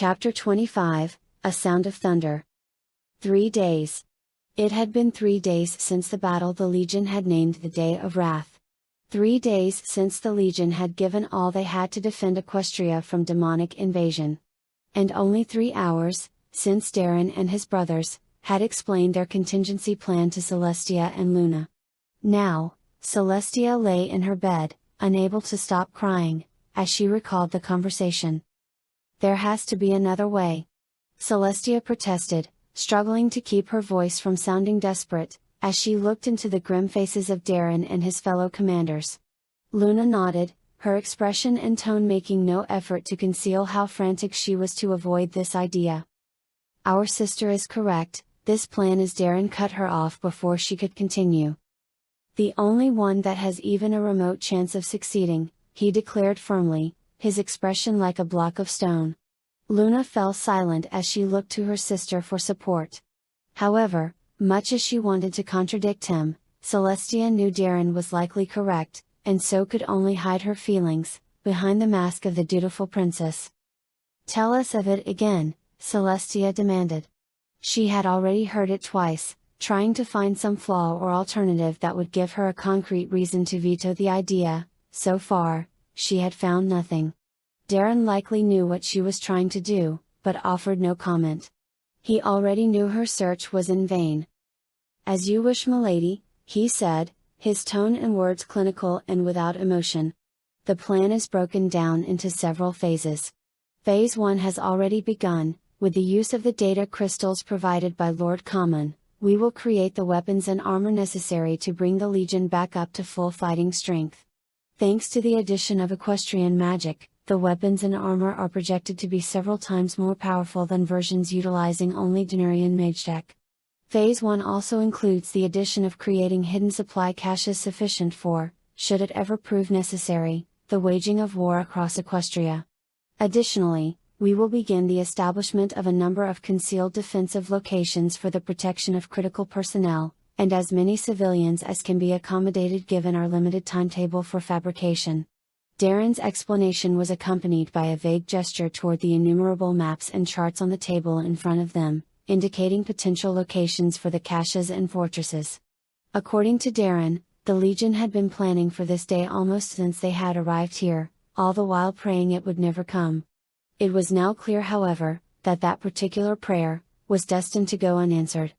Chapter 25, A Sound of Thunder. 3 days. It had been 3 days since the battle the Legion had named the Day of Wrath. 3 days since the Legion had given all they had to defend Equestria from demonic invasion. And only 3 hours, since Darren and his brothers, had explained their contingency plan to Celestia and Luna. Now, Celestia lay in her bed, unable to stop crying, as she recalled the conversation. "There has to be another way," Celestia protested, struggling to keep her voice from sounding desperate, as she looked into the grim faces of Darren and his fellow commanders. Luna nodded, her expression and tone making no effort to conceal how frantic she was to avoid this idea. "Our sister is correct, this plan is." Darren cut her off before she could continue. "The only one that has even a remote chance of succeeding," he declared firmly, his expression like a block of stone. Luna fell silent as she looked to her sister for support. However, much as she wanted to contradict him, Celestia knew Darren was likely correct, and so could only hide her feelings, behind the mask of the dutiful princess. "Tell us of it again," Celestia demanded. She had already heard it twice, trying to find some flaw or alternative that would give her a concrete reason to veto the idea. So far, she had found nothing. Darren likely knew what she was trying to do, but offered no comment. He already knew her search was in vain. "As you wish, milady," he said, his tone and words clinical and without emotion. "The plan is broken down into several phases. Phase 1 has already begun, with the use of the data crystals provided by Lord Common. We will create the weapons and armor necessary to bring the Legion back up to full fighting strength. Thanks to the addition of equestrian magic, the weapons and armor are projected to be several times more powerful than versions utilizing only Denarian Magetech. Phase 1 also includes the addition of creating hidden supply caches sufficient for, should it ever prove necessary, the waging of war across Equestria. Additionally, we will begin the establishment of a number of concealed defensive locations for the protection of critical personnel, and as many civilians as can be accommodated given our limited timetable for fabrication." Darren's explanation was accompanied by a vague gesture toward the innumerable maps and charts on the table in front of them, indicating potential locations for the caches and fortresses. According to Darren, the Legion had been planning for this day almost since they had arrived here, all the while praying it would never come. It was now clear, however, that that particular prayer was destined to go unanswered.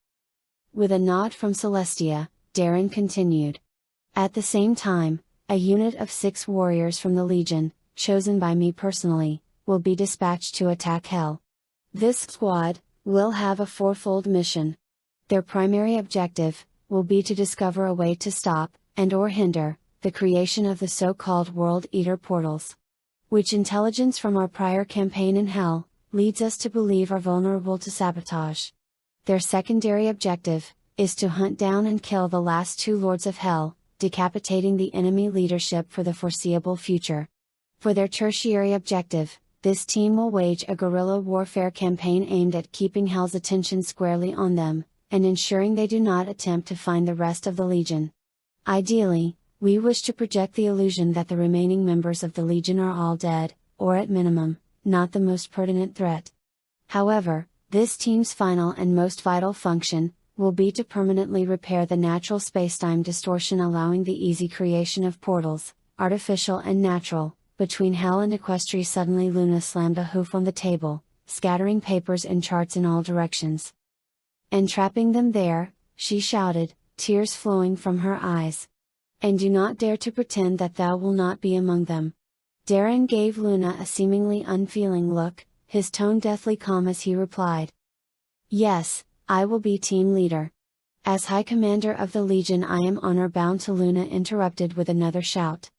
With a nod from Celestia, Darren continued. "At the same time, a unit of 6 warriors from the Legion, chosen by me personally, will be dispatched to attack Hell. This squad will have a fourfold mission. Their primary objective will be to discover a way to stop, and/or hinder, the creation of the so-called World Eater portals. Which intelligence from our prior campaign in Hell leads us to believe are vulnerable to sabotage. Their secondary objective is to hunt down and kill the last 2 Lords of Hell, decapitating the enemy leadership for the foreseeable future. For their tertiary objective, this team will wage a guerrilla warfare campaign aimed at keeping Hell's attention squarely on them, and ensuring they do not attempt to find the rest of the Legion. Ideally, we wish to project the illusion that the remaining members of the Legion are all dead, or at minimum, not the most pertinent threat. However, this team's final and most vital function will be to permanently repair the natural spacetime distortion allowing the easy creation of portals, artificial and natural, between Hell and Equestria. Suddenly Luna slammed a hoof on the table, scattering papers and charts in all directions. "And trapping them there," she shouted, tears flowing from her eyes. "And do not dare to pretend that thou will not be among them." Darren gave Luna a seemingly unfeeling look, his tone deathly calm as he replied. "Yes, I will be team leader. As High Commander of the Legion I am honor bound to." Luna interrupted with another shout.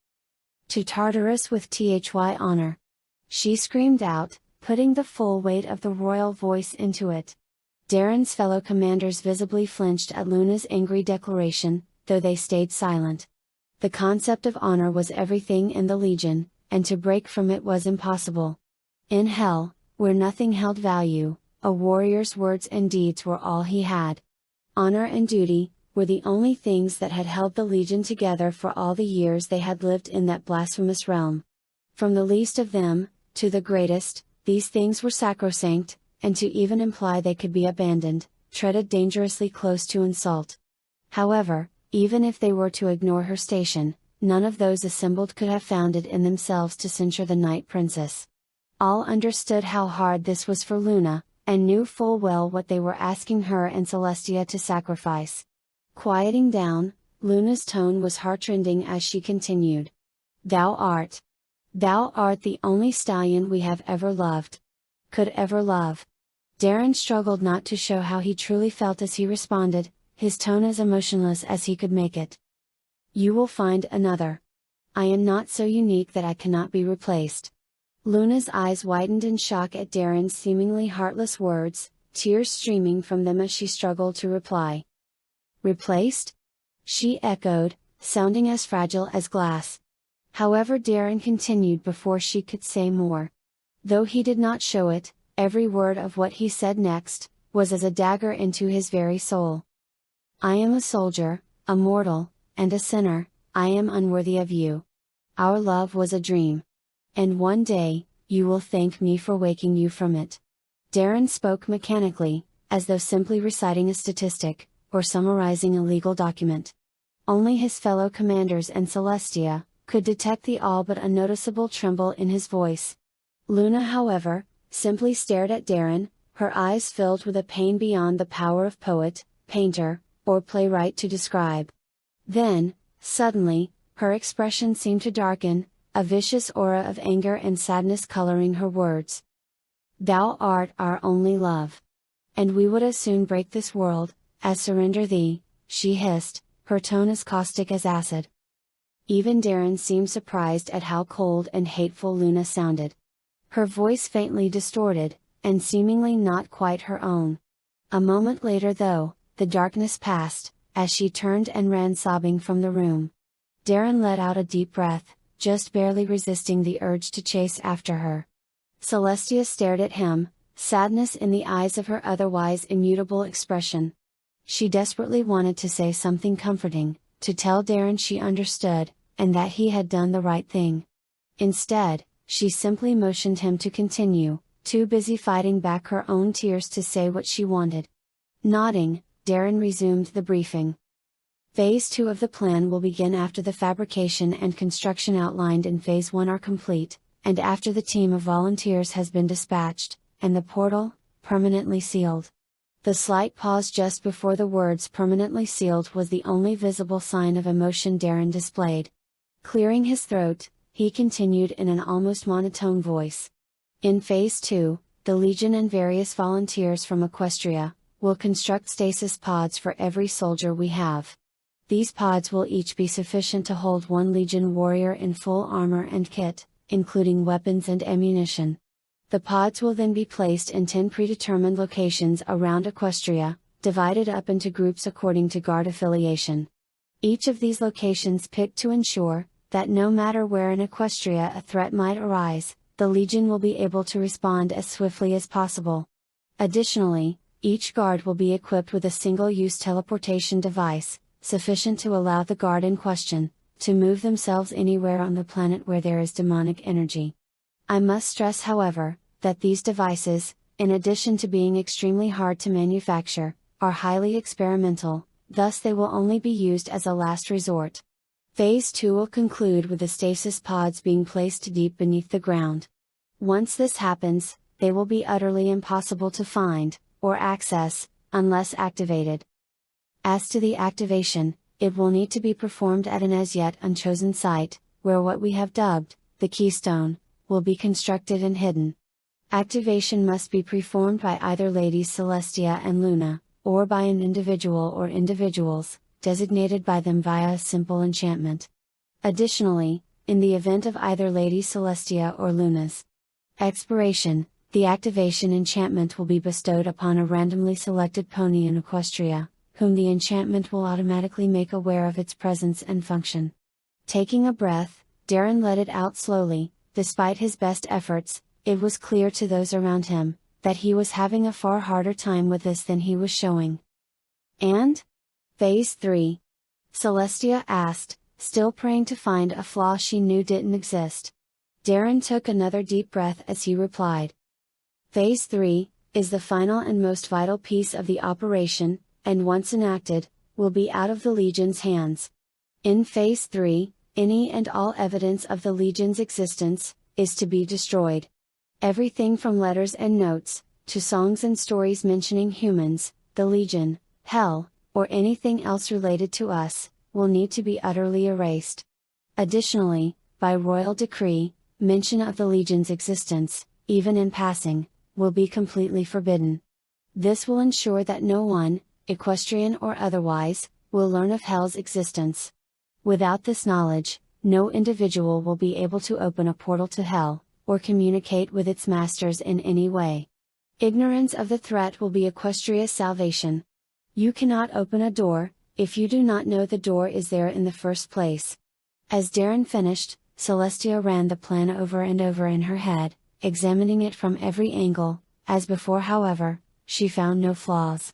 "To Tartarus with Thy honor!" she screamed out, putting the full weight of the royal voice into it. Darren's fellow commanders visibly flinched at Luna's angry declaration, though they stayed silent. The concept of honor was everything in the Legion, and to break from it was impossible. In Hell, where nothing held value, a warrior's words and deeds were all he had. Honor and duty were the only things that had held the Legion together for all the years they had lived in that blasphemous realm. From the least of them, to the greatest, These things were sacrosanct, and to even imply they could be abandoned, treaded dangerously close to insult. However, even if they were to ignore her station, none of those assembled could have found it in themselves to censure the Night Princess. All understood how hard this was for Luna, and knew full well what they were asking her and Celestia to sacrifice. Quieting down, Luna's tone was heartrending as she continued. Thou art the only stallion we have ever loved. Could ever love. Darren struggled not to show how he truly felt as he responded, his tone as emotionless as he could make it. You will find another. I am not so unique that I cannot be replaced. Luna's eyes widened in shock at Darren's seemingly heartless words, tears streaming from them as she struggled to reply. Replaced? She echoed, sounding as fragile as glass. However, Darren continued before she could say more. Though he did not show it, every word of what he said next, was as a dagger into his very soul. I am a soldier, a mortal, and a sinner. I am unworthy of you. Our love was a dream. And one day, you will thank me for waking you from it. Darren spoke mechanically, as though simply reciting a statistic, or summarizing a legal document. Only his fellow commanders and Celestia could detect the all but unnoticeable tremble in his voice. Luna, however, simply stared at Darren, her eyes filled with a pain beyond the power of poet, painter, or playwright to describe. Then, suddenly, her expression seemed to darken, a vicious aura of anger and sadness coloring her words. Thou art our only love. And we would as soon break this world, as surrender thee, she hissed, her tone as caustic as acid. Even Darren seemed surprised at how cold and hateful Luna sounded. Her voice faintly distorted, and seemingly not quite her own. A moment later though, the darkness passed, as she turned and ran sobbing from the room. Darren let out a deep breath, just barely resisting the urge to chase after her. Celestia stared at him, sadness in the eyes of her otherwise immutable expression. She desperately wanted to say something comforting, to tell Darren she understood, and that he had done the right thing. Instead, she simply motioned him to continue, too busy fighting back her own tears to say what she wanted. Nodding, Darren resumed the briefing. Phase 2 of the plan will begin after the fabrication and construction outlined in Phase 1 are complete, and after the team of volunteers has been dispatched, and the portal, permanently sealed. The slight pause just before the words permanently sealed was the only visible sign of emotion Darren displayed. Clearing his throat, he continued in an almost monotone voice. In Phase 2, the Legion and various volunteers from Equestria will construct stasis pods for every soldier we have. These pods will each be sufficient to hold one Legion warrior in full armor and kit, including weapons and ammunition. The pods will then be placed in 10 predetermined locations around Equestria, divided up into groups according to guard affiliation. Each of these locations picked to ensure that no matter where in Equestria a threat might arise, the Legion will be able to respond as swiftly as possible. Additionally, each guard will be equipped with a single-use teleportation device, sufficient to allow the guard in question to move themselves anywhere on the planet where there is demonic energy. I must stress, however, that these devices, in addition to being extremely hard to manufacture, are highly experimental, thus they will only be used as a last resort. Phase 2 will conclude with the stasis pods being placed deep beneath the ground. Once this happens, they will be utterly impossible to find, or access, unless activated. As to the activation, it will need to be performed at an as yet unchosen site, where what we have dubbed the Keystone will be constructed and hidden. Activation must be performed by either Ladies Celestia and Luna, or by an individual or individuals, designated by them via a simple enchantment. Additionally, in the event of either Lady Celestia or Luna's expiration, the activation enchantment will be bestowed upon a randomly selected pony in Equestria, whom the enchantment will automatically make aware of its presence and function. Taking a breath, Darren let it out slowly. Despite his best efforts, it was clear to those around him that he was having a far harder time with this than he was showing. And? Phase 3? Celestia asked, still praying to find a flaw she knew didn't exist. Darren took another deep breath as he replied. Phase 3 is the final and most vital piece of the operation, and once enacted, will be out of the Legion's hands. In Phase 3, any and all evidence of the Legion's existence is to be destroyed. Everything from letters and notes, to songs and stories mentioning humans, the Legion, Hell, or anything else related to us, will need to be utterly erased. Additionally, by royal decree, mention of the Legion's existence, even in passing, will be completely forbidden. This will ensure that no one, equestrian or otherwise, will learn of Hell's existence. Without this knowledge, no individual will be able to open a portal to Hell, or communicate with its masters in any way. Ignorance of the threat will be Equestria's salvation. You cannot open a door, if you do not know the door is there in the first place. As Darren finished, Celestia ran the plan over and over in her head, examining it from every angle. As before, however, she found no flaws.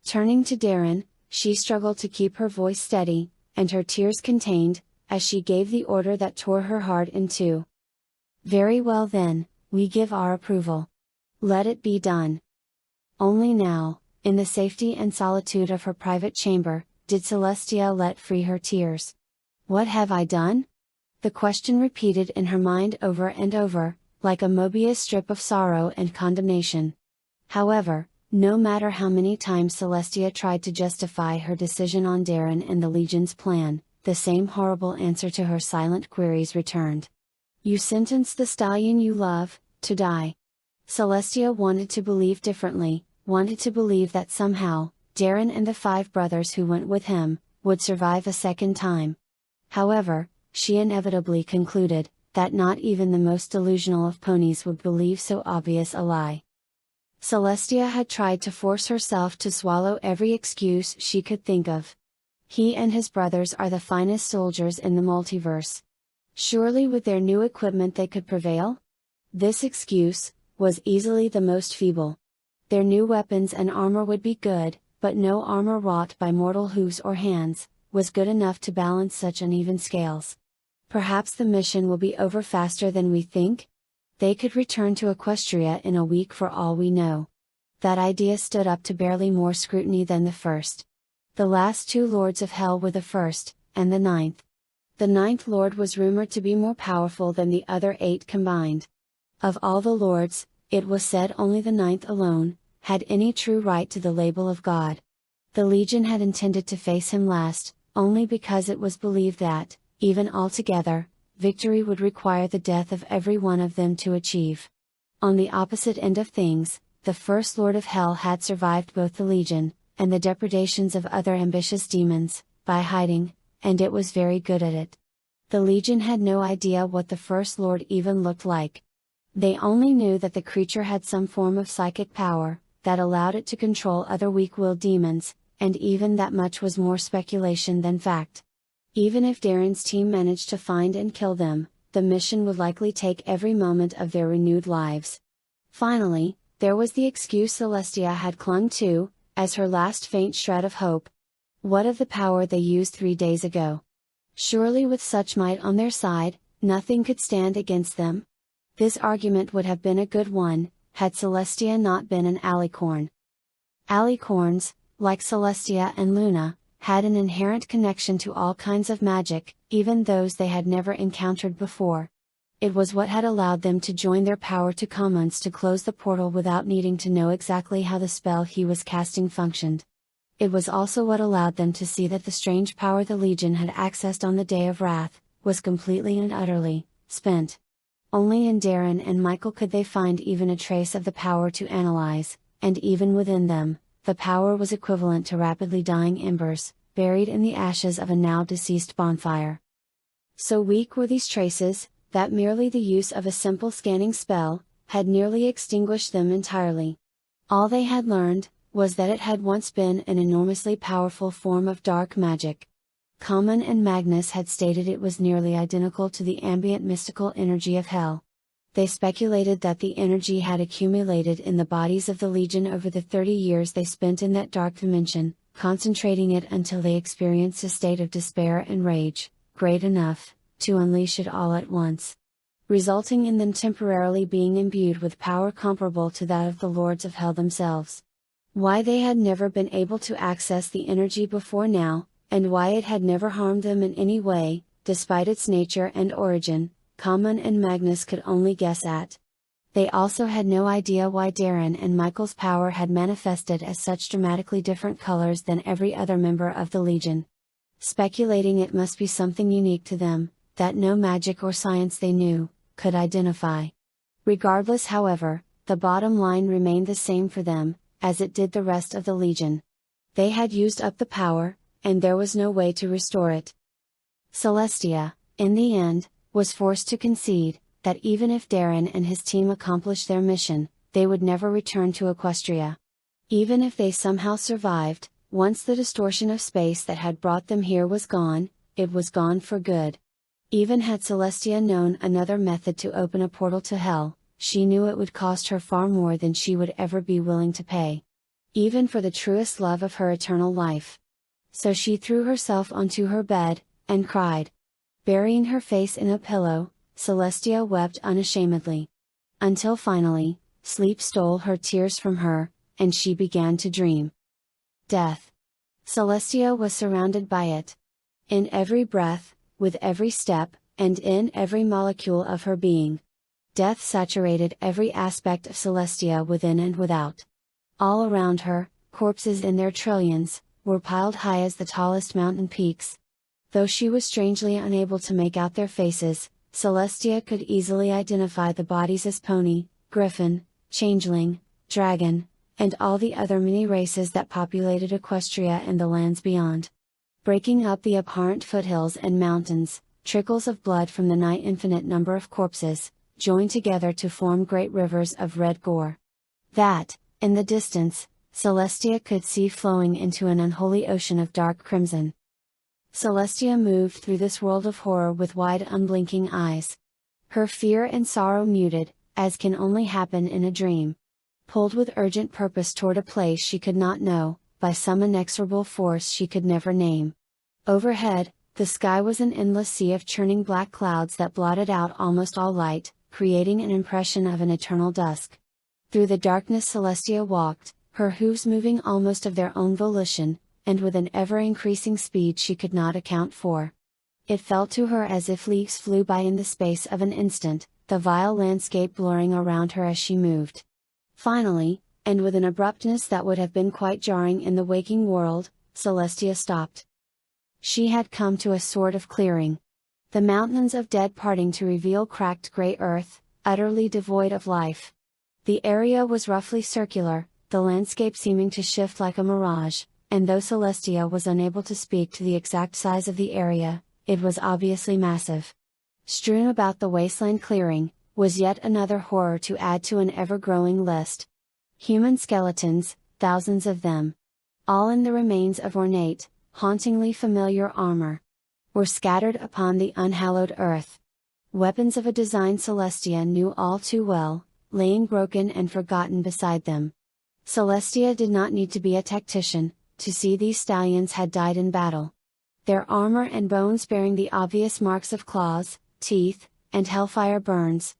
Turning to Darren, she struggled to keep her voice steady, and her tears contained, as she gave the order that tore her heart in two. "Very well then, we give our approval. Let it be done." Only now, in the safety and solitude of her private chamber, did Celestia let free her tears. "What have I done?" The question repeated in her mind over and over, like a Mobius strip of sorrow and condemnation. However, no matter how many times Celestia tried to justify her decision on Darren and the Legion's plan, the same horrible answer to her silent queries returned. "You sentenced the stallion you love, to die." Celestia wanted to believe differently, wanted to believe that somehow, Darren and the 5 brothers who went with him, would survive a second time. However, she inevitably concluded, that not even the most delusional of ponies would believe so obvious a lie. Celestia had tried to force herself to swallow every excuse she could think of. He and his brothers are the finest soldiers in the multiverse. Surely with their new equipment they could prevail? This excuse was easily the most feeble. Their new weapons and armor would be good, but no armor wrought by mortal hooves or hands was good enough to balance such uneven scales. Perhaps the mission will be over faster than we think? They could return to Equestria in a week for all we know. That idea stood up to barely more scrutiny than the first. The last 2 Lords of Hell were the first, and the 9th. The 9th Lord was rumored to be more powerful than the other 8 combined. Of all the Lords, it was said only the 9th alone had any true right to the label of God. The Legion had intended to face him last, only because it was believed that, even altogether, victory would require the death of every one of them to achieve. On the opposite end of things, the first Lord of Hell had survived both the Legion, and the depredations of other ambitious demons, by hiding, and it was very good at it. The Legion had no idea what the First Lord even looked like. They only knew that the creature had some form of psychic power, that allowed it to control other weak-willed demons, and even that much was more speculation than fact. Even if Darren's team managed to find and kill them, the mission would likely take every moment of their renewed lives. Finally, there was the excuse Celestia had clung to, as her last faint shred of hope. What of the power they used 3 days ago? Surely with such might on their side, nothing could stand against them. This argument would have been a good one, had Celestia not been an alicorn. Alicorns, like Celestia and Luna, had an inherent connection to all kinds of magic, even those they had never encountered before. It was what had allowed them to join their power to commons to close the portal without needing to know exactly how the spell he was casting functioned. It was also what allowed them to see that the strange power the Legion had accessed on the Day of Wrath, was completely and utterly spent. Only in Darren and Michael could they find even a trace of the power to analyze, and even within them, the power was equivalent to rapidly dying embers, buried in the ashes of a now deceased bonfire. So weak were these traces, that merely the use of a simple scanning spell, had nearly extinguished them entirely. All they had learned, was that it had once been an enormously powerful form of dark magic. Common and Magnus had stated it was nearly identical to the ambient mystical energy of Hell. They speculated that the energy had accumulated in the bodies of the Legion over the 30 years they spent in that dark dimension, concentrating it until they experienced a state of despair and rage, great enough to unleash it all at once. resulting in them temporarily being imbued with power comparable to that of the lords of hell themselves. Why they had never been able to access the energy before now, and why it had never harmed them in any way, despite its nature and origin, Common and Magnus could only guess at. They also had no idea why Darren and Michael's power had manifested as such dramatically different colors than every other member of the Legion. Speculating it must be something unique to them, that no magic or science they knew, could identify. Regardless, however, the bottom line remained the same for them, as it did the rest of the Legion. They had used up the power, and there was no way to restore it. Celestia, in the end, was forced to concede, that even if Darren and his team accomplished their mission, they would never return to Equestria. Even if they somehow survived, once the distortion of space that had brought them here was gone, it was gone for good. Even had Celestia known another method to open a portal to hell, she knew it would cost her far more than she would ever be willing to pay. Even for the truest love of her eternal life. So she threw herself onto her bed, and cried. Burying her face in a pillow, Celestia wept unashamedly. Until finally, sleep stole her tears from her, and she began to dream. Death. Celestia was surrounded by it. In every breath, with every step, and in every molecule of her being. Death saturated every aspect of Celestia within and without. All around her, corpses in their trillions, were piled high as the tallest mountain peaks. Though she was strangely unable to make out their faces, Celestia could easily identify the bodies as pony, griffin, changeling, dragon, and all the other many races that populated Equestria and the lands beyond. Breaking up the abhorrent foothills and mountains, trickles of blood from the nigh infinite number of corpses, joined together to form great rivers of red gore. That, in the distance, Celestia could see flowing into an unholy ocean of dark crimson. Celestia moved through this world of horror with wide unblinking eyes. Her fear and sorrow muted, as can only happen in a dream. Pulled with urgent purpose toward a place she could not know, by some inexorable force she could never name. Overhead, the sky was an endless sea of churning black clouds that blotted out almost all light, creating an impression of an eternal dusk. Through the darkness Celestia walked, her hooves moving almost of their own volition, and with an ever-increasing speed she could not account for. It felt to her as if leagues flew by in the space of an instant, the vile landscape blurring around her as she moved. Finally, and with an abruptness that would have been quite jarring in the waking world, Celestia stopped. She had come to a sort of clearing. The mountains of dead parting to reveal cracked grey earth, utterly devoid of life. The area was roughly circular, the landscape seeming to shift like a mirage, and though Celestia was unable to speak to the exact size of the area, it was obviously massive. Strewn about the wasteland clearing, was yet another horror to add to an ever-growing list. Human skeletons, thousands of them. All in the remains of ornate, hauntingly familiar armor. Were scattered upon the unhallowed earth. Weapons of a design Celestia knew all too well, laying broken and forgotten beside them. Celestia did not need to be a tactician, to see these stallions had died in battle. Their armor and bones bearing the obvious marks of claws, teeth, and hellfire burns.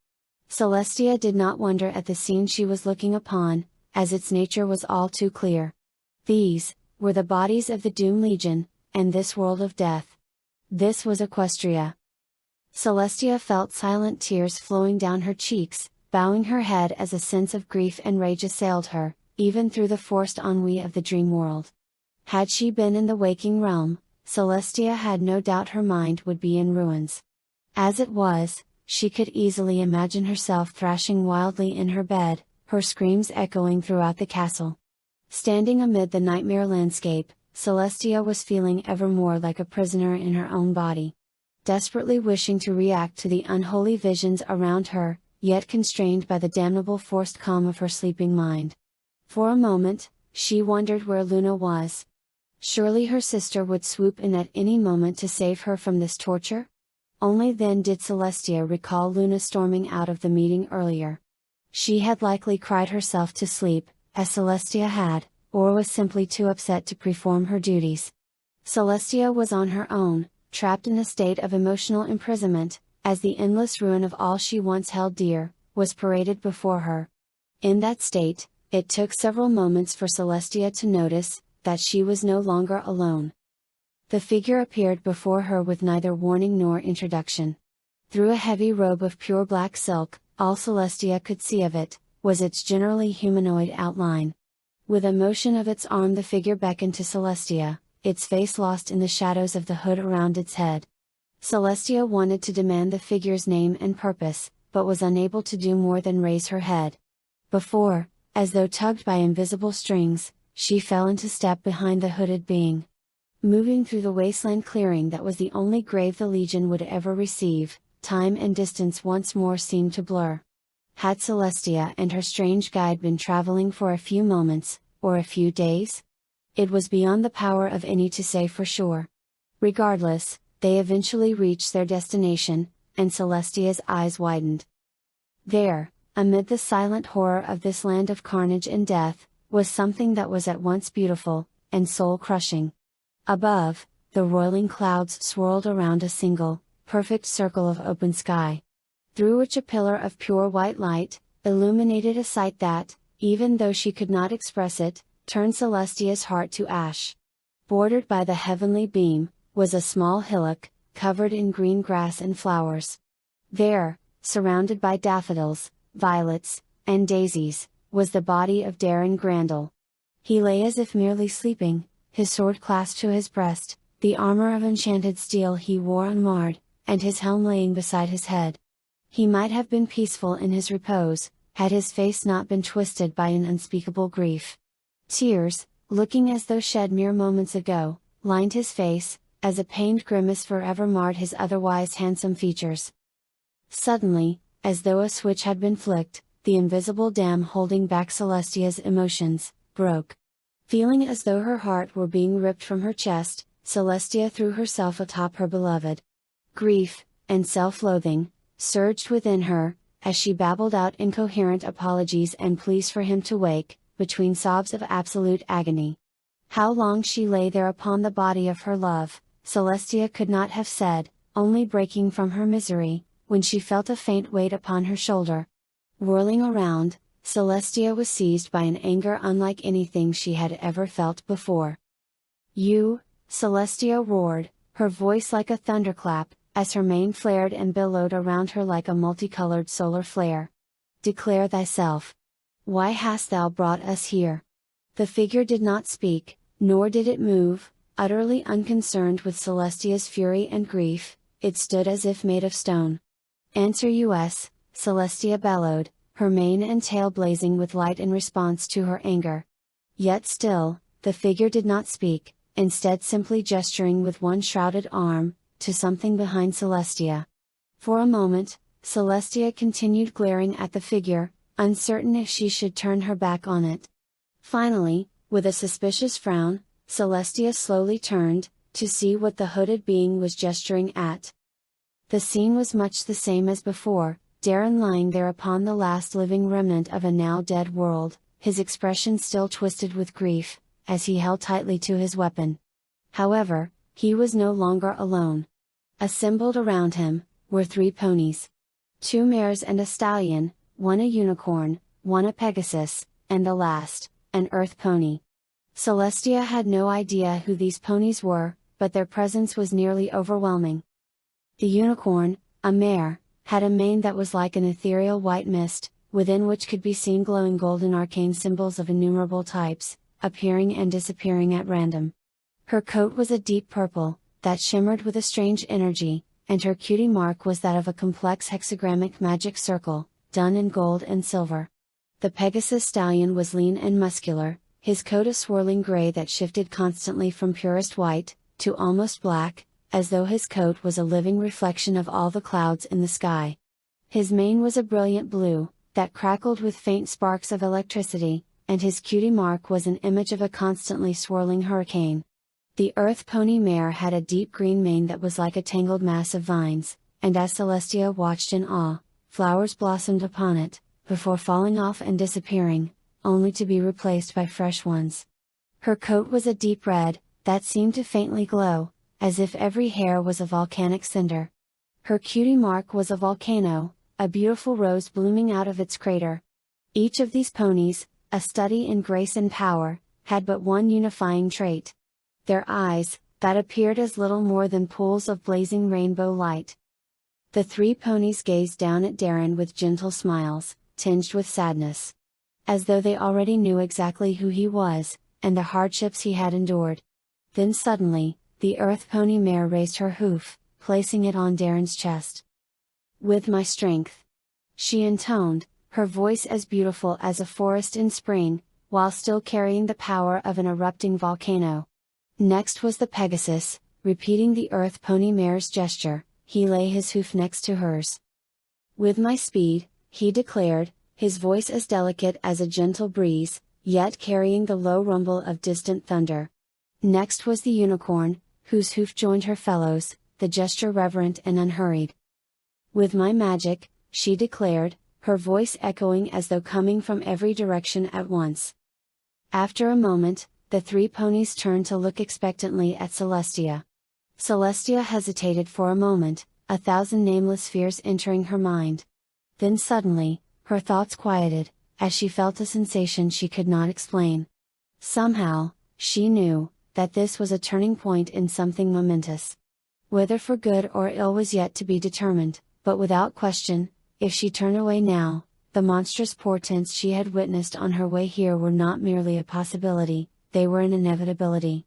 Celestia did not wonder at the scene she was looking upon, as its nature was all too clear. These were the bodies of the Doom Legion, and this world of death. This was Equestria. Celestia felt silent tears flowing down her cheeks, bowing her head as a sense of grief and rage assailed her, even through the forced ennui of the dream world. Had she been in the waking realm, Celestia had no doubt her mind would be in ruins. As it was, she could easily imagine herself thrashing wildly in her bed, her screams echoing throughout the castle. Standing amid the nightmare landscape, Celestia was feeling ever more like a prisoner in her own body. Desperately wishing to react to the unholy visions around her, yet constrained by the damnable forced calm of her sleeping mind. For a moment, she wondered where Luna was. Surely her sister would swoop in at any moment to save her from this torture? Only then did Celestia recall Luna storming out of the meeting earlier. She had likely cried herself to sleep, as Celestia had, or was simply too upset to perform her duties. Celestia was on her own, trapped in a state of emotional imprisonment, as the endless ruin of all she once held dear, was paraded before her. In that state, it took several moments for Celestia to notice that she was no longer alone. The figure appeared before her with neither warning nor introduction. Through a heavy robe of pure black silk, all Celestia could see of it was its generally humanoid outline. With a motion of its arm, the figure beckoned to Celestia, its face lost in the shadows of the hood around its head. Celestia wanted to demand the figure's name and purpose, but was unable to do more than raise her head. Before, as though tugged by invisible strings, she fell into step behind the hooded being. Moving through the wasteland clearing that was the only grave the Legion would ever receive, time and distance once more seemed to blur. Had Celestia and her strange guide been traveling for a few moments, or a few days? It was beyond the power of any to say for sure. Regardless, they eventually reached their destination, and Celestia's eyes widened. There, amid the silent horror of this land of carnage and death, was something that was at once beautiful, and soul-crushing. Above, the roiling clouds swirled around a single, perfect circle of open sky, through which a pillar of pure white light illuminated a sight that, even though she could not express it, turned Celestia's heart to ash. Bordered by the heavenly beam, was a small hillock, covered in green grass and flowers. There, surrounded by daffodils, violets, and daisies, was the body of Darren Grandel. He lay as if merely sleeping, his sword clasped to his breast, the armor of enchanted steel he wore unmarred, and his helm laying beside his head. He might have been peaceful in his repose, had his face not been twisted by an unspeakable grief. Tears, looking as though shed mere moments ago, lined his face, as a pained grimace forever marred his otherwise handsome features. Suddenly, as though a switch had been flicked, the invisible dam holding back Celestia's emotions broke. Feeling as though her heart were being ripped from her chest, Celestia threw herself atop her beloved. Grief, and self-loathing, surged within her, as she babbled out incoherent apologies and pleas for him to wake, between sobs of absolute agony. How long she lay there upon the body of her love, Celestia could not have said, only breaking from her misery, when she felt a faint weight upon her shoulder. Whirling around, Celestia was seized by an anger unlike anything she had ever felt before. "You!" Celestia roared, her voice like a thunderclap, as her mane flared and billowed around her like a multicolored solar flare. "Declare thyself! Why hast thou brought us here?" The figure did not speak, nor did it move, utterly unconcerned with Celestia's fury and grief, it stood as if made of stone. "Answer us!" Celestia bellowed, her mane and tail blazing with light in response to her anger. Yet still, the figure did not speak, instead simply gesturing with one shrouded arm, to something behind Celestia. For a moment, Celestia continued glaring at the figure, uncertain if she should turn her back on it. Finally, with a suspicious frown, Celestia slowly turned, to see what the hooded being was gesturing at. The scene was much the same as before, Darren lying there upon the last living remnant of a now dead world, his expression still twisted with grief, as he held tightly to his weapon. However, he was no longer alone. Assembled around him, were 3 ponies. 2 mares and a stallion, one a unicorn, one a Pegasus, and the last, an earth pony. Celestia had no idea who these ponies were, but their presence was nearly overwhelming. The unicorn, a mare, had a mane that was like an ethereal white mist, within which could be seen glowing golden arcane symbols of innumerable types, appearing and disappearing at random. Her coat was a deep purple, that shimmered with a strange energy, and her cutie mark was that of a complex hexagrammic magic circle, done in gold and silver. The Pegasus stallion was lean and muscular, his coat a swirling gray that shifted constantly from purest white, to almost black, as though his coat was a living reflection of all the clouds in the sky. His mane was a brilliant blue, that crackled with faint sparks of electricity, and his cutie mark was an image of a constantly swirling hurricane. The earth pony mare had a deep green mane that was like a tangled mass of vines, and as Celestia watched in awe, flowers blossomed upon it, before falling off and disappearing, only to be replaced by fresh ones. Her coat was a deep red, that seemed to faintly glow, as if every hair was a volcanic cinder. Her cutie mark was a volcano, a beautiful rose blooming out of its crater. Each of these ponies, a study in grace and power, had but one unifying trait. Their eyes, that appeared as little more than pools of blazing rainbow light. The three ponies gazed down at Darren with gentle smiles, tinged with sadness. As though they already knew exactly who he was, and the hardships he had endured. Then suddenly, the earth pony mare raised her hoof, placing it on Darren's chest. "With my strength," she intoned, her voice as beautiful as a forest in spring, while still carrying the power of an erupting volcano. Next was the Pegasus, repeating the earth pony mare's gesture, he lay his hoof next to hers. "With my speed," he declared, his voice as delicate as a gentle breeze, yet carrying the low rumble of distant thunder. Next was the Unicorn, whose hoof joined her fellows, the gesture reverent and unhurried. "With my magic," she declared, her voice echoing as though coming from every direction at once. After a moment, the three ponies turned to look expectantly at Celestia. Celestia hesitated for a moment, 1,000 nameless fears entering her mind. Then suddenly, her thoughts quieted, as she felt a sensation she could not explain. Somehow, she knew, that this was a turning point in something momentous. Whether for good or ill was yet to be determined, but without question, if she turned away now, the monstrous portents she had witnessed on her way here were not merely a possibility, they were an inevitability.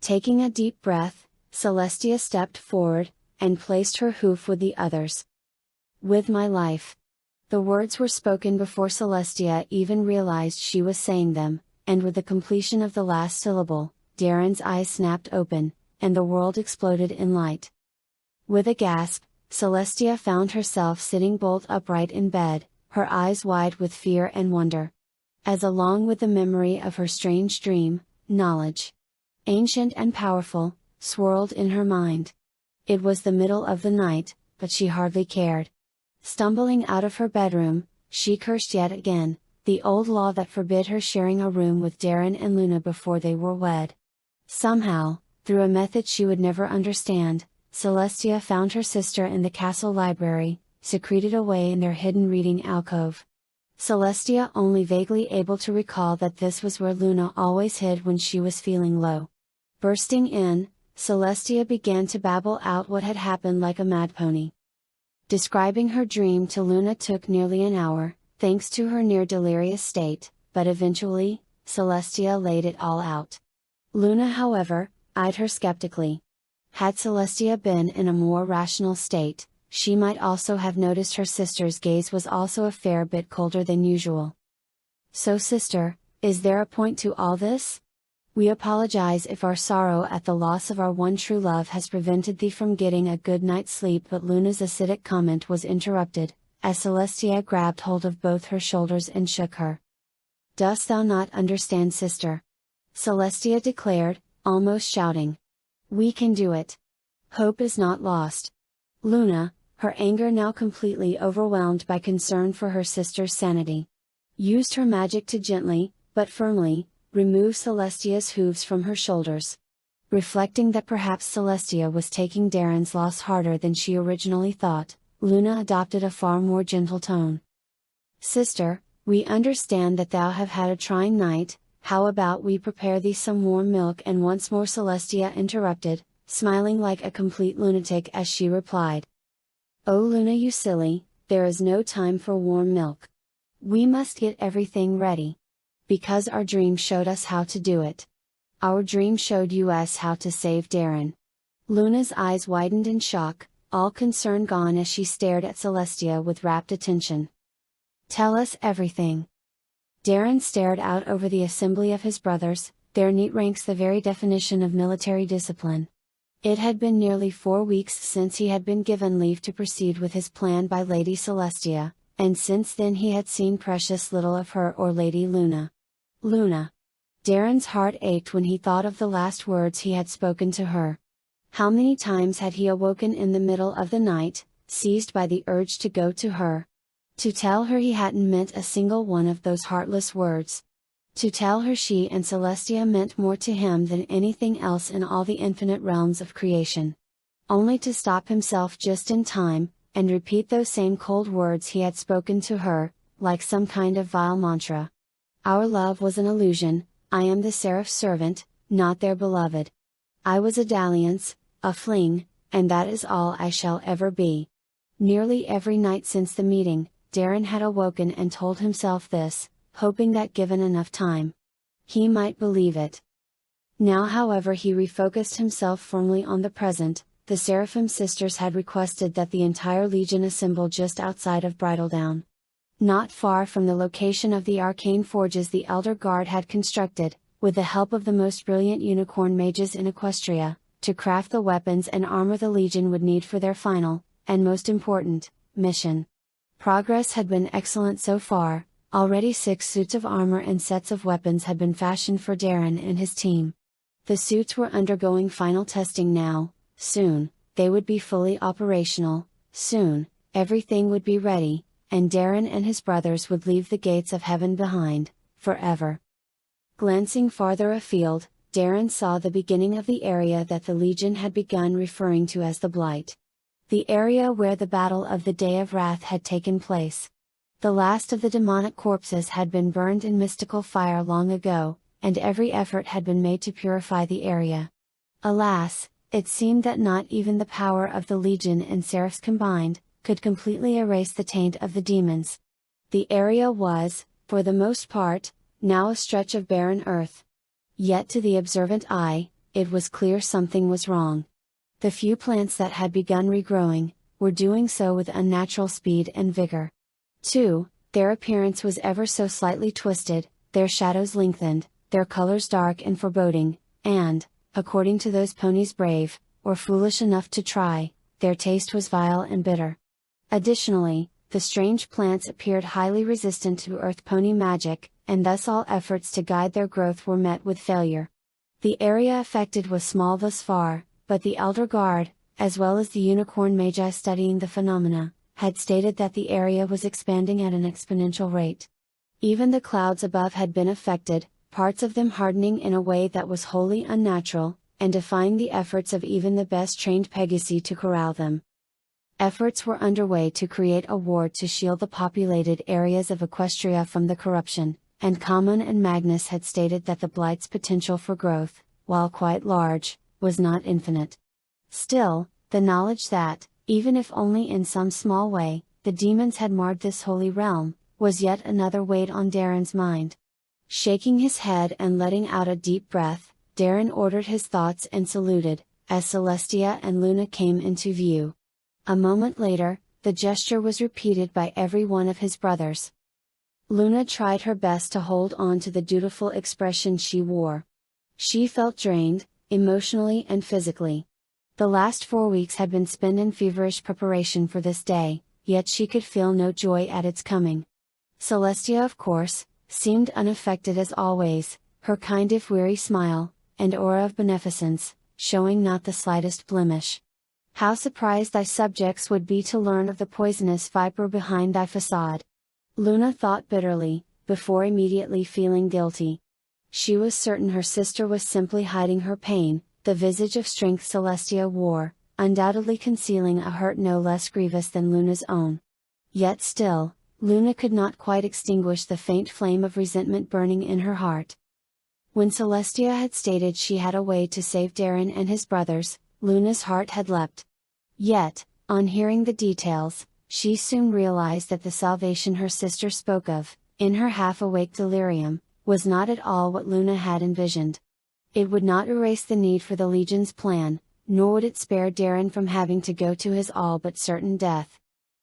Taking a deep breath, Celestia stepped forward, and placed her hoof with the others. "With my life." The words were spoken before Celestia even realized she was saying them, and with the completion of the last syllable, Darren's eyes snapped open, and the world exploded in light. With a gasp, Celestia found herself sitting bolt upright in bed, her eyes wide with fear and wonder. As along with the memory of her strange dream, knowledge, ancient and powerful, swirled in her mind. It was the middle of the night, but she hardly cared. Stumbling out of her bedroom, she cursed yet again, the old law that forbid her sharing a room with Darren and Luna before they were wed. Somehow, through a method she would never understand, Celestia found her sister in the castle library, secreted away in their hidden reading alcove. Celestia only vaguely able to recall that this was where Luna always hid when she was feeling low. Bursting in, Celestia began to babble out what had happened like a mad pony. Describing her dream to Luna took nearly an hour, thanks to her near delirious state, but eventually, Celestia laid it all out. Luna, however, eyed her skeptically. Had Celestia been in a more rational state, she might also have noticed her sister's gaze was also a fair bit colder than usual. "So sister, is there a point to all this? We apologize if our sorrow at the loss of our one true love has prevented thee from getting a good night's sleep," but Luna's acidic comment was interrupted, as Celestia grabbed hold of both her shoulders and shook her. "Dost thou not understand, sister?" Celestia declared, almost shouting. "We can do it. Hope is not lost." Luna, her anger now completely overwhelmed by concern for her sister's sanity, used her magic to gently, but firmly, remove Celestia's hooves from her shoulders. Reflecting that perhaps Celestia was taking Darren's loss harder than she originally thought, Luna adopted a far more gentle tone. "Sister, we understand that thou have had a trying night, how about we prepare thee some warm milk?" And once more Celestia interrupted, smiling like a complete lunatic as she replied. "Oh Luna, you silly, there is no time for warm milk. We must get everything ready. Because our dream showed us how to do it. Our dream showed us how to save Darren." Luna's eyes widened in shock, all concern gone as she stared at Celestia with rapt attention. "Tell us everything." Darren stared out over the assembly of his brothers, their neat ranks the very definition of military discipline. It had been nearly 4 weeks since he had been given leave to proceed with his plan by Lady Celestia, and since then he had seen precious little of her or Lady Luna. Luna. Darren's heart ached when he thought of the last words he had spoken to her. How many times had he awoken in the middle of the night, seized by the urge to go to her. To tell her he hadn't meant a single one of those heartless words. To tell her she and Celestia meant more to him than anything else in all the infinite realms of creation. only to stop himself just in time, and repeat those same cold words he had spoken to her, like some kind of vile mantra. Our love was an illusion, I am the seraph's servant, not their beloved. I was a dalliance, a fling, and that is all I shall ever be. Nearly every night since the meeting, Darren had awoken and told himself this, hoping that given enough time, he might believe it. Now however he refocused himself firmly on the present. The Seraphim sisters had requested that the entire legion assemble just outside of Bridaldown. Not far from the location of the arcane forges the Elder Guard had constructed, with the help of the most brilliant unicorn mages in Equestria, to craft the weapons and armor the legion would need for their final, and most important, mission. Progress had been excellent so far. Already 6 suits of armor and sets of weapons had been fashioned for Darren and his team. The suits were undergoing final testing now. Soon, they would be fully operational, soon, everything would be ready, and Darren and his brothers would leave the gates of heaven behind, forever. Glancing farther afield, Darren saw the beginning of the area that the Legion had begun referring to as the Blight. The area where the battle of the Day of Wrath had taken place. The last of the demonic corpses had been burned in mystical fire long ago, and every effort had been made to purify the area. Alas! It seemed that not even the power of the Legion and Seraphs combined, could completely erase the taint of the demons. The area was, for the most part, now a stretch of barren earth. Yet to the observant eye, it was clear something was wrong. The few plants that had begun regrowing, were doing so with unnatural speed and vigor. 2. Their appearance was ever so slightly twisted, their shadows lengthened, their colors dark and foreboding, and, according to those ponies brave, or foolish enough to try, their taste was vile and bitter. Additionally, the strange plants appeared highly resistant to earth pony magic, and thus all efforts to guide their growth were met with failure. The area affected was small thus far, but the Elder Guard, as well as the unicorn magi studying the phenomena, had stated that the area was expanding at an exponential rate. Even the clouds above had been affected, parts of them hardening in a way that was wholly unnatural, and defying the efforts of even the best trained Pegasi to corral them. Efforts were underway to create a ward to shield the populated areas of Equestria from the corruption, and Common and Magnus had stated that the Blight's potential for growth, while quite large, was not infinite. Still, the knowledge that, even if only in some small way, the demons had marred this holy realm, was yet another weight on Darren's mind. Shaking his head and letting out a deep breath, Darren ordered his thoughts and saluted, as Celestia and Luna came into view. A moment later, the gesture was repeated by every one of his brothers. Luna tried her best to hold on to the dutiful expression she wore. She felt drained, emotionally and physically. The last 4 weeks had been spent in feverish preparation for this day, yet she could feel no joy at its coming. Celestia, of course, seemed unaffected as always, her kind if weary smile, and aura of beneficence, showing not the slightest blemish. How surprised thy subjects would be to learn of the poisonous viper behind thy facade! Luna thought bitterly, before immediately feeling guilty. She was certain her sister was simply hiding her pain, the visage of strength Celestia wore, undoubtedly concealing a hurt no less grievous than Luna's own. Yet still, Luna could not quite extinguish the faint flame of resentment burning in her heart. When Celestia had stated she had a way to save Darren and his brothers, Luna's heart had leapt. Yet, on hearing the details, she soon realized that the salvation her sister spoke of, in her half-awake delirium, was not at all what Luna had envisioned. It would not erase the need for the Legion's plan, nor would it spare Darren from having to go to his all but certain death.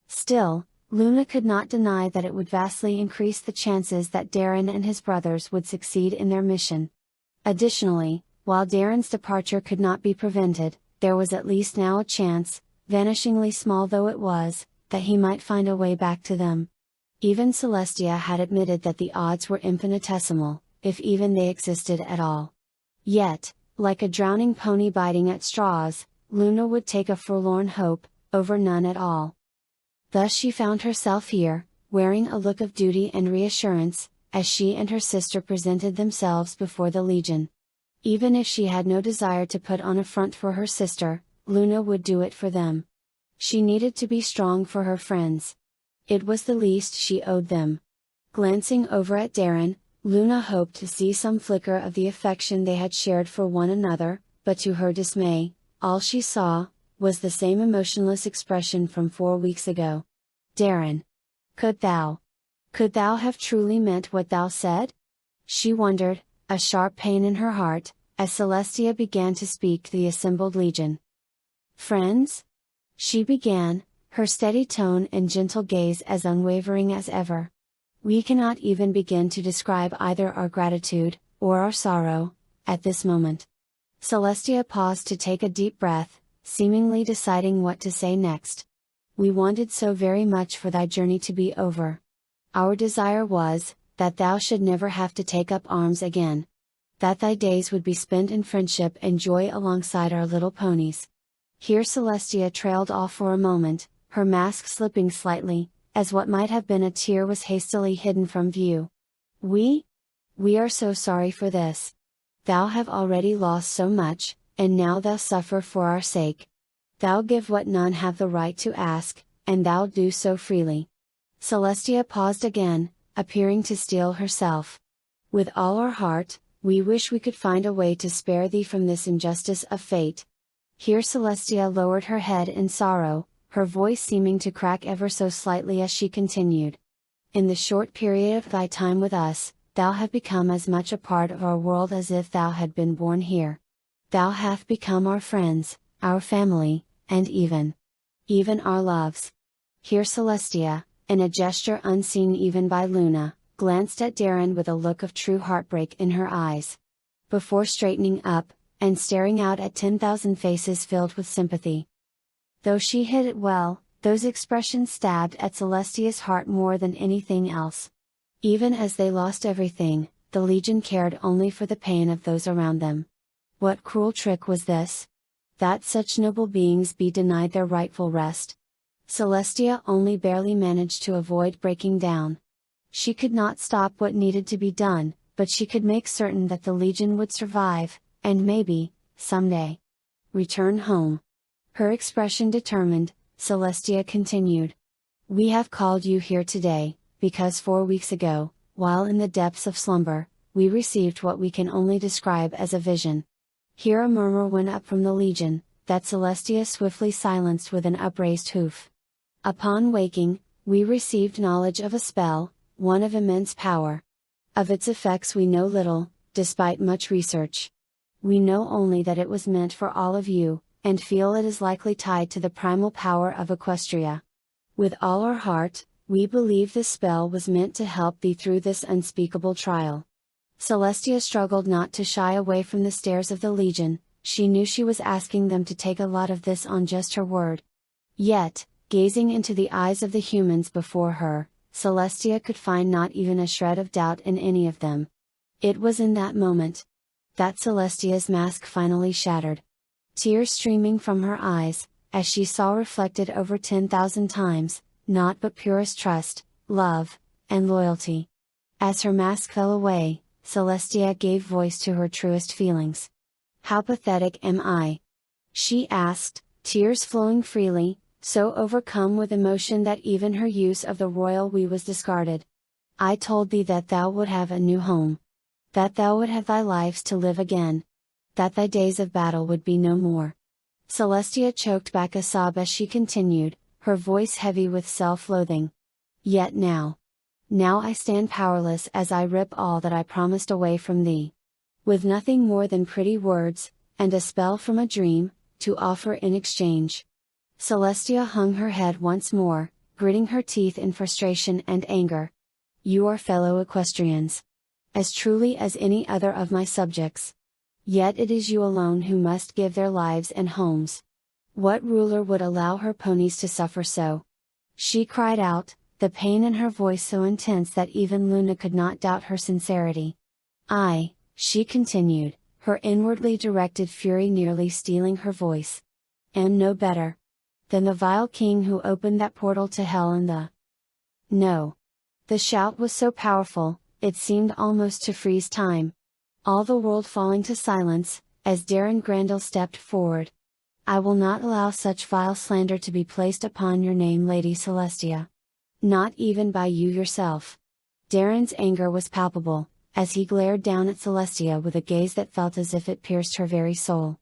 Still, Luna could not deny that it would vastly increase the chances that Darren and his brothers would succeed in their mission. Additionally, while Darren's departure could not be prevented, there was at least now a chance, vanishingly small though it was, that he might find a way back to them. Even Celestia had admitted that the odds were infinitesimal, if even they existed at all. Yet, like a drowning pony biting at straws, Luna would take a forlorn hope, over none at all. Thus she found herself here, wearing a look of duty and reassurance, as she and her sister presented themselves before the Legion. Even if she had no desire to put on a front for her sister, Luna would do it for them. She needed to be strong for her friends. It was the least she owed them. Glancing over at Darren, Luna hoped to see some flicker of the affection they had shared for one another, but to her dismay, all she saw was the same emotionless expression from 4 weeks ago. Darren! Could thou have truly meant what thou said? She wondered, a sharp pain in her heart, as Celestia began to speak to the assembled legion. Friends? She began, her steady tone and gentle gaze as unwavering as ever. We cannot even begin to describe either our gratitude, or our sorrow, at this moment. Celestia paused to take a deep breath, seemingly deciding what to say next. We wanted so very much for thy journey to be over. Our desire was, that thou should never have to take up arms again. That thy days would be spent in friendship and joy alongside our little ponies. Here Celestia trailed off for a moment, her mask slipping slightly, as what might have been a tear was hastily hidden from view. We are so sorry for this. Thou have already lost so much, and now thou suffer for our sake. Thou give what none have the right to ask, and thou do so freely. Celestia paused again, appearing to steel herself. With all our heart, we wish we could find a way to spare thee from this injustice of fate. Here Celestia lowered her head in sorrow, her voice seeming to crack ever so slightly as she continued. In the short period of thy time with us, thou have become as much a part of our world as if thou had been born here. Thou hast become our friends, our family, and even our loves. Here Celestia, in a gesture unseen even by Luna, glanced at Darren with a look of true heartbreak in her eyes. Before straightening up, and staring out at 10,000 faces filled with sympathy. Though she hid it well, those expressions stabbed at Celestia's heart more than anything else. Even as they lost everything, the Legion cared only for the pain of those around them. What cruel trick was this? That such noble beings be denied their rightful rest. Celestia only barely managed to avoid breaking down. She could not stop what needed to be done, but she could make certain that the Legion would survive, and maybe, someday, return home. Her expression determined, Celestia continued. We have called you here today, because 4 weeks ago, while in the depths of slumber, we received what we can only describe as a vision. Here a murmur went up from the Legion, that Celestia swiftly silenced with an upraised hoof. Upon waking, we received knowledge of a spell, one of immense power. Of its effects we know little, despite much research. We know only that it was meant for all of you, and feel it is likely tied to the primal power of Equestria. With all our heart, we believe this spell was meant to help thee through this unspeakable trial. Celestia struggled not to shy away from the stares of the Legion, she knew she was asking them to take a lot of this on just her word. Yet, gazing into the eyes of the humans before her, Celestia could find not even a shred of doubt in any of them. It was in that moment that Celestia's mask finally shattered. Tears streaming from her eyes, as she saw reflected over 10,000 times, naught but purest trust, love, and loyalty. As her mask fell away, Celestia gave voice to her truest feelings. How pathetic am I? She asked, tears flowing freely, so overcome with emotion that even her use of the royal we was discarded. I told thee that thou would have a new home. That thou would have thy lives to live again. That thy days of battle would be no more. Celestia choked back a sob as she continued, her voice heavy with self-loathing. Yet now I stand powerless as I rip all that I promised away from thee. With nothing more than pretty words, and a spell from a dream, to offer in exchange. Celestia hung her head once more, gritting her teeth in frustration and anger. You are fellow Equestrians. As truly as any other of my subjects. Yet it is you alone who must give their lives and homes. What ruler would allow her ponies to suffer so? She cried out, the pain in her voice so intense that even Luna could not doubt her sincerity. She continued, her inwardly directed fury nearly stealing her voice. Am no better than the vile king who opened that portal to hell and the... No. The shout was so powerful, it seemed almost to freeze time. All the world falling to silence, as Darren Grandel stepped forward. I will not allow such vile slander to be placed upon your name, Lady Celestia. Not even by you yourself. Darren's anger was palpable, as he glared down at Celestia with a gaze that felt as if it pierced her very soul.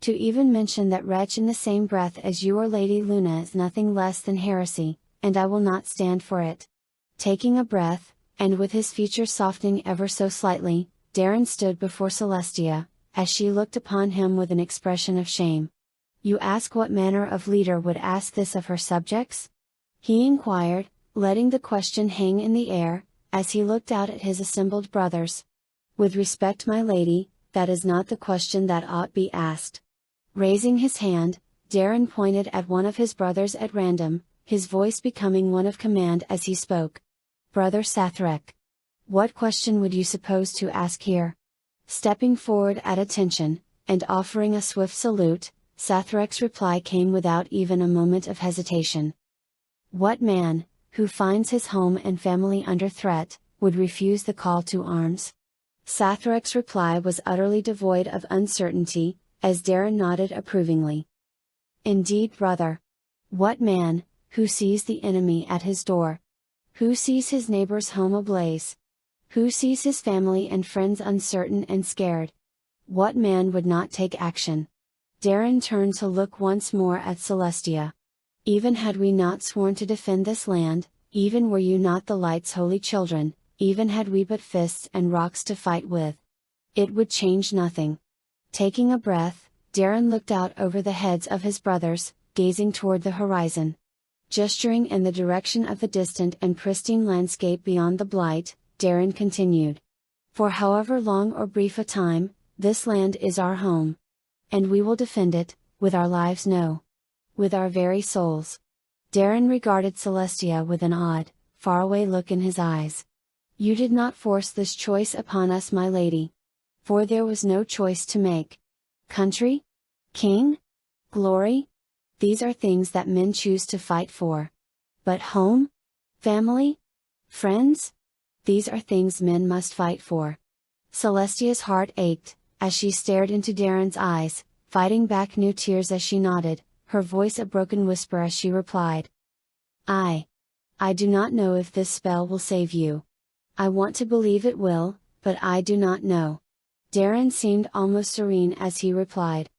To even mention that wretch in the same breath as you or Lady Luna is nothing less than heresy, and I will not stand for it. Taking a breath, and with his features softening ever so slightly, Darren stood before Celestia, as she looked upon him with an expression of shame. You ask what manner of leader would ask this of her subjects? He inquired, letting the question hang in the air, as he looked out at his assembled brothers. With respect, my lady, that is not the question that ought be asked. Raising his hand, Darren pointed at one of his brothers at random, his voice becoming one of command as he spoke. Brother Sathrek. What question would you suppose to ask here? Stepping forward at attention, and offering a swift salute, Sathrek's reply came without even a moment of hesitation. What man, who finds his home and family under threat, would refuse the call to arms? Sathrek's reply was utterly devoid of uncertainty, as Darren nodded approvingly. Indeed, brother. What man, who sees the enemy at his door? Who sees his neighbor's home ablaze? Who sees his family and friends uncertain and scared? What man would not take action? Darren turned to look once more at Celestia. Even had we not sworn to defend this land, even were you not the light's holy children, even had we but fists and rocks to fight with, it would change nothing. Taking a breath, Darren looked out over the heads of his brothers, gazing toward the horizon. Gesturing in the direction of the distant and pristine landscape beyond the blight, Darren continued. For however long or brief a time, this land is our home. And we will defend it, with our lives, no. With our very souls. Darren regarded Celestia with an odd, faraway look in his eyes. You did not force this choice upon us, my lady. For there was no choice to make. Country? King? Glory? These are things that men choose to fight for. But home? Family? Friends? These are things men must fight for. Celestia's heart ached, as she stared into Darren's eyes, fighting back new tears as she nodded, her voice a broken whisper as she replied. I do not know if this spell will save you. I want to believe it will, but I do not know. Darren seemed almost serene as he replied.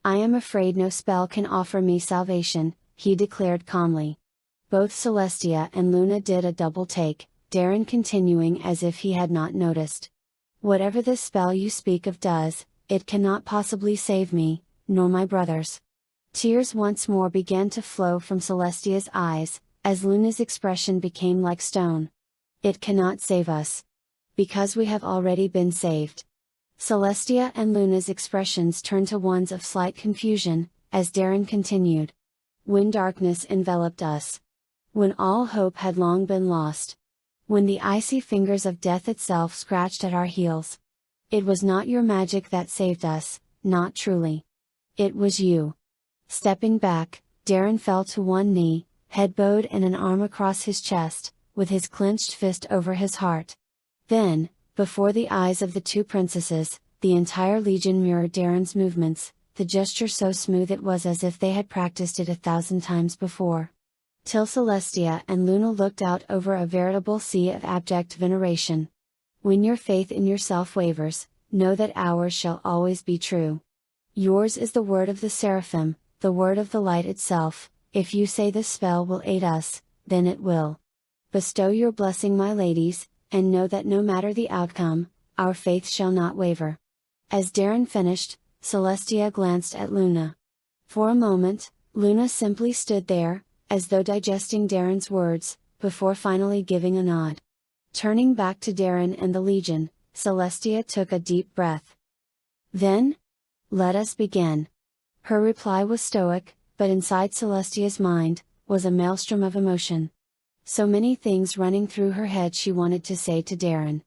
I am afraid no spell can offer me salvation, he declared calmly. Both Celestia and Luna did a double take, Darren continuing as if he had not noticed. Whatever this spell you speak of does, it cannot possibly save me, nor my brothers. Tears once more began to flow from Celestia's eyes, as Luna's expression became like stone. It cannot save us. Because we have already been saved. Celestia and Luna's expressions turned to ones of slight confusion, as Darren continued. When darkness enveloped us. When all hope had long been lost. When the icy fingers of death itself scratched at our heels. It was not your magic that saved us, not truly. It was you. Stepping back, Darren fell to one knee, head bowed and an arm across his chest, with his clenched fist over his heart. Then, before the eyes of the two princesses, the entire legion mirrored Darren's movements, the gesture so smooth it was as if they had practiced it 1,000 times before. Till Celestia and Luna looked out over a veritable sea of abject veneration. When your faith in yourself wavers, know that ours shall always be true. Yours is the word of the Seraphim, the word of the light itself. If you say this spell will aid us, then it will. Bestow your blessing, my ladies, and know that no matter the outcome, our faith shall not waver. As Darren finished, Celestia glanced at Luna. For a moment, Luna simply stood there, as though digesting Darren's words, before finally giving a nod. Turning back to Darren and the Legion, Celestia took a deep breath. Then? Let us begin. Her reply was stoic, but inside Celestia's mind, was a maelstrom of emotion. So many things running through her head she wanted to say to Darren.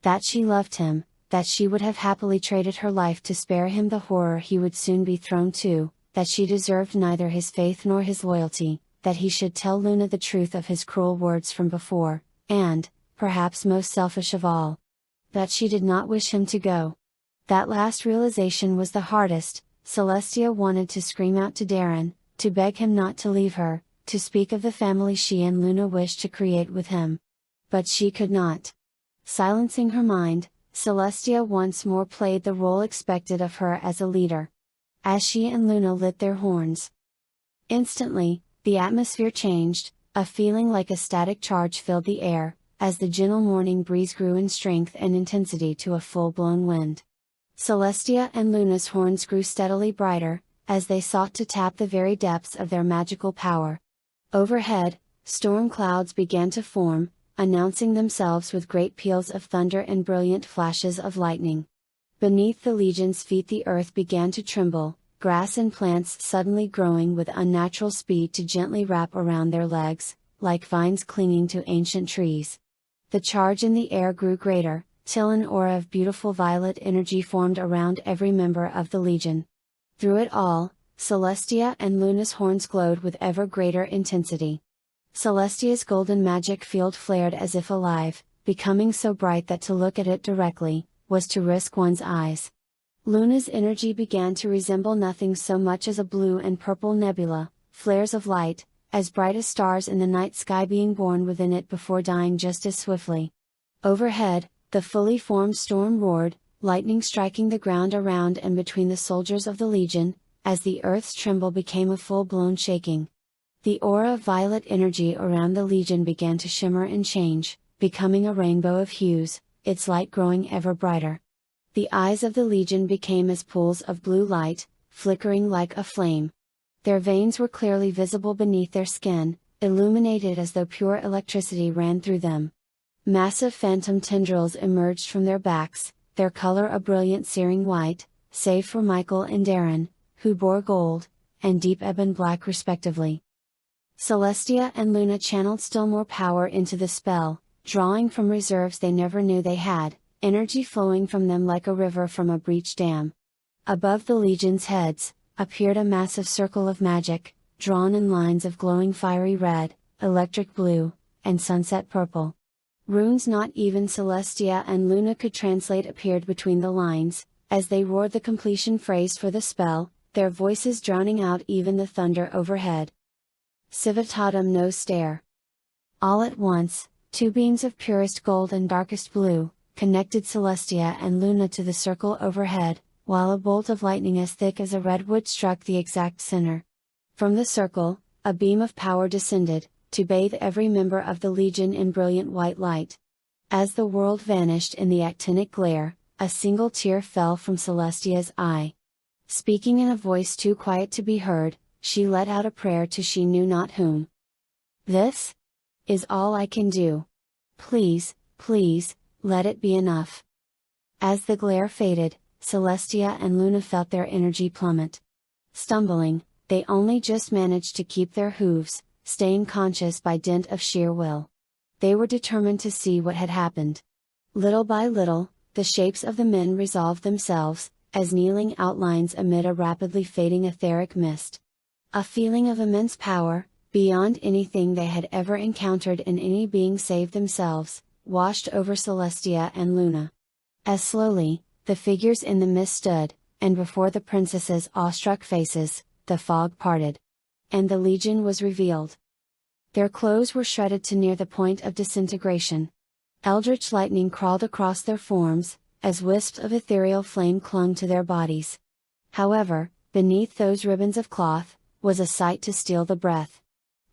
That she loved him, that she would have happily traded her life to spare him the horror he would soon be thrown to, that she deserved neither his faith nor his loyalty, that he should tell Luna the truth of his cruel words from before, and, perhaps most selfish of all, that she did not wish him to go. That last realization was the hardest. Celestia wanted to scream out to Darren, to beg him not to leave her, to speak of the family she and Luna wished to create with him. But she could not. Silencing her mind, Celestia once more played the role expected of her as a leader. As she and Luna lit their horns, instantly, the atmosphere changed, a feeling like a static charge filled the air, as the gentle morning breeze grew in strength and intensity to a full-blown wind. Celestia and Luna's horns grew steadily brighter, as they sought to tap the very depths of their magical power. Overhead, storm clouds began to form, announcing themselves with great peals of thunder and brilliant flashes of lightning. Beneath the legion's feet the earth began to tremble, grass and plants suddenly growing with unnatural speed to gently wrap around their legs, like vines clinging to ancient trees. The charge in the air grew greater, till an aura of beautiful violet energy formed around every member of the legion. Through it all, Celestia and Luna's horns glowed with ever greater intensity. Celestia's golden magic field flared as if alive, becoming so bright that to look at it directly was to risk one's eyes. Luna's energy began to resemble nothing so much as a blue and purple nebula, flares of light, as bright as stars in the night sky being born within it before dying just as swiftly. Overhead, the fully formed storm roared, lightning striking the ground around and between the soldiers of the legion, as the earth's tremble became a full-blown shaking. The aura of violet energy around the legion began to shimmer and change, becoming a rainbow of hues, its light growing ever brighter. The eyes of the legion became as pools of blue light, flickering like a flame. Their veins were clearly visible beneath their skin, illuminated as though pure electricity ran through them. Massive phantom tendrils emerged from their backs, their color a brilliant searing white, save for Michael and Darren, who bore gold, and deep ebon black respectively. Celestia and Luna channeled still more power into the spell, drawing from reserves they never knew they had, energy flowing from them like a river from a breached dam. Above the legion's heads, appeared a massive circle of magic, drawn in lines of glowing fiery red, electric blue, and sunset purple. Runes not even Celestia and Luna could translate appeared between the lines, as they roared the completion phrase for the spell, their voices drowning out even the thunder overhead. Civitatem no stare. All at once, two beams of purest gold and darkest blue, connected Celestia and Luna to the circle overhead, while a bolt of lightning as thick as a redwood struck the exact center. From the circle, a beam of power descended, to bathe every member of the legion in brilliant white light. As the world vanished in the actinic glare, a single tear fell from Celestia's eye. Speaking in a voice too quiet to be heard, she let out a prayer to she knew not whom. "This is all I can do. Please, please, let it be enough." As the glare faded, Celestia and Luna felt their energy plummet. Stumbling, they only just managed to keep their hooves, staying conscious by dint of sheer will. They were determined to see what had happened. Little by little, the shapes of the men resolved themselves, as kneeling outlines amid a rapidly fading etheric mist. A feeling of immense power, beyond anything they had ever encountered in any being save themselves, washed over Celestia and Luna. As slowly, the figures in the mist stood, and before the princesses' awestruck faces, the fog parted. And the legion was revealed. Their clothes were shredded to near the point of disintegration. Eldritch lightning crawled across their forms, as wisps of ethereal flame clung to their bodies. However, beneath those ribbons of cloth, was a sight to steal the breath.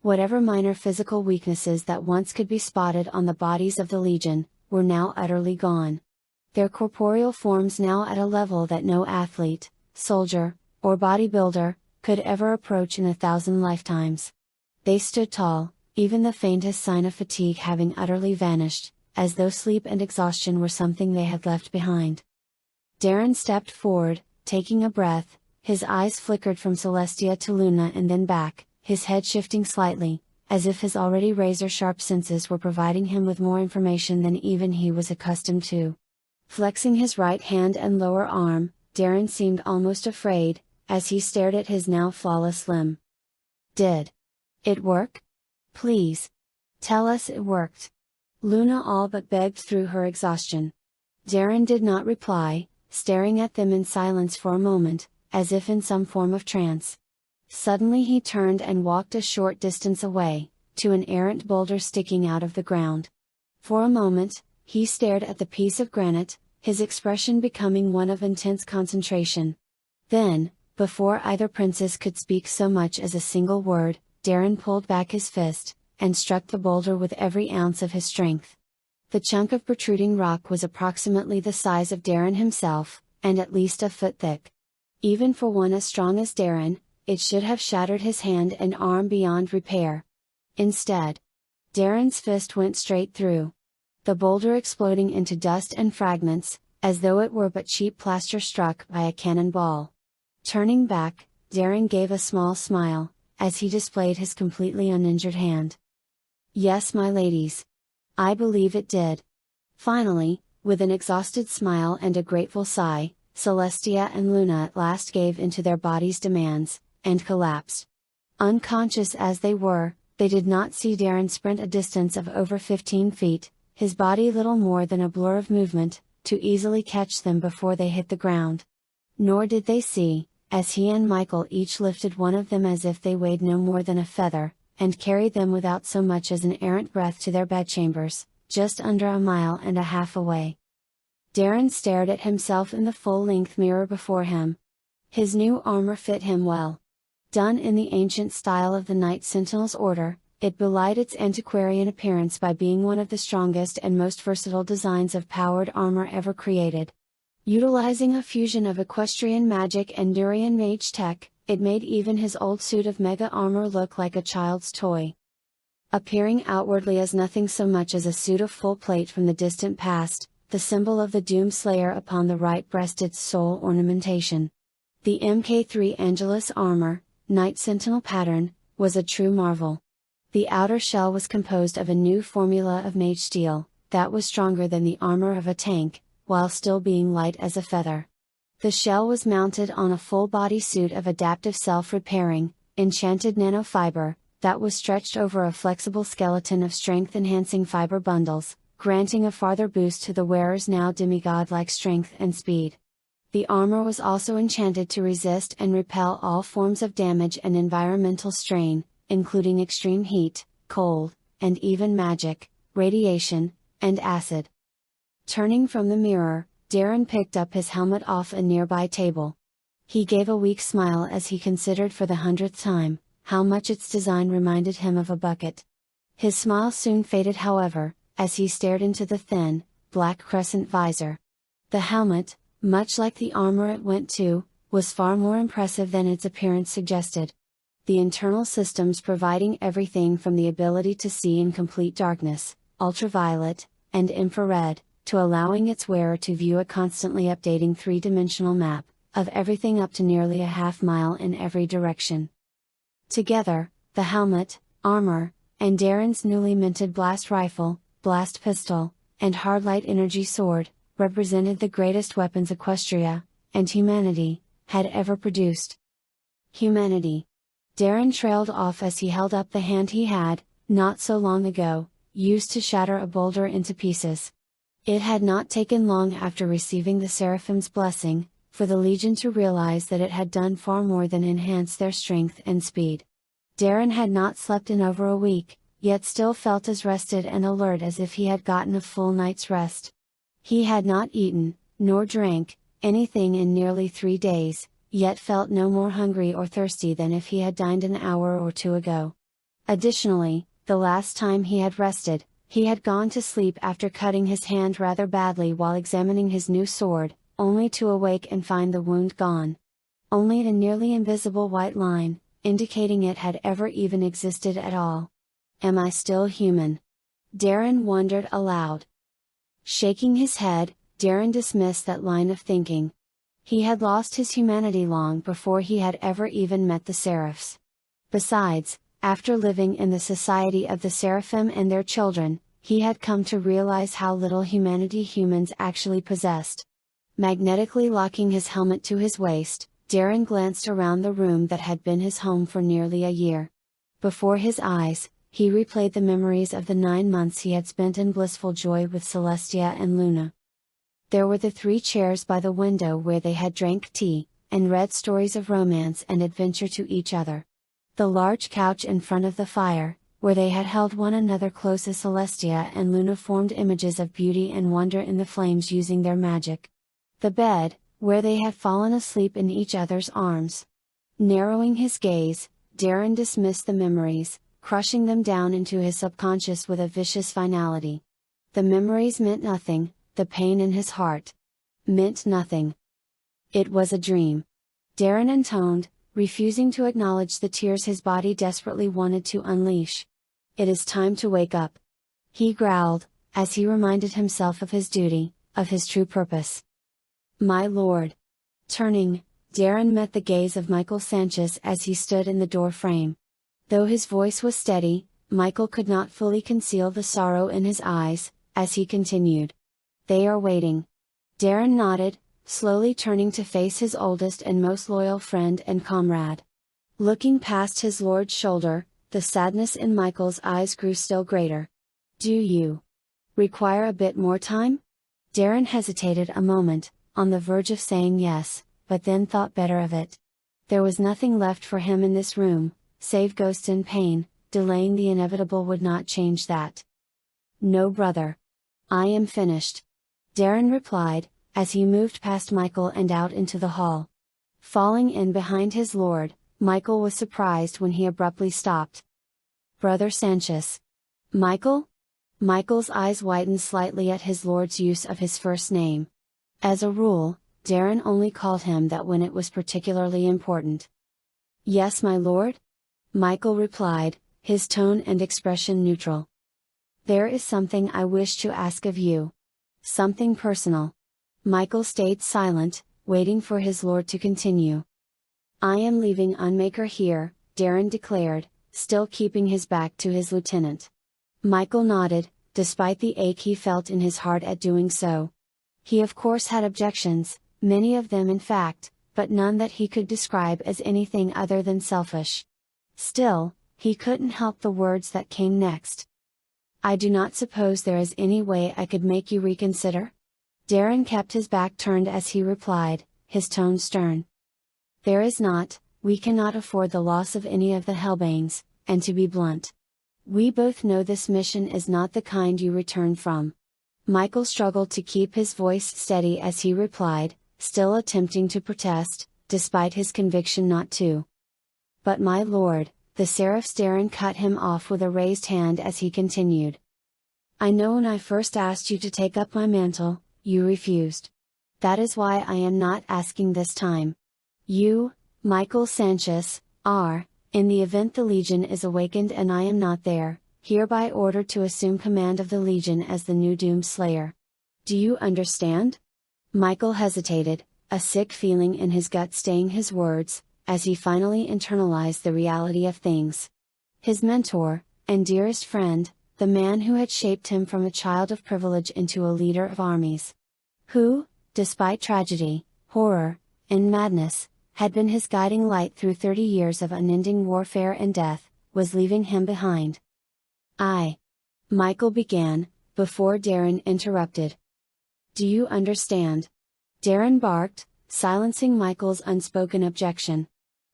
Whatever minor physical weaknesses that once could be spotted on the bodies of the legion, were now utterly gone. Their corporeal forms now at a level that no athlete, soldier, or bodybuilder, could ever approach in 1,000 lifetimes. They stood tall, even the faintest sign of fatigue having utterly vanished, as though sleep and exhaustion were something they had left behind. Darren stepped forward, taking a breath, his eyes flickered from Celestia to Luna and then back, his head shifting slightly, as if his already razor-sharp senses were providing him with more information than even he was accustomed to. Flexing his right hand and lower arm, Darren seemed almost afraid, as he stared at his now flawless limb. "Did it work? Please, tell us it worked." Luna all but begged through her exhaustion. Darren did not reply, staring at them in silence for a moment, as if in some form of trance. Suddenly he turned and walked a short distance away, to an errant boulder sticking out of the ground. For a moment, he stared at the piece of granite, his expression becoming one of intense concentration. Then, before either princess could speak so much as a single word, Darren pulled back his fist, and struck the boulder with every ounce of his strength. The chunk of protruding rock was approximately the size of Darren himself, and at least a foot thick. Even for one as strong as Darren, it should have shattered his hand and arm beyond repair. Instead, Darren's fist went straight through the boulder, exploding into dust and fragments, as though it were but cheap plaster struck by a cannonball. Turning back, Darren gave a small smile, as he displayed his completely uninjured hand. "Yes, my ladies. I believe it did." Finally, with an exhausted smile and a grateful sigh, Celestia and Luna at last gave in to their bodies' demands, and collapsed. Unconscious as they were, they did not see Darren sprint a distance of over 15 feet, his body little more than a blur of movement, to easily catch them before they hit the ground. Nor did they see, as he and Michael each lifted one of them as if they weighed no more than a feather, and carried them without so much as an errant breath to their bedchambers, just under a mile and a half away. Darren stared at himself in the full-length mirror before him. His new armor fit him well. Done in the ancient style of the Knight Sentinel's order, it belied its antiquarian appearance by being one of the strongest and most versatile designs of powered armor ever created. Utilizing a fusion of equestrian magic and Durian mage tech, it made even his old suit of mega armor look like a child's toy. Appearing outwardly as nothing so much as a suit of full plate from the distant past, the symbol of the Doom Slayer upon the right breast its sole ornamentation. The Mk3 Angelus armor, Knight Sentinel pattern, was a true marvel. The outer shell was composed of a new formula of mage steel, that was stronger than the armor of a tank, while still being light as a feather. The shell was mounted on a full-body suit of adaptive self-repairing, enchanted nanofiber, that was stretched over a flexible skeleton of strength-enhancing fiber bundles, granting a farther boost to the wearer's now demigod-like strength and speed. The armor was also enchanted to resist and repel all forms of damage and environmental strain, including extreme heat, cold, and even magic, radiation, and acid. Turning from the mirror, Darren picked up his helmet off a nearby table. He gave a weak smile as he considered for the 100th time, how much its design reminded him of a bucket. His smile soon faded, however, as he stared into the thin, black crescent visor. The helmet, much like the armor it went to, was far more impressive than its appearance suggested. The internal systems providing everything from the ability to see in complete darkness, ultraviolet, and infrared, to allowing its wearer to view a constantly updating three-dimensional map, of everything up to nearly a half-mile in every direction. Together, the helmet, armor, and Darren's newly minted blast rifle, blast pistol, and hard light energy sword, represented the greatest weapons Equestria, and humanity, had ever produced. Humanity. Darren trailed off as he held up the hand he had, not so long ago, used to shatter a boulder into pieces. It had not taken long after receiving the Seraphim's blessing, for the Legion to realize that it had done far more than enhance their strength and speed. Darren had not slept in over a week, yet still felt as rested and alert as if he had gotten a full night's rest. He had not eaten, nor drank, anything in nearly 3 days, yet felt no more hungry or thirsty than if he had dined an hour or two ago. Additionally, the last time he had rested, he had gone to sleep after cutting his hand rather badly while examining his new sword, only to awake and find the wound gone. Only a nearly invisible white line, indicating it had ever even existed at all. Am I still human? Darren wondered aloud. Shaking his head, Darren dismissed that line of thinking. He had lost his humanity long before he had ever even met the Seraphs. Besides, after living in the society of the Seraphim and their children, he had come to realize how little humanity humans actually possessed. Magnetically locking his helmet to his waist, Darren glanced around the room that had been his home for nearly a year. Before his eyes, he replayed the memories of the 9 months he had spent in blissful joy with Celestia and Luna. There were the 3 chairs by the window where they had drank tea, and read stories of romance and adventure to each other. The large couch in front of the fire, where they had held one another close as Celestia and Luna formed images of beauty and wonder in the flames using their magic. The bed, where they had fallen asleep in each other's arms. Narrowing his gaze, Darren dismissed the memories, crushing them down into his subconscious with a vicious finality. The memories meant nothing, the pain in his heart meant nothing. It was a dream. Darren intoned, refusing to acknowledge the tears his body desperately wanted to unleash. It is time to wake up. He growled, as he reminded himself of his duty, of his true purpose. My lord. Turning, Darren met the gaze of Michael Sanchez as he stood in the door frame. Though his voice was steady, Michael could not fully conceal the sorrow in his eyes, as he continued. They are waiting. Darren nodded, slowly turning to face his oldest and most loyal friend and comrade. Looking past his lord's shoulder, the sadness in Michael's eyes grew still greater. Do you require a bit more time? Darren hesitated a moment, on the verge of saying yes, but then thought better of it. There was nothing left for him in this room, save ghosts and pain. Delaying the inevitable would not change that. No, brother. I am finished. Darren replied, as he moved past Michael and out into the hall. Falling in behind his lord, Michael was surprised when he abruptly stopped. Brother Sanchez. Michael? Michael's eyes widened slightly at his lord's use of his first name. As a rule, Darren only called him that when it was particularly important. Yes, my lord? Michael replied, his tone and expression neutral. There is something I wish to ask of you. Something personal. Michael stayed silent, waiting for his lord to continue. I am leaving Unmaker here, Darren declared, still keeping his back to his lieutenant. Michael nodded, despite the ache he felt in his heart at doing so. He of course had objections, many of them in fact, but none that he could describe as anything other than selfish. Still, he couldn't help the words that came next. I do not suppose there is any way I could make you reconsider? Darren kept his back turned as he replied, his tone stern. There is not, we cannot afford the loss of any of the Hellbanes, and to be blunt. We both know this mission is not the kind you return from. Michael struggled to keep his voice steady as he replied, still attempting to protest, despite his conviction not to. But my lord, the Seraphs. Darren cut him off with a raised hand as he continued. I know when I first asked you to take up my mantle, you refused. That is why I am not asking this time. You, Michael Sanchez, are, in the event the Legion is awakened and I am not there, hereby ordered to assume command of the Legion as the new Doom Slayer. Do you understand? Michael hesitated, a sick feeling in his gut staying his words, as he finally internalized the reality of things. His mentor, and dearest friend, the man who had shaped him from a child of privilege into a leader of armies. Who, despite tragedy, horror, and madness, had been his guiding light through 30 years of unending warfare and death, was leaving him behind. Michael began, before Darren interrupted. Do you understand? Darren barked, silencing Michael's unspoken objection.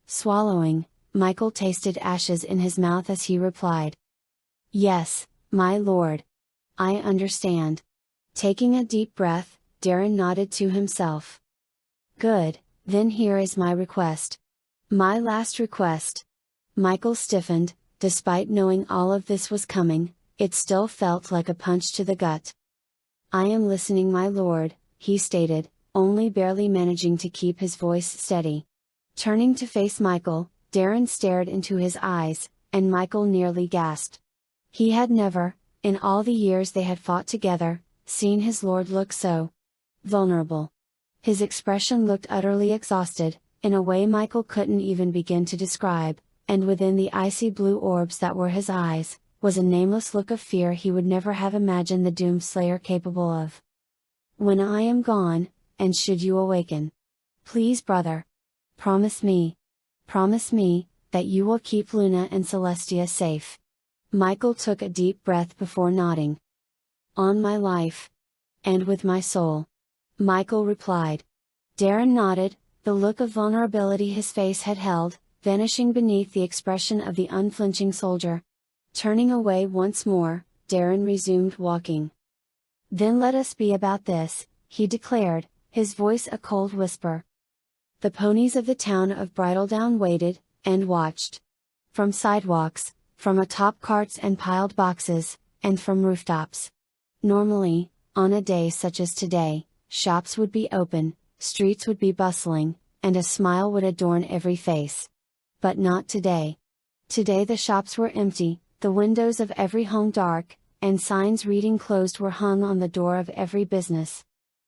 Swallowing, Michael tasted ashes in his mouth as he replied. Yes, my lord. I understand. Taking a deep breath, Darren nodded to himself. Good, then here is my request. My last request. Michael stiffened, despite knowing all of this was coming, it still felt like a punch to the gut. I am listening, my lord, he stated, only barely managing to keep his voice steady. Turning to face Michael, Darren stared into his eyes, and Michael nearly gasped. He had never, in all the years they had fought together, seen his lord look so vulnerable. His expression looked utterly exhausted, in a way Michael couldn't even begin to describe, and within the icy blue orbs that were his eyes, was a nameless look of fear he would never have imagined the Doom Slayer capable of. When I am gone, and should you awaken, please, brother, promise me, that you will keep Luna and Celestia safe. Michael took a deep breath before nodding. On my life. And with my soul. Michael replied. Darren nodded, the look of vulnerability his face had held, vanishing beneath the expression of the unflinching soldier. Turning away once more, Darren resumed walking. "Then let us be about this," he declared, his voice a cold whisper. The ponies of the town of Bridledown waited, and watched. From sidewalks, from atop carts and piled boxes, and from rooftops. Normally, on a day such as today, shops would be open, streets would be bustling, and a smile would adorn every face. But not today. Today the shops were empty, the windows of every home dark, and signs reading closed were hung on the door of every business.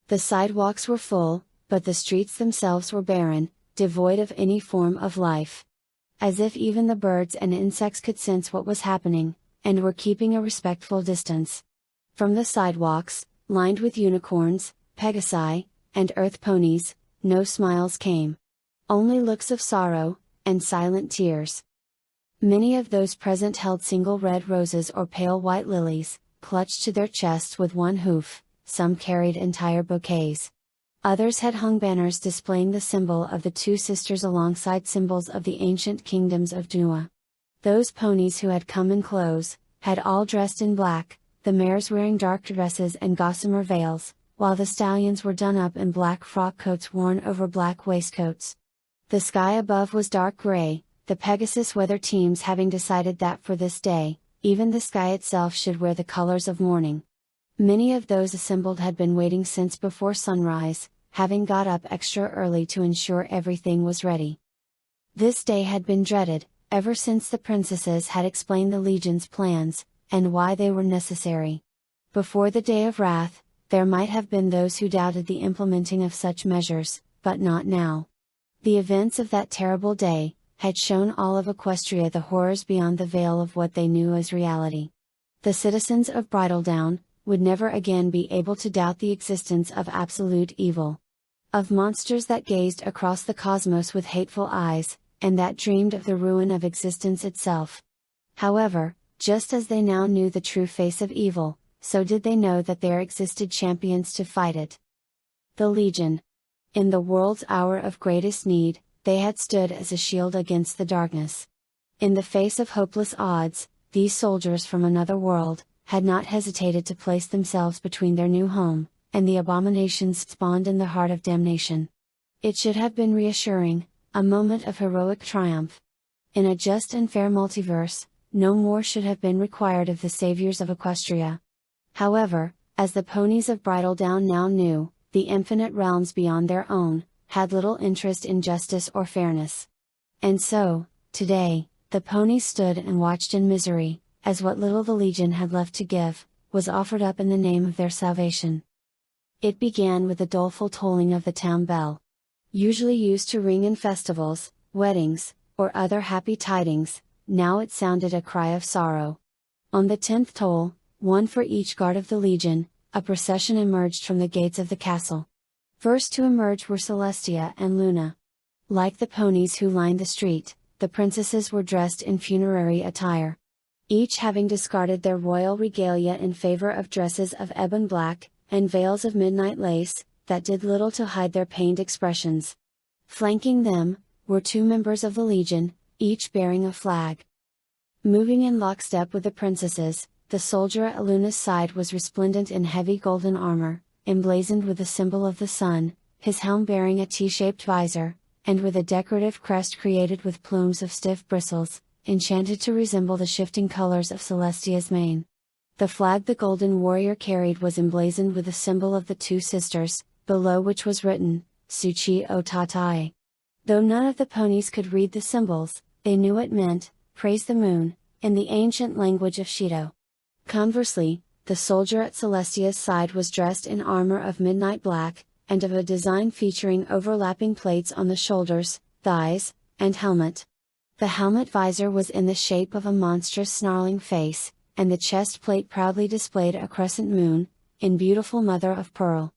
The sidewalks were full, but the streets themselves were barren, devoid of any form of life. As if even the birds and insects could sense what was happening, and were keeping a respectful distance. From the sidewalks, lined with unicorns, pegasi, and earth ponies, no smiles came. Only looks of sorrow, and silent tears. Many of those present held single red roses or pale white lilies, clutched to their chests with one hoof, some carried entire bouquets. Others had hung banners displaying the symbol of the two sisters alongside symbols of the ancient kingdoms of Dua. Those ponies who had come in clothes, had all dressed in black, the mares wearing dark dresses and gossamer veils, while the stallions were done up in black frock coats worn over black waistcoats. The sky above was dark gray, the Pegasus weather teams having decided that for this day, even the sky itself should wear the colors of mourning. Many of those assembled had been waiting since before sunrise, having got up extra early to ensure everything was ready. This day had been dreaded, ever since the princesses had explained the Legion's plans, and why they were necessary. Before the day of wrath, there might have been those who doubted the implementing of such measures, but not now. The events of that terrible day, had shown all of Equestria the horrors beyond the veil of what they knew as reality. The citizens of Bridledown, would never again be able to doubt the existence of absolute evil. Of monsters that gazed across the cosmos with hateful eyes, and that dreamed of the ruin of existence itself. However, just as they now knew the true face of evil, so did they know that there existed champions to fight it. The Legion. In the world's hour of greatest need, they had stood as a shield against the darkness. In the face of hopeless odds, these soldiers from another world, had not hesitated to place themselves between their new home, and the abominations spawned in the heart of damnation. It should have been reassuring, a moment of heroic triumph. In a just and fair multiverse, no more should have been required of the saviors of Equestria. However, as the ponies of Bridledown now knew, the infinite realms beyond their own, had little interest in justice or fairness. And so, today, the ponies stood and watched in misery, as what little the Legion had left to give, was offered up in the name of their salvation. It began with the doleful tolling of the town bell. Usually used to ring in festivals, weddings, or other happy tidings, now it sounded a cry of sorrow. On the 10th toll, one for each guard of the Legion, a procession emerged from the gates of the castle. First to emerge were Celestia and Luna. Like the ponies who lined the street, the princesses were dressed in funerary attire. Each having discarded their royal regalia in favor of dresses of ebon black, and veils of midnight lace, that did little to hide their pained expressions. Flanking them, were two members of the Legion, each bearing a flag. Moving in lockstep with the princesses, the soldier at Luna's side was resplendent in heavy golden armor, emblazoned with the symbol of the sun, his helm bearing a T-shaped visor, and with a decorative crest created with plumes of stiff bristles, enchanted to resemble the shifting colors of Celestia's mane. The flag the golden warrior carried was emblazoned with the symbol of the two sisters, below which was written, Suchi o Tatae. Though none of the ponies could read the symbols, they knew it meant, praise the moon, in the ancient language of Shido. Conversely, the soldier at Celestia's side was dressed in armor of midnight black, and of a design featuring overlapping plates on the shoulders, thighs, and helmet. The helmet visor was in the shape of a monstrous snarling face, and the chest plate proudly displayed a crescent moon, in beautiful mother of pearl.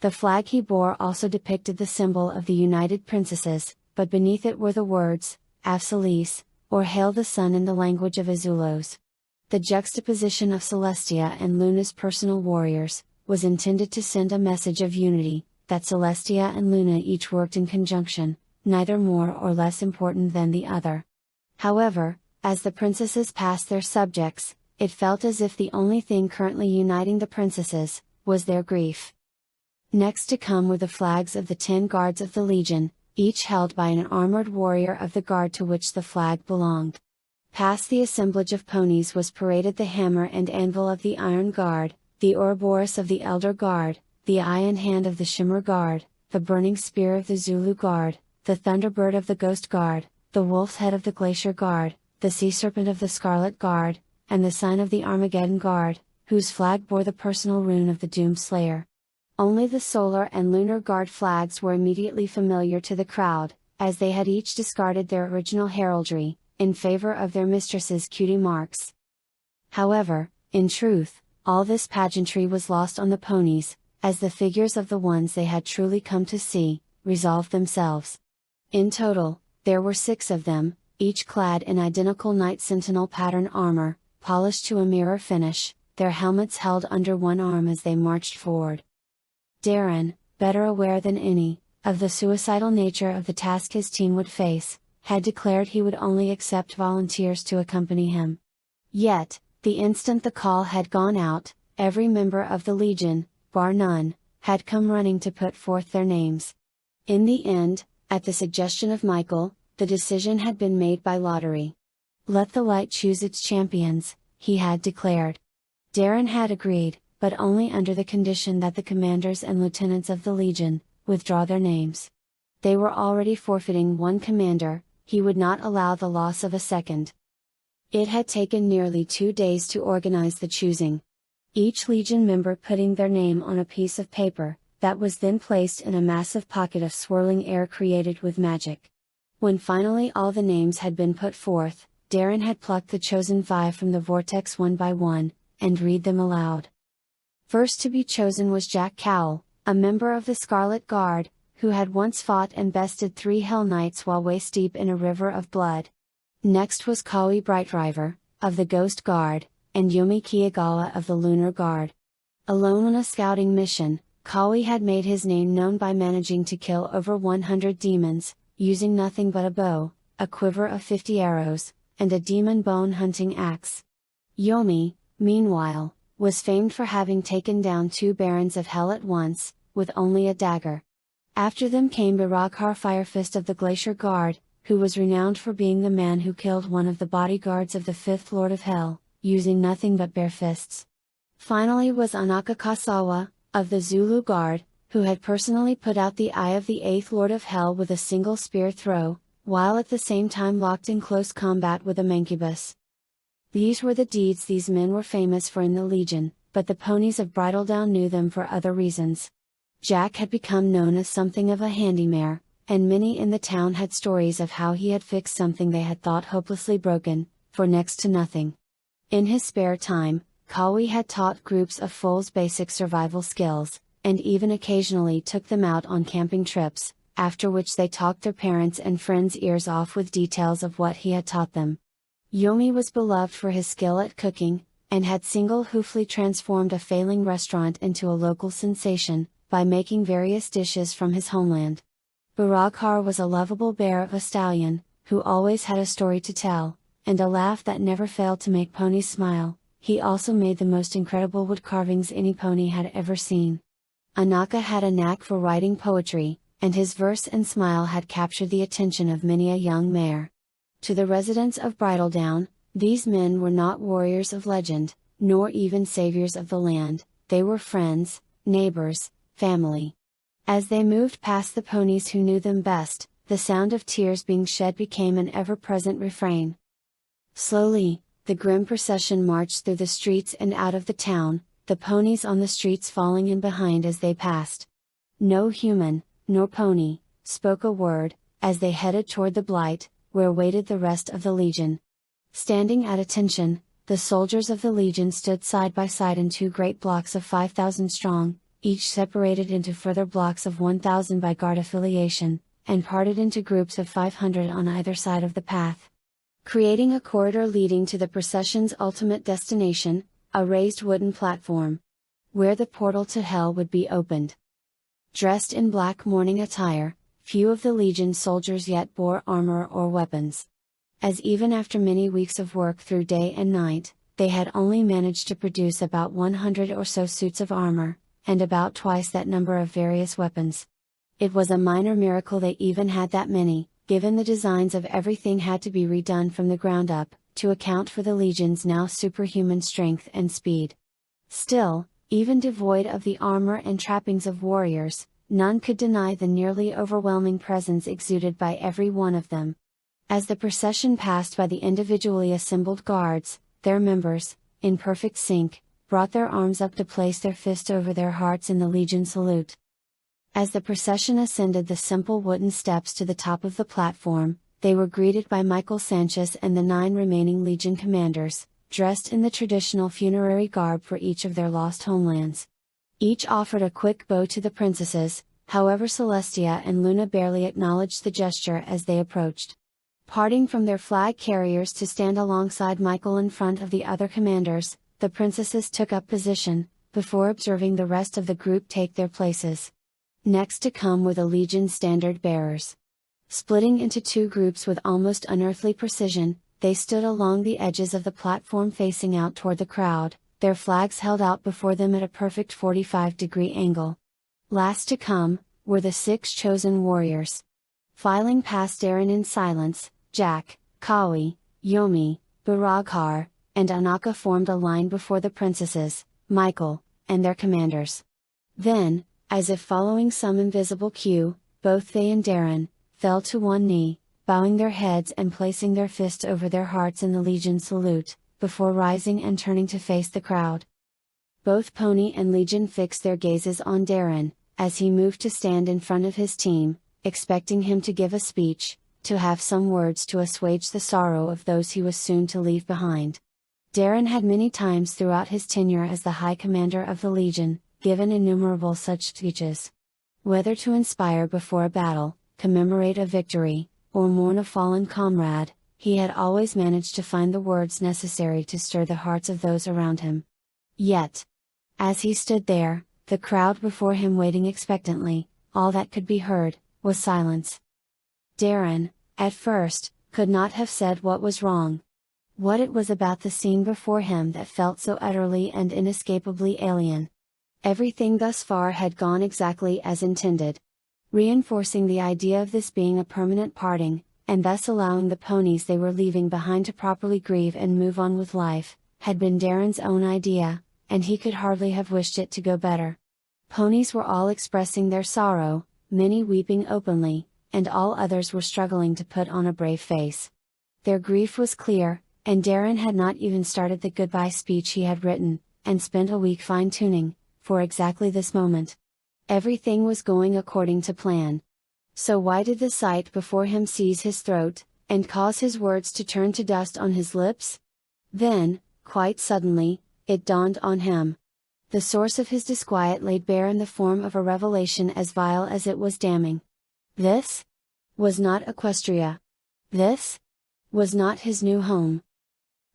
The flag he bore also depicted the symbol of the United Princesses, but beneath it were the words, Avsalis, or Hail the Sun in the language of Azulos. The juxtaposition of Celestia and Luna's personal warriors, was intended to send a message of unity, that Celestia and Luna each worked in conjunction, neither more or less important than the other. However, as the princesses passed their subjects, it felt as if the only thing currently uniting the princesses was their grief. Next to come were the flags of the 10 guards of the Legion, each held by an armored warrior of the guard to which the flag belonged. Past the assemblage of ponies was paraded the hammer and anvil of the Iron Guard, the Ouroboros of the Elder Guard, the Eye and Hand of the Shimmer Guard, the Burning Spear of the Zulu Guard, the Thunderbird of the Ghost Guard, the Wolf's Head of the Glacier Guard, the Sea Serpent of the Scarlet Guard, and the Sign of the Armageddon Guard, whose flag bore the personal rune of the Doom Slayer. Only the Solar and Lunar Guard flags were immediately familiar to the crowd, as they had each discarded their original heraldry, in favor of their mistress's cutie marks. However, in truth, all this pageantry was lost on the ponies, as the figures of the ones they had truly come to see, resolved themselves. In total, there were 6 of them, each clad in identical Night Sentinel pattern armor, polished to a mirror finish, their helmets held under one arm as they marched forward. Darren, better aware than any, of the suicidal nature of the task his team would face, had declared he would only accept volunteers to accompany him. Yet, the instant the call had gone out, every member of the Legion, bar none, had come running to put forth their names. In the end, at the suggestion of Michael, the decision had been made by lottery. Let the light choose its champions, he had declared. Darren had agreed, but only under the condition that the commanders and lieutenants of the Legion withdraw their names. They were already forfeiting one commander, he would not allow the loss of a second. It had taken nearly 2 days to organize the choosing. Each Legion member putting their name on a piece of paper, that was then placed in a massive pocket of swirling air created with magic. When finally all the names had been put forth, Darren had plucked the chosen 5 from the vortex one by one, and read them aloud. First to be chosen was Jack Cowell, a member of the Scarlet Guard, who had once fought and bested 3 Hell Knights while waist deep in a river of blood. Next was Kawi Brightriver, of the Ghost Guard, and Yomi Kiyagawa of the Lunar Guard. Alone on a scouting mission, Kawi had made his name known by managing to kill over 100 demons, using nothing but a bow, a quiver of 50 arrows, and a demon bone hunting axe. Yomi, meanwhile, was famed for having taken down 2 barons of hell at once, with only a dagger. After them came Baraghar Firefist of the Glacier Guard, who was renowned for being the man who killed one of the bodyguards of the 5th Lord of Hell, using nothing but bare fists. Finally was Anaka Kasawa, of the Zulu Guard, who had personally put out the eye of the 8th Lord of Hell with a single spear throw, while at the same time locked in close combat with a mancubus. These were the deeds these men were famous for in the Legion, but the ponies of Bridledown knew them for other reasons. Jack had become known as something of a handy mare, and many in the town had stories of how he had fixed something they had thought hopelessly broken, for next to nothing. In his spare time, Kawi had taught groups of foals basic survival skills, and even occasionally took them out on camping trips, after which they talked their parents' and friends' ears off with details of what he had taught them. Yomi was beloved for his skill at cooking, and had single-hoofly transformed a failing restaurant into a local sensation, by making various dishes from his homeland. Baraghar was a lovable bear of a stallion, who always had a story to tell, and a laugh that never failed to make ponies smile. He also made the most incredible wood carvings any pony had ever seen. Anaka had a knack for writing poetry, and his verse and smile had captured the attention of many a young mare. To the residents of Bridledown, these men were not warriors of legend, nor even saviors of the land, they were friends, neighbors, family. As they moved past the ponies who knew them best, the sound of tears being shed became an ever-present refrain. Slowly, the grim procession marched through the streets and out of the town, the ponies on the streets falling in behind as they passed. No human, nor pony, spoke a word, as they headed toward the Blight, where waited the rest of the Legion. Standing at attention, the soldiers of the Legion stood side by side in 2 great blocks of 5,000 strong, each separated into further blocks of 1,000 by guard affiliation, and parted into groups of 500 on either side of the path, creating a corridor leading to the procession's ultimate destination, a raised wooden platform, where the portal to hell would be opened. Dressed in black mourning attire, few of the Legion soldiers yet bore armor or weapons. As even after many weeks of work through day and night, they had only managed to produce about 100 or so suits of armor, and about twice that number of various weapons. It was a minor miracle they even had that many, given the designs of everything had to be redone from the ground up, to account for the Legion's now superhuman strength and speed. Still, even devoid of the armor and trappings of warriors, none could deny the nearly overwhelming presence exuded by every one of them. As the procession passed by the individually assembled guards, their members, in perfect sync, brought their arms up to place their fist over their hearts in the Legion salute. As the procession ascended the simple wooden steps to the top of the platform, they were greeted by Michael Sanchez and the 9 remaining Legion commanders, dressed in the traditional funerary garb for each of their lost homelands. Each offered a quick bow to the princesses, however Celestia and Luna barely acknowledged the gesture as they approached. Parting from their flag carriers to stand alongside Michael in front of the other commanders, the princesses took up position, before observing the rest of the group take their places. Next to come were the Legion standard bearers. Splitting into 2 groups with almost unearthly precision, they stood along the edges of the platform facing out toward the crowd, their flags held out before them at a perfect 45-degree angle. Last to come, were the 6 chosen warriors. Filing past Darren in silence, Jack, Kawi, Yomi, Baraghar, and Anaka formed a line before the princesses, Michael, and their commanders. Then, as if following some invisible cue, both they and Darren, fell to one knee, bowing their heads and placing their fists over their hearts in the Legion salute, before rising and turning to face the crowd. Both Pony and Legion fixed their gazes on Darren, as he moved to stand in front of his team, expecting him to give a speech, to have some words to assuage the sorrow of those he was soon to leave behind. Darren had many times throughout his tenure as the High Commander of the Legion, given innumerable such speeches. Whether to inspire before a battle, commemorate a victory, or mourn a fallen comrade, he had always managed to find the words necessary to stir the hearts of those around him. Yet, as he stood there, the crowd before him waiting expectantly, all that could be heard, was silence. Darren, at first, could not have said what was wrong. What it was about the scene before him that felt so utterly and inescapably alien. Everything thus far had gone exactly as intended. Reinforcing the idea of this being a permanent parting, and thus allowing the ponies they were leaving behind to properly grieve and move on with life, had been Darren's own idea, and he could hardly have wished it to go better. Ponies were all expressing their sorrow, many weeping openly, and all others were struggling to put on a brave face. Their grief was clear, and Darren had not even started the goodbye speech he had written, and spent a week fine-tuning, for exactly this moment. Everything was going according to plan. So why did the sight before him seize his throat, and cause his words to turn to dust on his lips? Then, quite suddenly, it dawned on him. The source of his disquiet laid bare in the form of a revelation as vile as it was damning. This was not Equestria. This was not his new home.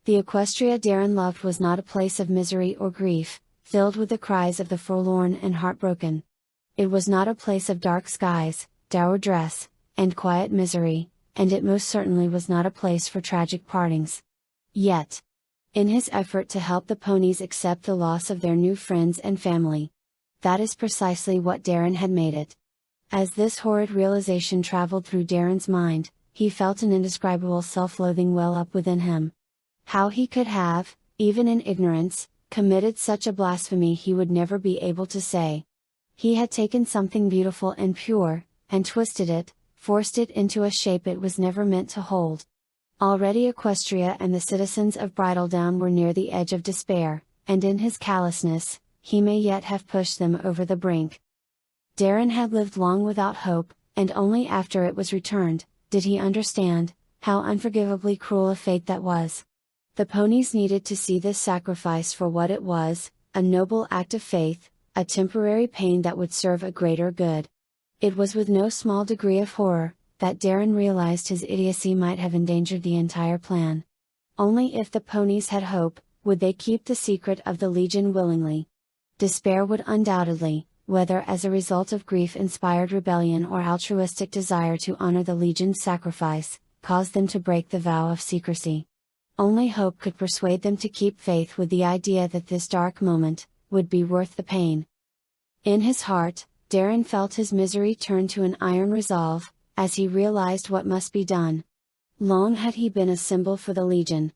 The Equestria Darren loved was not a place of misery or grief, filled with the cries of the forlorn and heartbroken. It was not a place of dark skies, dour dress, and quiet misery, and it most certainly was not a place for tragic partings. Yet, in his effort to help the ponies accept the loss of their new friends and family, that is precisely what Darren had made it. As this horrid realization traveled through Darren's mind, he felt an indescribable self-loathing well up within him. How he could have, even in ignorance, committed such a blasphemy he would never be able to say. He had taken something beautiful and pure, and twisted it, forced it into a shape it was never meant to hold. Already Equestria and the citizens of Bridledown were near the edge of despair, and in his callousness, he may yet have pushed them over the brink. Darren had lived long without hope, and only after it was returned, did he understand, how unforgivably cruel a fate that was. The ponies needed to see this sacrifice for what it was, a noble act of faith, a temporary pain that would serve a greater good. It was with no small degree of horror, that Darren realized his idiocy might have endangered the entire plan. Only if the ponies had hope, would they keep the secret of the Legion willingly. Despair would undoubtedly, whether as a result of grief-inspired rebellion or altruistic desire to honor the Legion's sacrifice, caused them to break the vow of secrecy. Only hope could persuade them to keep faith with the idea that this dark moment would be worth the pain. In his heart, Darren felt his misery turn to an iron resolve, as he realized what must be done. Long had he been a symbol for the Legion.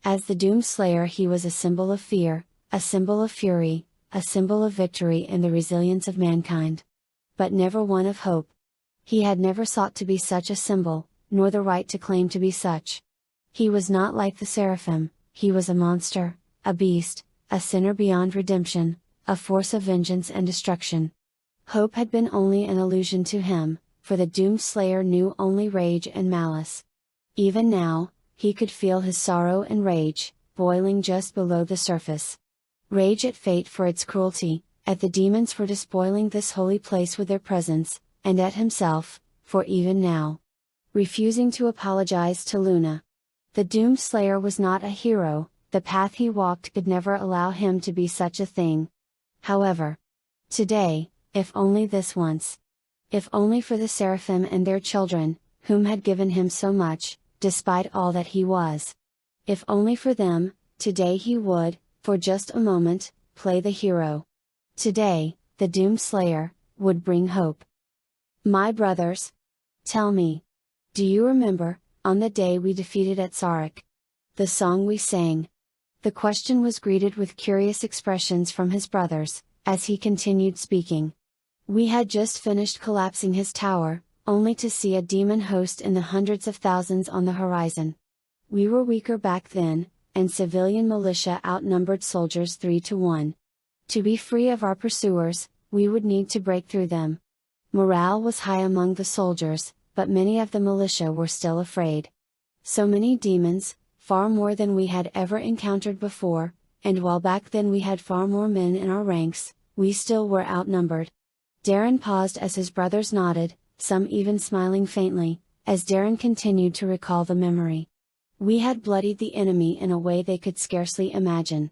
As the Doomslayer he was a symbol of fear, a symbol of fury, a symbol of victory and the resilience of mankind. But never one of hope. He had never sought to be such a symbol, nor the right to claim to be such. He was not like the Seraphim, he was a monster, a beast, a sinner beyond redemption, a force of vengeance and destruction. Hope had been only an illusion to him, for the Doomslayer knew only rage and malice. Even now, he could feel his sorrow and rage, boiling just below the surface. Rage at fate for its cruelty, at the demons for despoiling this holy place with their presence, and at himself, for even now refusing to apologize to Luna. The Doomslayer was not a hero, the path he walked could never allow him to be such a thing. However, today, if only this once. If only for the Seraphim and their children, whom had given him so much, despite all that he was. If only for them, today he would, for just a moment, play the hero. Today, the Doomslayer would bring hope. My brothers, tell me, do you remember, on the day we defeated at Sarek, the song we sang? The question was greeted with curious expressions from his brothers, as he continued speaking. We had just finished collapsing his tower, only to see a demon host in the hundreds of thousands on the horizon. We were weaker back then, and civilian militia outnumbered soldiers 3-1. To be free of our pursuers, we would need to break through them. Morale was high among the soldiers, but many of the militia were still afraid. So many demons, far more than we had ever encountered before, and while back then we had far more men in our ranks, we still were outnumbered. Darren paused as his brothers nodded, some even smiling faintly, as Darren continued to recall the memory. We had bloodied the enemy in a way they could scarcely imagine.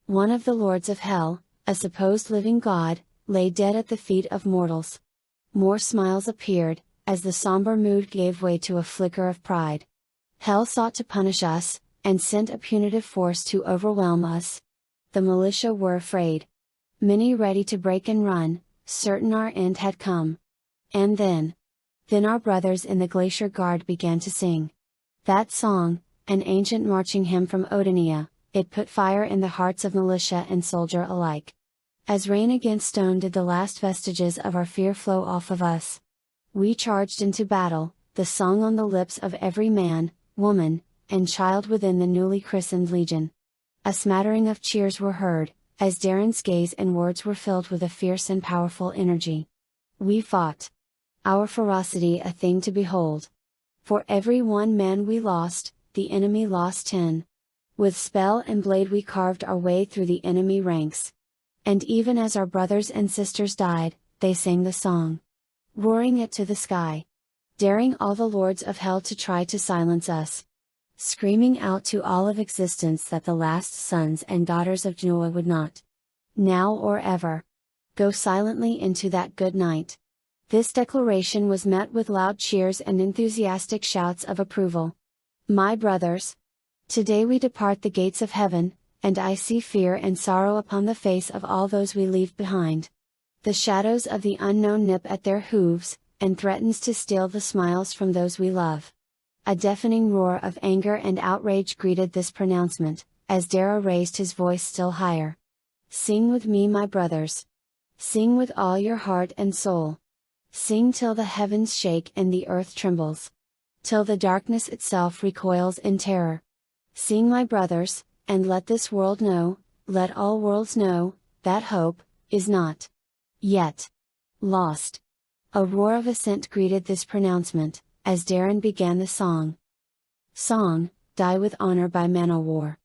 One of the lords of hell, a supposed living god, lay dead at the feet of mortals. More smiles appeared, as the somber mood gave way to a flicker of pride. Hell sought to punish us, and sent a punitive force to overwhelm us. The militia were afraid. Many ready to break and run, certain our end had come. And then our brothers in the Glacier Guard began to sing. That song, an ancient marching hymn from Odinia, it put fire in the hearts of militia and soldier alike. As rain against stone did the last vestiges of our fear flow off of us. We charged into battle, the song on the lips of every man, woman, and child within the newly christened Legion. A smattering of cheers were heard, as Darren's gaze and words were filled with a fierce and powerful energy. We fought. Our ferocity a thing to behold. For every one man we lost, the enemy lost 10. With spell and blade we carved our way through the enemy ranks. And even as our brothers and sisters died, they sang the song, roaring it to the sky, daring all the lords of hell to try to silence us, screaming out to all of existence that the last sons and daughters of Genoa would not, now or ever, go silently into that good night. This declaration was met with loud cheers and enthusiastic shouts of approval. My brothers, today we depart the gates of heaven, and I see fear and sorrow upon the face of all those we leave behind. The shadows of the unknown nip at their hooves, and threatens to steal the smiles from those we love. A deafening roar of anger and outrage greeted this pronouncement, as Dara raised his voice still higher. Sing with me, my brothers. Sing with all your heart and soul. Sing till the heavens shake and the earth trembles. Till the darkness itself recoils in terror. Sing, my brothers, and let this world know, let all worlds know, that hope is not yet lost. A roar of assent greeted this pronouncement, as Darren began the song. Song, Die with Honor by Man-O-War.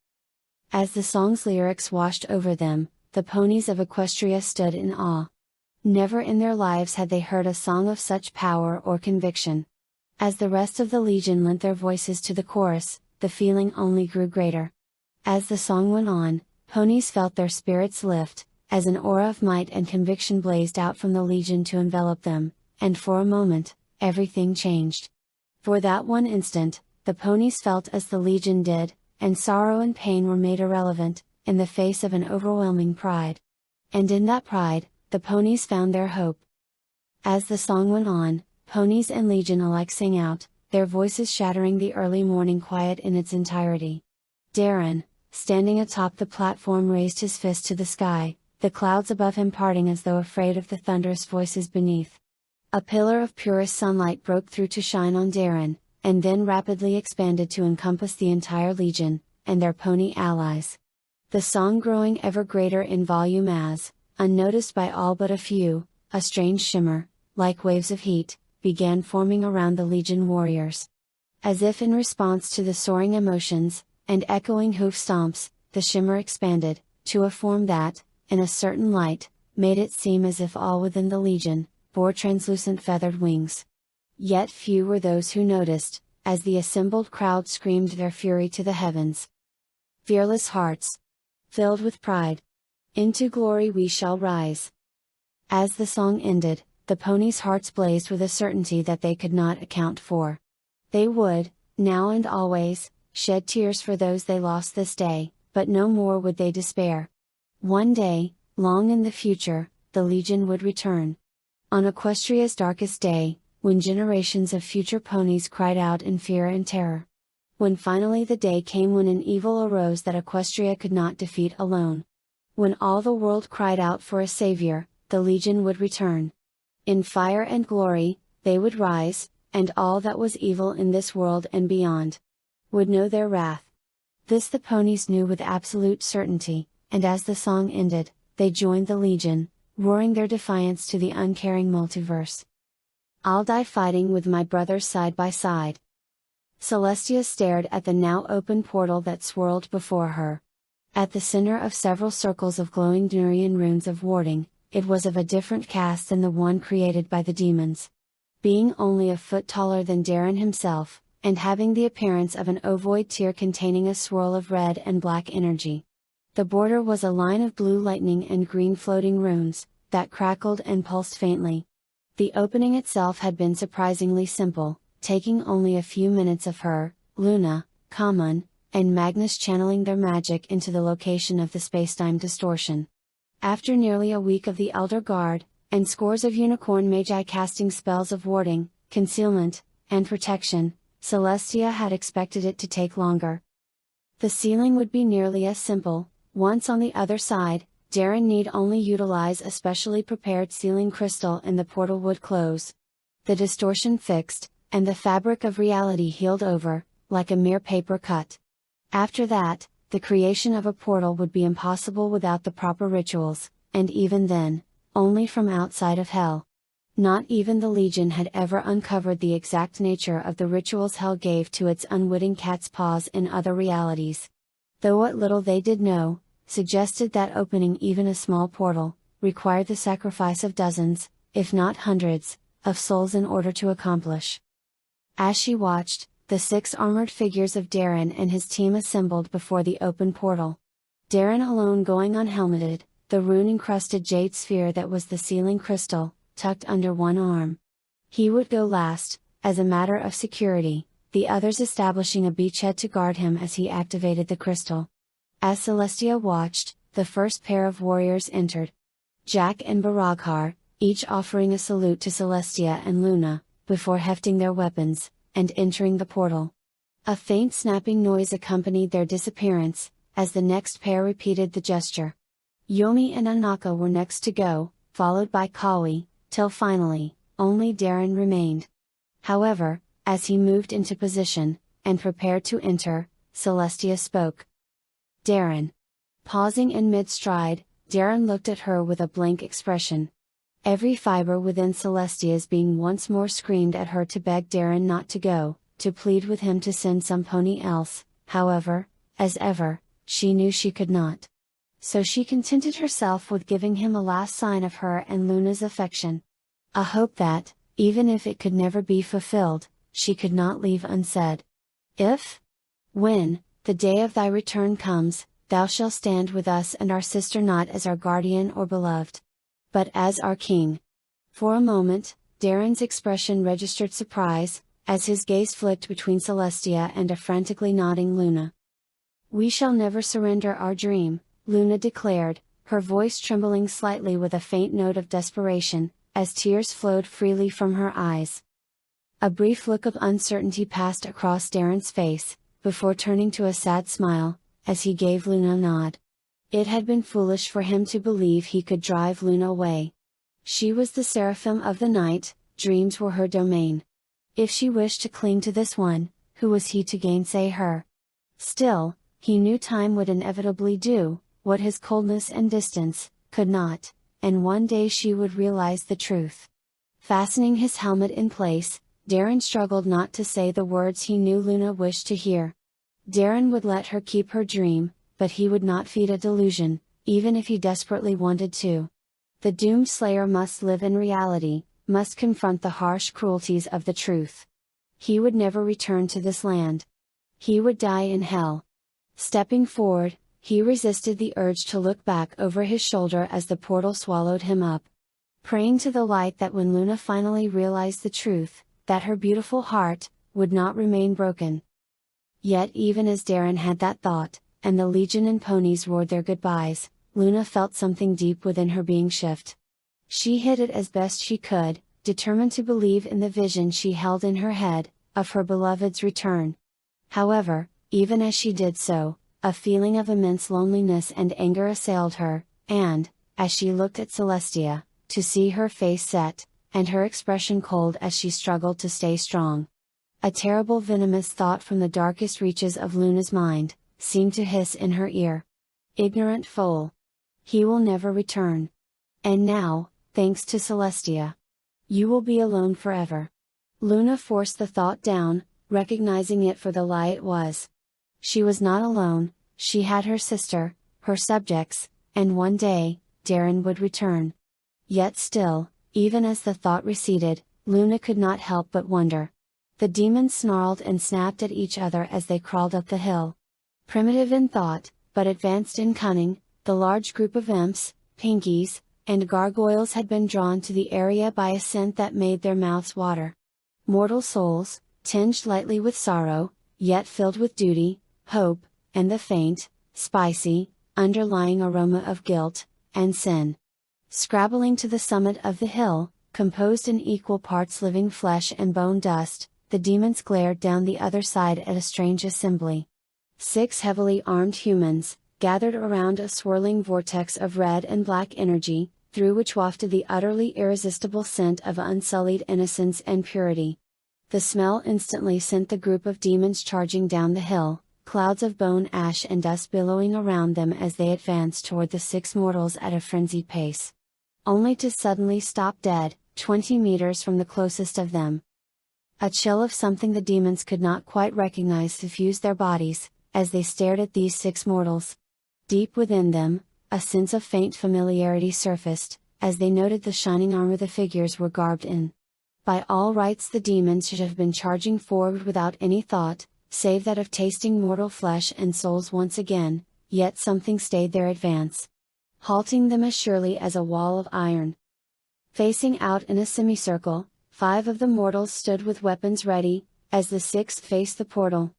As the song's lyrics washed over them, the ponies of Equestria stood in awe. Never in their lives had they heard a song of such power or conviction. As the rest of the Legion lent their voices to the chorus, the feeling only grew greater. As the song went on, ponies felt their spirits lift, as an aura of might and conviction blazed out from the Legion to envelop them, and for a moment, everything changed. For that one instant, the ponies felt as the Legion did, and sorrow and pain were made irrelevant, in the face of an overwhelming pride. And in that pride, the ponies found their hope. As the song went on, ponies and Legion alike sang out, their voices shattering the early morning quiet in its entirety. Darren, standing atop the platform, raised his fist to the sky, the clouds above him parting as though afraid of the thunderous voices beneath. A pillar of purest sunlight broke through to shine on Darren, and then rapidly expanded to encompass the entire Legion, and their pony allies. The song growing ever greater in volume as, unnoticed by all but a few, a strange shimmer, like waves of heat, began forming around the Legion warriors. As if in response to the soaring emotions, and echoing hoof stomps, the shimmer expanded, to a form that, in a certain light, made it seem as if all within the Legion, bore translucent feathered wings. Yet few were those who noticed, as the assembled crowd screamed their fury to the heavens. Fearless hearts, filled with pride, into glory we shall rise. As the song ended, the ponies' hearts blazed with a certainty that they could not account for. They would, now and always, shed tears for those they lost this day, but no more would they despair. One day, long in the future, the Legion would return. On Equestria's darkest day, when generations of future ponies cried out in fear and terror. When finally the day came when an evil arose that Equestria could not defeat alone. When all the world cried out for a savior, the Legion would return. In fire and glory, they would rise, and all that was evil in this world and beyond would know their wrath. This the ponies knew with absolute certainty, and as the song ended, they joined the Legion, roaring their defiance to the uncaring multiverse. I'll die fighting with my brothers side by side. Celestia stared at the now open portal that swirled before her. At the center of several circles of glowing Durian runes of warding, it was of a different cast than the one created by the demons. Being only a foot taller than Darren himself, and having the appearance of an ovoid tear containing a swirl of red and black energy. The border was a line of blue lightning and green floating runes, that crackled and pulsed faintly. The opening itself had been surprisingly simple, taking only a few minutes of her, Luna, Common, and Magnus channeling their magic into the location of the spacetime distortion. After nearly a week of the Elder Guard, and scores of unicorn magi casting spells of warding, concealment, and protection, Celestia had expected it to take longer. The sealing would be nearly as simple. Once on the other side, Darren need only utilize a specially prepared sealing crystal and the portal would close. The distortion fixed, and the fabric of reality healed over, like a mere paper cut. After that, the creation of a portal would be impossible without the proper rituals, and even then, only from outside of Hell. Not even the Legion had ever uncovered the exact nature of the rituals Hell gave to its unwitting cat's paws in other realities. Though what little they did know, suggested that opening even a small portal, required the sacrifice of dozens, if not hundreds, of souls in order to accomplish. As she watched, the 6 armored figures of Darren and his team assembled before the open portal. Darren alone going unhelmeted, the rune-encrusted jade sphere that was the sealing crystal, tucked under one arm. He would go last, as a matter of security, the others establishing a beachhead to guard him as he activated the crystal. As Celestia watched, the first pair of warriors entered. Jack and Baraghar, each offering a salute to Celestia and Luna, before hefting their weapons, and entering the portal. A faint snapping noise accompanied their disappearance, as the next pair repeated the gesture. Yomi and Anaka were next to go, followed by Kawi, till finally, only Darren remained. However, as he moved into position, and prepared to enter, Celestia spoke. Darren. Pausing in mid-stride, Darren looked at her with a blank expression. Every fiber within Celestia's being once more screamed at her to beg Darren not to go, to plead with him to send some pony else. However, as ever, she knew she could not. So she contented herself with giving him a last sign of her and Luna's affection. A hope that, even if it could never be fulfilled, she could not leave unsaid. When the day of thy return comes, thou shalt stand with us and our sister not as our guardian or beloved, but as our king. For a moment, Darren's expression registered surprise, as his gaze flicked between Celestia and a frantically nodding Luna. We shall never surrender our dream, Luna declared, her voice trembling slightly with a faint note of desperation, as tears flowed freely from her eyes. A brief look of uncertainty passed across Darren's face, before turning to a sad smile, as he gave Luna a nod. It had been foolish for him to believe he could drive Luna away. She was the Seraphim of the night, dreams were her domain. If she wished to cling to this one, who was he to gainsay her? Still, he knew time would inevitably do what his coldness and distance could not, and one day she would realize the truth. Fastening his helmet in place, Darren struggled not to say the words he knew Luna wished to hear. Darren would let her keep her dream, but he would not feed a delusion, even if he desperately wanted to. The doomed slayer must live in reality, must confront the harsh cruelties of the truth. He would never return to this land. He would die in hell. Stepping forward, he resisted the urge to look back over his shoulder as the portal swallowed him up. Praying to the light that when Luna finally realized the truth, that her beautiful heart would not remain broken. Yet even as Darren had that thought, and the legion and ponies roared their goodbyes, Luna felt something deep within her being shift. She hid it as best she could, determined to believe in the vision she held in her head, of her beloved's return. However, even as she did so, a feeling of immense loneliness and anger assailed her, and, as she looked at Celestia, to see her face set, and her expression cold as she struggled to stay strong. A terrible venomous thought from the darkest reaches of Luna's mind, seemed to hiss in her ear. Ignorant fool! He will never return. And now, thanks to Celestia, you will be alone forever. Luna forced the thought down, recognizing it for the lie it was. She was not alone, she had her sister, her subjects, and one day, Darren would return. Yet still, even as the thought receded, Luna could not help but wonder. The demons snarled and snapped at each other as they crawled up the hill. Primitive in thought, but advanced in cunning, the large group of imps, pinkies, and gargoyles had been drawn to the area by a scent that made their mouths water. Mortal souls, tinged lightly with sorrow, yet filled with duty, hope, and the faint, spicy, underlying aroma of guilt and sin. Scrabbling to the summit of the hill, composed in equal parts living flesh and bone dust, the demons glared down the other side at a strange assembly. 6 heavily armed humans, gathered around a swirling vortex of red and black energy, through which wafted the utterly irresistible scent of unsullied innocence and purity. The smell instantly sent the group of demons charging down the hill, clouds of bone ash and dust billowing around them as they advanced toward the 6 mortals at a frenzied pace. Only to suddenly stop dead, 20 meters from the closest of them. A chill of something the demons could not quite recognize suffused their bodies, as they stared at these 6 mortals. Deep within them, a sense of faint familiarity surfaced, as they noted the shining armor the figures were garbed in. By all rights the demons should have been charging forward without any thought, save that of tasting mortal flesh and souls once again, yet something stayed their advance, halting them as surely as a wall of iron. Facing out in a semicircle, 5 of the mortals stood with weapons ready, as the 6th faced the portal.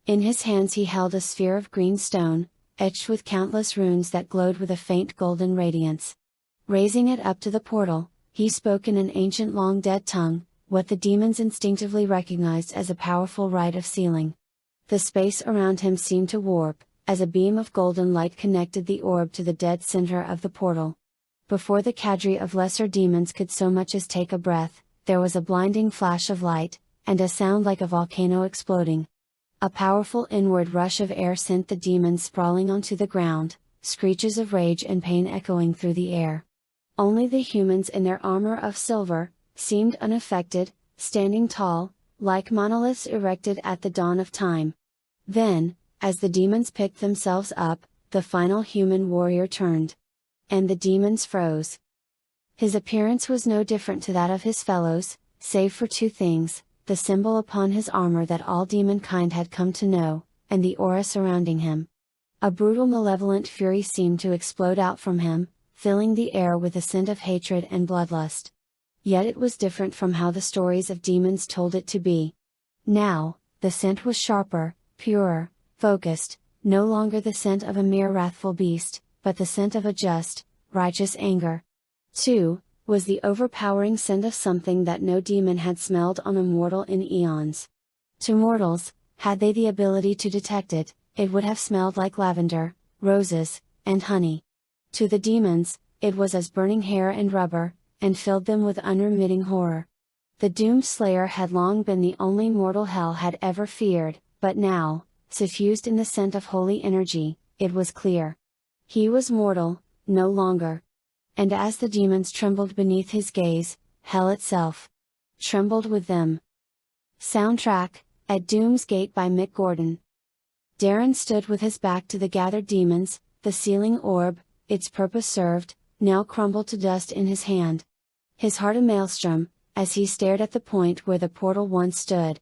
In his hands he held a sphere of green stone, etched with countless runes that glowed with a faint golden radiance. Raising it up to the portal, he spoke in an ancient long-dead tongue, what the demons instinctively recognized as a powerful rite of sealing. The space around him seemed to warp, as a beam of golden light connected the orb to the dead center of the portal. Before the cadre of lesser demons could so much as take a breath, there was a blinding flash of light, and a sound like a volcano exploding. A powerful inward rush of air sent the demons sprawling onto the ground, screeches of rage and pain echoing through the air. Only the humans in their armor of silver seemed unaffected, standing tall, like monoliths erected at the dawn of time. Then, as the demons picked themselves up, the final human warrior turned. And the demons froze. His appearance was no different to that of his fellows, save for 2 things, the symbol upon his armor that all demonkind had come to know, and the aura surrounding him. A brutal malevolent fury seemed to explode out from him, filling the air with a scent of hatred and bloodlust. Yet it was different from how the stories of demons told it to be. Now, the scent was sharper, purer, focused, no longer the scent of a mere wrathful beast, but the scent of a just, righteous anger. 2. Was the overpowering scent of something that no demon had smelled on a mortal in eons. To mortals, had they the ability to detect it, it would have smelled like lavender, roses, and honey. To the demons, it was as burning hair and rubber, and filled them with unremitting horror. The doomed slayer had long been the only mortal hell had ever feared, but now, suffused in the scent of holy energy, it was clear. He was mortal, no longer. And as the demons trembled beneath his gaze, hell itself trembled with them. Soundtrack, At Doom's Gate by Mick Gordon. Darren stood with his back to the gathered demons, the sealing orb, its purpose served, now crumbled to dust in his hand. His heart a maelstrom, as he stared at the point where the portal once stood.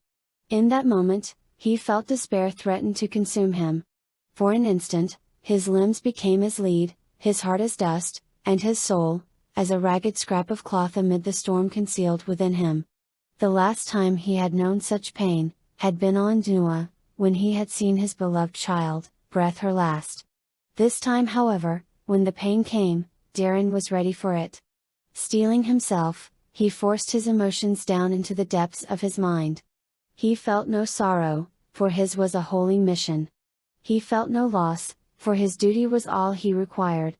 In that moment, he felt despair threaten to consume him. For an instant, his limbs became as lead, his heart as dust, and his soul, as a ragged scrap of cloth amid the storm concealed within him. The last time he had known such pain, had been on Nua, when he had seen his beloved child, breathe her last. This time however, when the pain came, Darren was ready for it. Steeling himself, he forced his emotions down into the depths of his mind. He felt no sorrow, for his was a holy mission. He felt no loss, for his duty was all he required.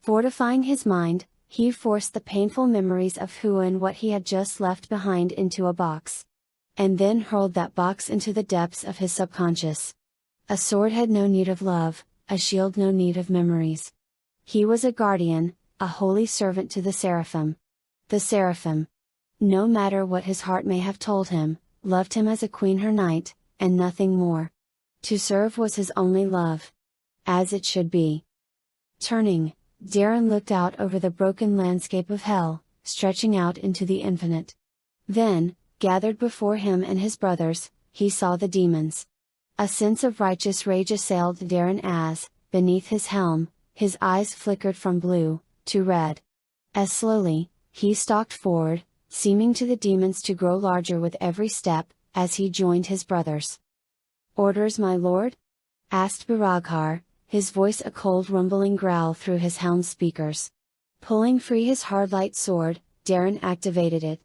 Fortifying his mind, he forced the painful memories of who and what he had just left behind into a box. And then hurled that box into the depths of his subconscious. A sword had no need of love, a shield no need of memories. He was a guardian, a holy servant to the Seraphim. The Seraphim, no matter what his heart may have told him, loved him as a queen her knight, and nothing more. To serve was his only love. As it should be. Turning, Darren looked out over the broken landscape of hell, stretching out into the infinite. Then, gathered before him and his brothers, he saw the demons. A sense of righteous rage assailed Darren as, beneath his helm, his eyes flickered from blue to red. As slowly, he stalked forward, seeming to the demons to grow larger with every step, as he joined his brothers. "Orders, my lord?" asked Biraghar, his voice a cold rumbling growl through his helm speakers. Pulling free his hard light sword, Darren activated it.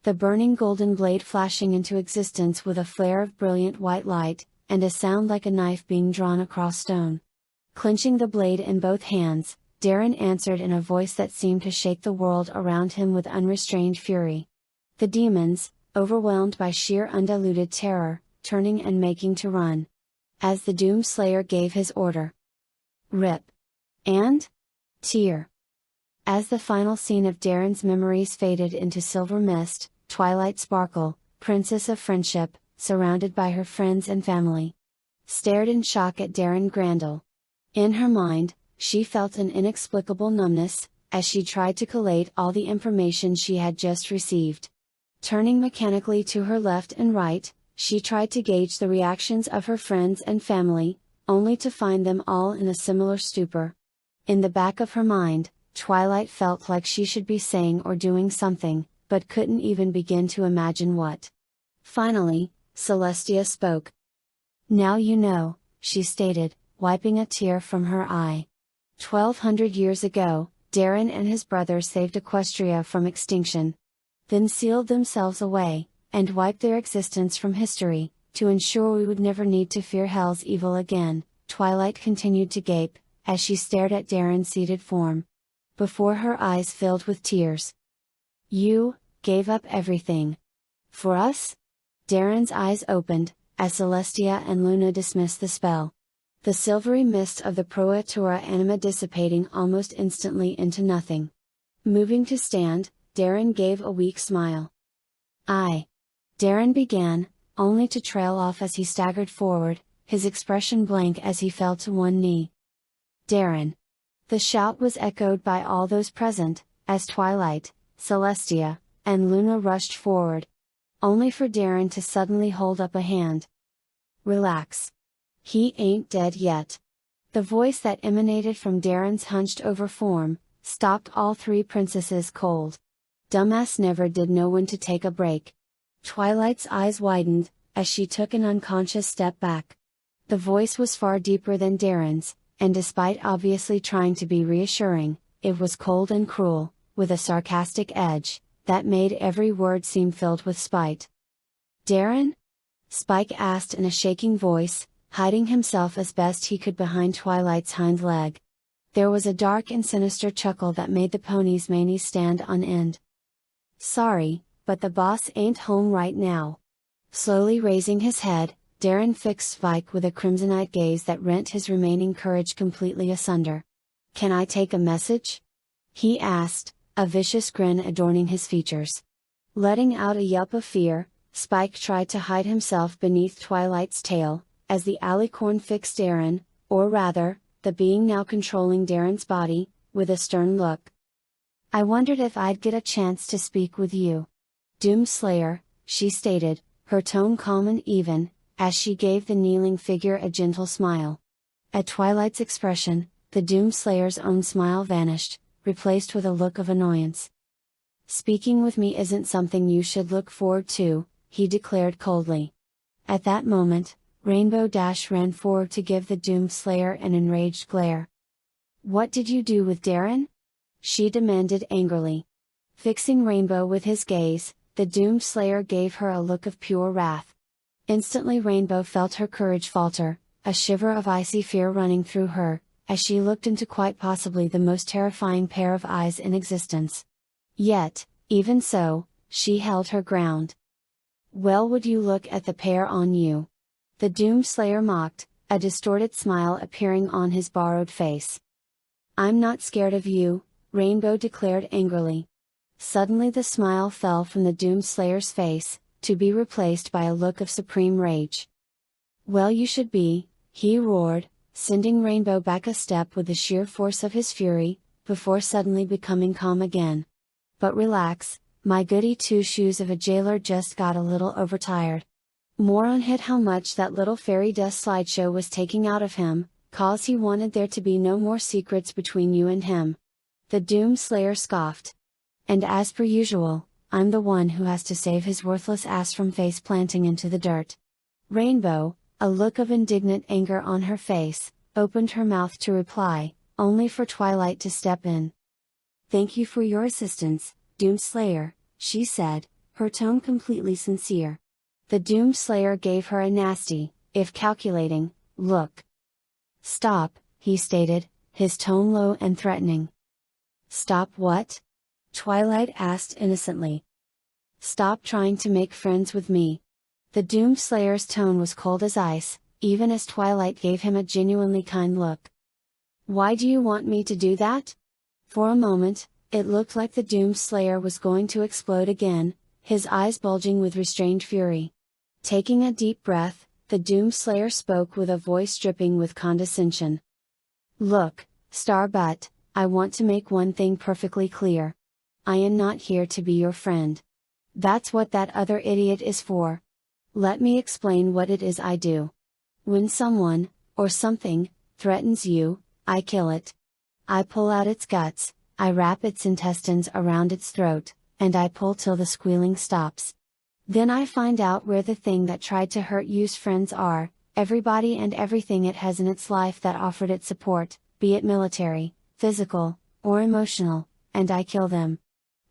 The burning golden blade flashing into existence with a flare of brilliant white light, and a sound like a knife being drawn across stone. Clenching the blade in both hands, Darren answered in a voice that seemed to shake the world around him with unrestrained fury. The demons, overwhelmed by sheer undiluted terror, turning and making to run. As the Doom Slayer gave his order. Rip. And? Tear. As the final scene of Darren's memories faded into silver mist, Twilight Sparkle, Princess of Friendship, surrounded by her friends and family, stared in shock at Darren Grandel. In her mind, she felt an inexplicable numbness, as she tried to collate all the information she had just received. Turning mechanically to her left and right, she tried to gauge the reactions of her friends and family, only to find them all in a similar stupor. In the back of her mind, Twilight felt like she should be saying or doing something, but couldn't even begin to imagine what. Finally, Celestia spoke. "Now you know," she stated, wiping a tear from her eye. 1200 years ago, Darren and his brothers saved Equestria from extinction. Then sealed themselves away, and wiped their existence from history, to ensure we would never need to fear hell's evil again. Twilight continued to gape, as she stared at Darren's seated form. Before her eyes filled with tears. "You gave up everything. For us?" Darren's eyes opened, as Celestia and Luna dismissed the spell. The silvery mist of the Proatura anima dissipating almost instantly into nothing. Moving to stand, Darren gave a weak smile. Darren began, only to trail off as he staggered forward, his expression blank as he fell to one knee. "Darren!" The shout was echoed by all those present, as Twilight, Celestia, and Luna rushed forward. Only for Darren to suddenly hold up a hand. "Relax. He ain't dead yet. The voice that emanated from Darren's hunched-over form stopped all three princesses cold. Dumbass never did know when to take a break. Twilight's eyes widened, as she took an unconscious step back. The voice was far deeper than Darren's, and despite obviously trying to be reassuring, it was cold and cruel, with a sarcastic edge that made every word seem filled with spite. "Darren?" Spike asked in a shaking voice, hiding himself as best he could behind Twilight's hind leg. There was a dark and sinister chuckle that made the pony's manes stand on end. "Sorry, but the boss ain't home right now." Slowly raising his head, Darren fixed Spike with a crimsonite gaze that rent his remaining courage completely asunder. "Can I take a message?" he asked, a vicious grin adorning his features. Letting out a yelp of fear, Spike tried to hide himself beneath Twilight's tail, as the alicorn fixed Darren, or rather, the being now controlling Darren's body, with a stern look. "I wondered if I'd get a chance to speak with you. Doomslayer," she stated, her tone calm and even, as she gave the kneeling figure a gentle smile. At Twilight's expression, the Doomslayer's own smile vanished, replaced with a look of annoyance. "Speaking with me isn't something you should look forward to," he declared coldly. At that moment, Rainbow Dash ran forward to give the Doomslayer an enraged glare. "What did you do with Darren?" she demanded angrily. Fixing Rainbow with his gaze, the Doomslayer gave her a look of pure wrath. Instantly Rainbow felt her courage falter, a shiver of icy fear running through her, as she looked into quite possibly the most terrifying pair of eyes in existence. Yet, even so, she held her ground. "Well, would you look at the pair on you?" the Doomslayer mocked, a distorted smile appearing on his borrowed face. "I'm not scared of you," Rainbow declared angrily. Suddenly the smile fell from the Doomslayer's face, to be replaced by a look of supreme rage. "Well, you should be," he roared, sending Rainbow back a step with the sheer force of his fury, before suddenly becoming calm again. "But relax, my goody two-shoes of a jailer just got a little overtired. Moron hit how much that little fairy dust slideshow was taking out of him, 'cause he wanted there to be no more secrets between you and him." The Doomslayer scoffed. "And as per usual, I'm the one who has to save his worthless ass from face planting into the dirt." Rainbow, a look of indignant anger on her face, opened her mouth to reply, only for Twilight to step in. "Thank you for your assistance, Doomslayer," she said, her tone completely sincere. The Doomslayer gave her a nasty, if calculating, look. "Stop," he stated, his tone low and threatening. "Stop what?" Twilight asked innocently. "Stop trying to make friends with me." The Doomslayer's tone was cold as ice, even as Twilight gave him a genuinely kind look. "Why do you want me to do that?" For a moment, it looked like the Doomslayer was going to explode again, his eyes bulging with restrained fury. Taking a deep breath, the Doomslayer spoke with a voice dripping with condescension. "Look, Starbutt, I want to make one thing perfectly clear. I am not here to be your friend. That's what that other idiot is for. Let me explain what it is I do. When someone, or something, threatens you, I kill it. I pull out its guts, I wrap its intestines around its throat, and I pull till the squealing stops. Then I find out where the thing that tried to hurt you's friends are, everybody and everything it has in its life that offered it support, be it military, physical, or emotional, and I kill them.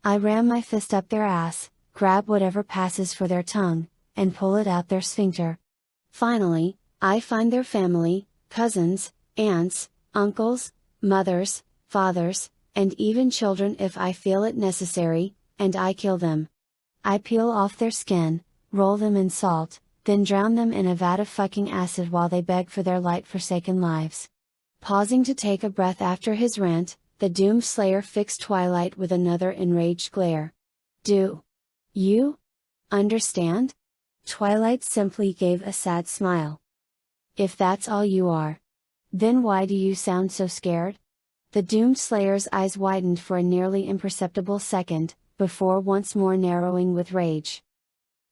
I ram my fist up their ass, grab whatever passes for their tongue, and pull it out their sphincter. Finally, I find their family, cousins, aunts, uncles, mothers, fathers, and even children if I feel it necessary, and I kill them. I peel off their skin, roll them in salt, then drown them in a vat of fucking acid while they beg for their light-forsaken lives." Pausing to take a breath after his rant, the Doomslayer fixed Twilight with another enraged glare. "Do you understand?" Twilight simply gave a sad smile. "If that's all you are, then why do you sound so scared?" The Doomslayer's eyes widened for a nearly imperceptible second, before once more narrowing with rage.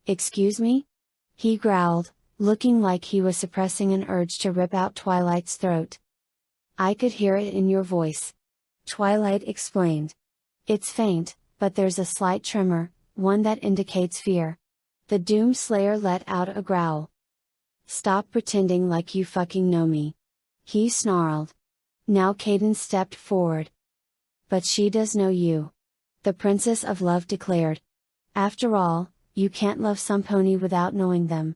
"Excuse me?" he growled, looking like he was suppressing an urge to rip out Twilight's throat. I could hear it in your voice. Twilight explained. It's faint, but there's a slight tremor, one that indicates fear. The Doomslayer let out a growl. Stop pretending like you fucking know me. He snarled. Now Cadence stepped forward. But she does know you. The Princess of Love declared. After all, you can't love some pony without knowing them.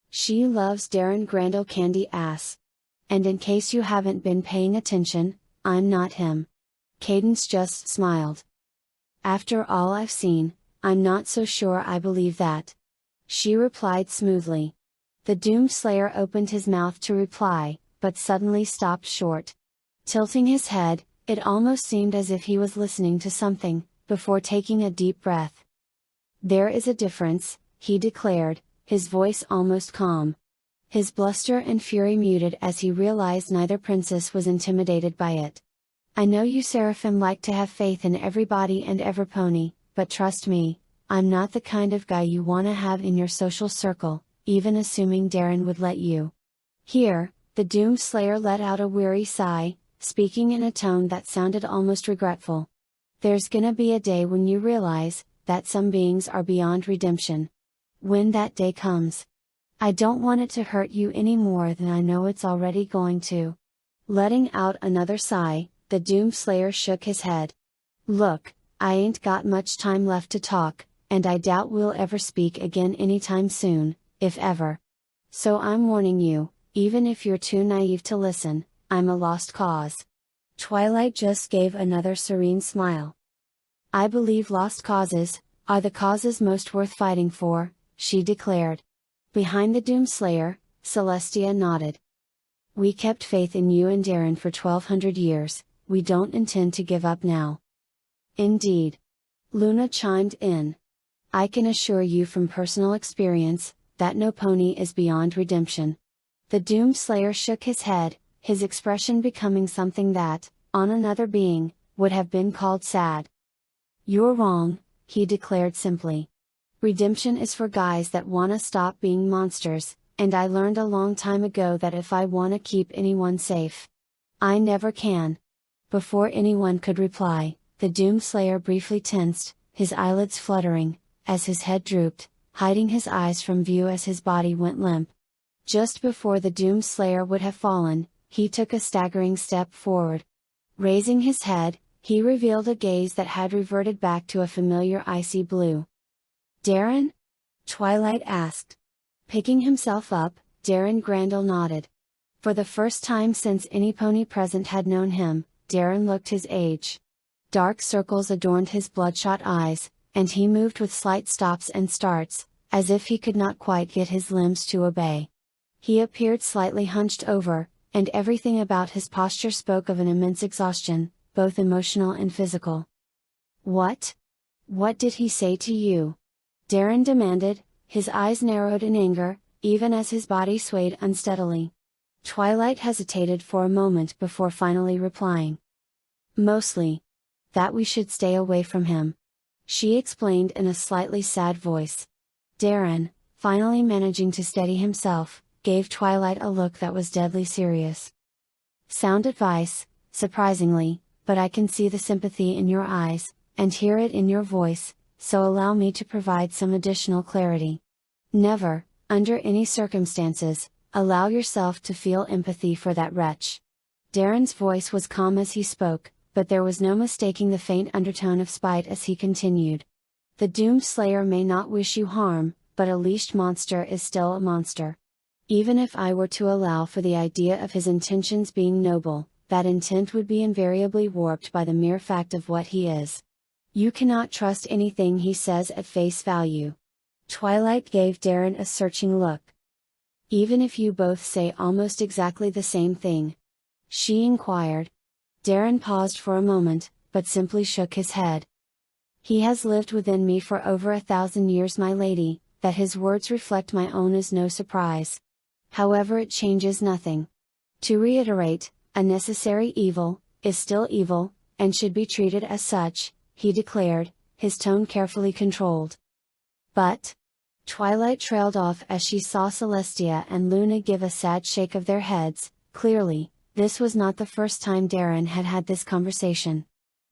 She loves Darren Grandel candy ass. And in case you haven't been paying attention, I'm not him. Cadence just smiled. After all I've seen, I'm not so sure I believe that. She replied smoothly. The Doomslayer opened his mouth to reply, but suddenly stopped short. Tilting his head, it almost seemed as if he was listening to something, before taking a deep breath. There is a difference, he declared, his voice almost calm. His bluster and fury muted as he realized neither princess was intimidated by it. I know you Seraphim like to have faith in everybody and every pony, but trust me, I'm not the kind of guy you wanna have in your social circle, even assuming Darren would let you. Here, the Doomslayer let out a weary sigh, speaking in a tone that sounded almost regretful. There's gonna be a day when you realize that some beings are beyond redemption. When that day comes, I don't want it to hurt you any more than I know it's already going to. Letting out another sigh, the Doomslayer shook his head. Look, I ain't got much time left to talk, and I doubt we'll ever speak again anytime soon, if ever. So I'm warning you, even if you're too naive to listen, I'm a lost cause. Twilight just gave another serene smile. I believe lost causes are the causes most worth fighting for, she declared. Behind the Doomslayer, Celestia nodded. We kept faith in you and Darren for 1200 years, we don't intend to give up now. Indeed. Luna chimed in. I can assure you from personal experience, that no pony is beyond redemption. The Doomslayer shook his head, his expression becoming something that, on another being, would have been called sad. You're wrong, he declared simply. Redemption is for guys that wanna stop being monsters, and I learned a long time ago that if I wanna keep anyone safe, I never can. Before anyone could reply, the Doomslayer briefly tensed, his eyelids fluttering, as his head drooped, hiding his eyes from view as his body went limp. Just before the Doomslayer would have fallen, he took a staggering step forward. Raising his head, he revealed a gaze that had reverted back to a familiar icy blue. Darren? Twilight asked. Picking himself up, Darren Grandel nodded. For the first time since any pony present had known him, Darren looked his age. Dark circles adorned his bloodshot eyes, and he moved with slight stops and starts, as if he could not quite get his limbs to obey. He appeared slightly hunched over, and everything about his posture spoke of an immense exhaustion, both emotional and physical. What? What did he say to you? Darren demanded, his eyes narrowed in anger, even as his body swayed unsteadily. Twilight hesitated for a moment before finally replying. Mostly. That we should stay away from him. She explained in a slightly sad voice. Darren, finally managing to steady himself, gave Twilight a look that was deadly serious. Sound advice, surprisingly, but I can see the sympathy in your eyes, and hear it in your voice, so allow me to provide some additional clarity. Never, under any circumstances, allow yourself to feel empathy for that wretch. Darren's voice was calm as he spoke, but there was no mistaking the faint undertone of spite as he continued. The Doomslayer may not wish you harm, but a leashed monster is still a monster. Even if I were to allow for the idea of his intentions being noble, that intent would be invariably warped by the mere fact of what he is. You cannot trust anything he says at face value. Twilight gave Darren a searching look. Even if you both say almost exactly the same thing? She inquired. Darren paused for a moment, but simply shook his head. He has lived within me for over 1,000 years, my lady, that his words reflect my own is no surprise. However, it changes nothing. To reiterate, a necessary evil, is still evil, and should be treated as such, he declared, his tone carefully controlled. But? Twilight trailed off as she saw Celestia and Luna give a sad shake of their heads. Clearly, This was not the first time Darren had had this conversation.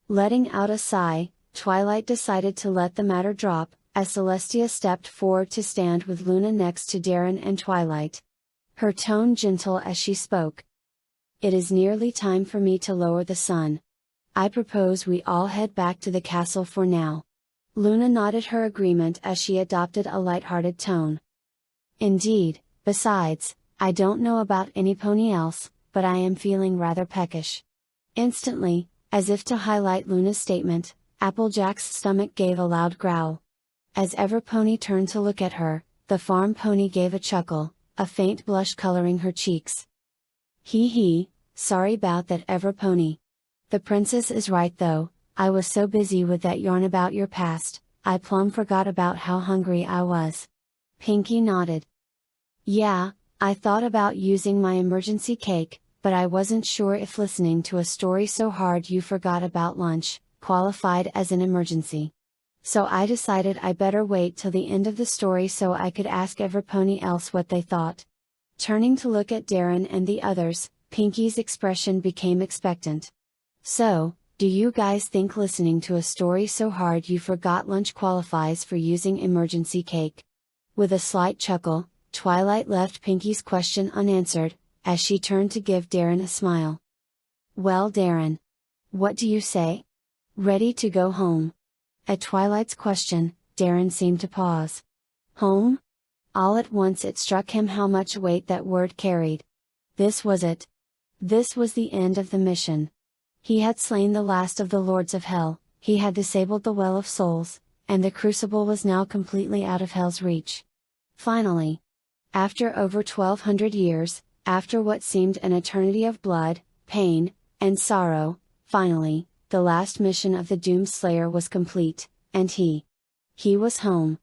Letting out a sigh, Twilight decided to let the matter drop, as Celestia stepped forward to stand with Luna next to Darren and Twilight. Her tone gentle as she spoke. "It is nearly time for me to lower the sun. I propose we all head back to the castle for now." Luna nodded her agreement as she adopted a light-hearted tone. "Indeed, besides, I don't know about any pony else, but I am feeling rather peckish." Instantly, as if to highlight Luna's statement, Applejack's stomach gave a loud growl. As Everpony turned to look at her, the farm pony gave a chuckle, a faint blush coloring her cheeks. "Hee, sorry about that, Everpony. The princess is right though, I was so busy with that yarn about your past, I plumb forgot about how hungry I was." Pinkie nodded. "Yeah, I thought about using my emergency cake, but I wasn't sure if listening to a story so hard you forgot about lunch qualified as an emergency. So I decided I better wait till the end of the story so I could ask Everpony else what they thought." Turning to look at Darren and the others, Pinkie's expression became expectant. "So, do you guys think listening to a story so hard you forgot lunch qualifies for using emergency cake?" With a slight chuckle, Twilight left Pinkie's question unanswered, as she turned to give Darren a smile. "Well, Darren. What do you say? Ready to go home?" At Twilight's question, Darren seemed to pause. Home? All at once it struck him how much weight that word carried. This was it. This was the end of the mission. He had slain the last of the Lords of Hell, he had disabled the Well of Souls, and the Crucible was now completely out of Hell's reach. Finally. After over 1200 years, after what seemed an eternity of blood, pain, and sorrow, finally, the last mission of the Doom Slayer was complete, and he was home.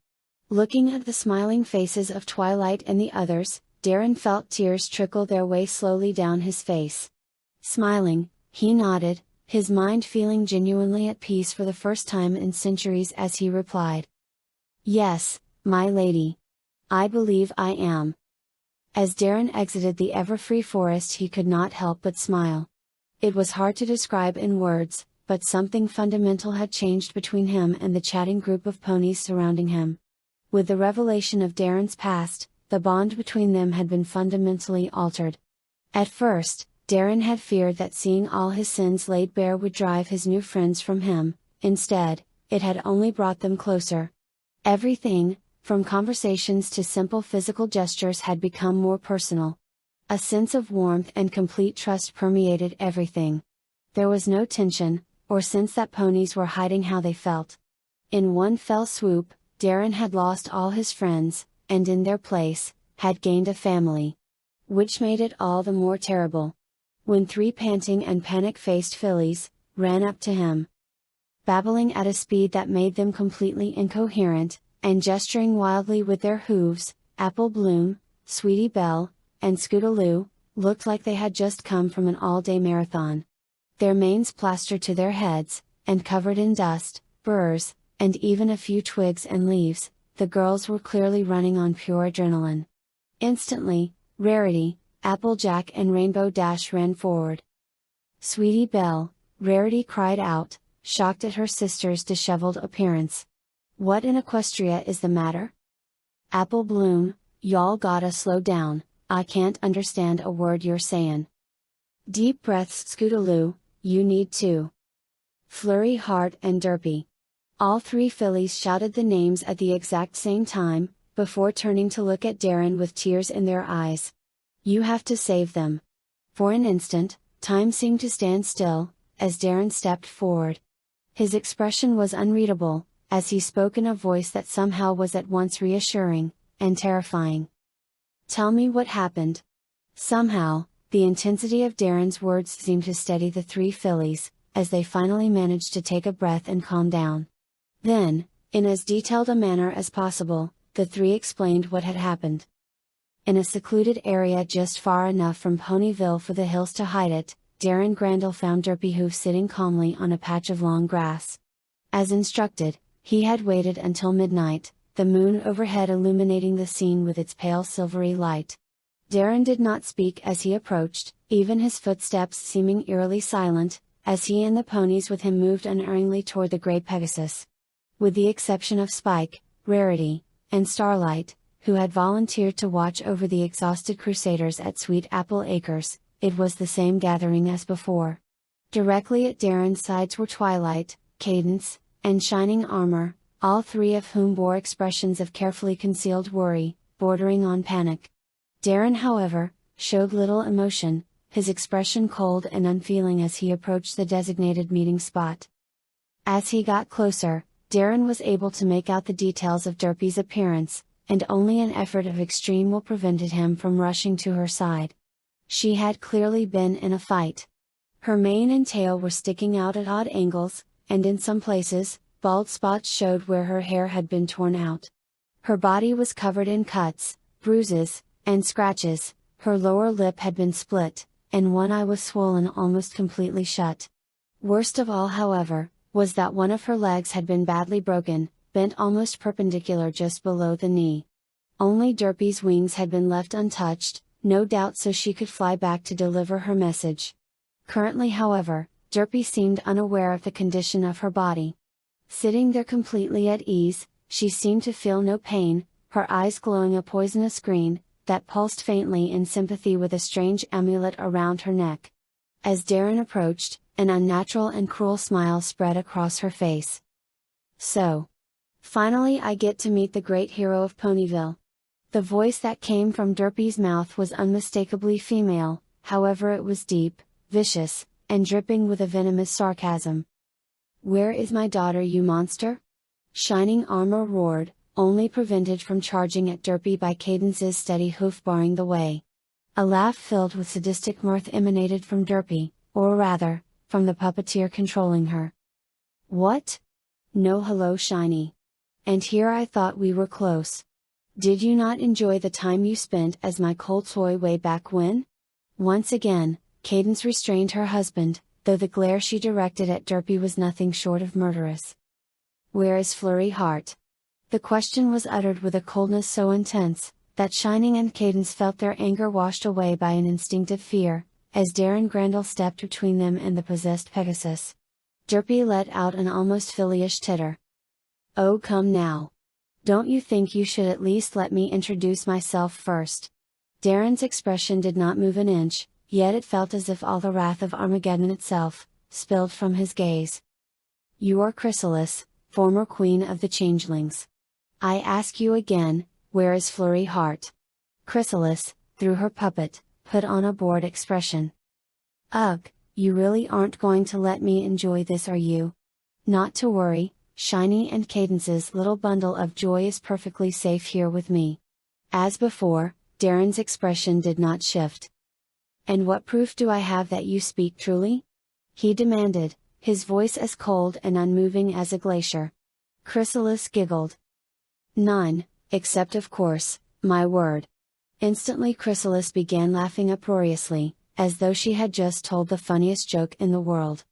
Looking at the smiling faces of Twilight and the others, Darren felt tears trickle their way slowly down his face. Smiling, he nodded, his mind feeling genuinely at peace for the first time in centuries as he replied. "Yes, my lady. I believe I am." As Darren exited the Everfree forest he could not help but smile. It was hard to describe in words, but something fundamental had changed between him and the chatting group of ponies surrounding him. With the revelation of Darren's past, the bond between them had been fundamentally altered. At first, Darren had feared that seeing all his sins laid bare would drive his new friends from him. Instead, it had only brought them closer. Everything, from conversations to simple physical gestures, had become more personal. A sense of warmth and complete trust permeated everything. There was no tension, or sense that ponies were hiding how they felt. In one fell swoop, Darren had lost all his friends, and in their place, had gained a family. Which made it all the more terrible. When 3 panting and panic-faced fillies ran up to him, babbling at a speed that made them completely incoherent, and gesturing wildly with their hooves, Apple Bloom, Sweetie Belle, and Scootaloo, looked like they had just come from an all-day marathon. Their manes plastered to their heads, and covered in dust, burrs, and even a few twigs and leaves, the girls were clearly running on pure adrenaline. Instantly, Rarity, Applejack and Rainbow Dash ran forward. "Sweetie Belle," Rarity cried out, shocked at her sister's disheveled appearance. "What in Equestria is the matter?" "Apple Bloom, y'all gotta slow down, I can't understand a word you're sayin'." "Deep breaths, Scootaloo, you need to." Flurry Heart and Derpy. All 3 fillies shouted the names at the exact same time, before turning to look at Darren with tears in their eyes. "You have to save them." For an instant, time seemed to stand still, as Darren stepped forward. His expression was unreadable, as he spoke in a voice that somehow was at once reassuring and terrifying. "Tell me what happened." Somehow, the intensity of Darren's words seemed to steady the 3 fillies, as they finally managed to take a breath and calm down. Then, in as detailed a manner as possible, the 3 explained what had happened. In a secluded area just far enough from Ponyville for the hills to hide it, Darren Grandel found Derpyhoof sitting calmly on a patch of long grass. As instructed, he had waited until midnight, the moon overhead illuminating the scene with its pale silvery light. Darren did not speak as he approached, even his footsteps seeming eerily silent, as he and the ponies with him moved unerringly toward the gray Pegasus. With the exception of Spike, Rarity, and Starlight, who had volunteered to watch over the exhausted crusaders at Sweet Apple Acres, it was the same gathering as before. Directly at Darren's sides were Twilight, Cadence, and Shining Armor, all three of whom bore expressions of carefully concealed worry, bordering on panic. Darren, however, showed little emotion, his expression cold and unfeeling as he approached the designated meeting spot. As he got closer, Darren was able to make out the details of Derpy's appearance, and only an effort of extreme will prevented him from rushing to her side. She had clearly been in a fight. Her mane and tail were sticking out at odd angles, and in some places, bald spots showed where her hair had been torn out. Her body was covered in cuts, bruises, and scratches, her lower lip had been split, and one eye was swollen almost completely shut. Worst of all, however, was that one of her legs had been badly broken, bent almost perpendicular just below the knee. Only Derpy's wings had been left untouched, no doubt so she could fly back to deliver her message. Currently, however, Derpy seemed unaware of the condition of her body. Sitting there completely at ease, she seemed to feel no pain, her eyes glowing a poisonous green, that pulsed faintly in sympathy with a strange amulet around her neck. As Darren approached, an unnatural and cruel smile spread across her face. So, finally I get to meet the great hero of Ponyville. The voice that came from Derpy's mouth was unmistakably female, however it was deep, vicious, and dripping with a venomous sarcasm. "Where is my daughter, you monster?" Shining Armor roared, only prevented from charging at Derpy by Cadence's steady hoof barring the way. A laugh filled with sadistic mirth emanated from Derpy, or rather, from the puppeteer controlling her. "What? No, hello, Shiny. And here I thought we were close. Did you not enjoy the time you spent as my cold toy way back when?" Once again, Cadence restrained her husband, though the glare she directed at Derpy was nothing short of murderous. "Where is Flurry Heart?" The question was uttered with a coldness so intense, that Shining and Cadence felt their anger washed away by an instinctive fear, as Darren Grandel stepped between them and the possessed Pegasus. Derpy let out an almost filly-ish titter. "Oh, come now. Don't you think you should at least let me introduce myself first?" Darren's expression did not move an inch, yet it felt as if all the wrath of Armageddon itself spilled from his gaze. "You are Chrysalis, former queen of the changelings. I ask you again, where is Flurry Heart?" Chrysalis, through her puppet, put on a bored expression. "Ugh, you really aren't going to let me enjoy this, are you?" "Not to worry, Shiny and Cadence's little bundle of joy is perfectly safe here with me." As before, Darren's expression did not shift. "And what proof do I have that you speak truly?" he demanded, his voice as cold and unmoving as a glacier. Chrysalis giggled. "None, except of course, my word." Instantly Chrysalis began laughing uproariously, as though she had just told the funniest joke in the world.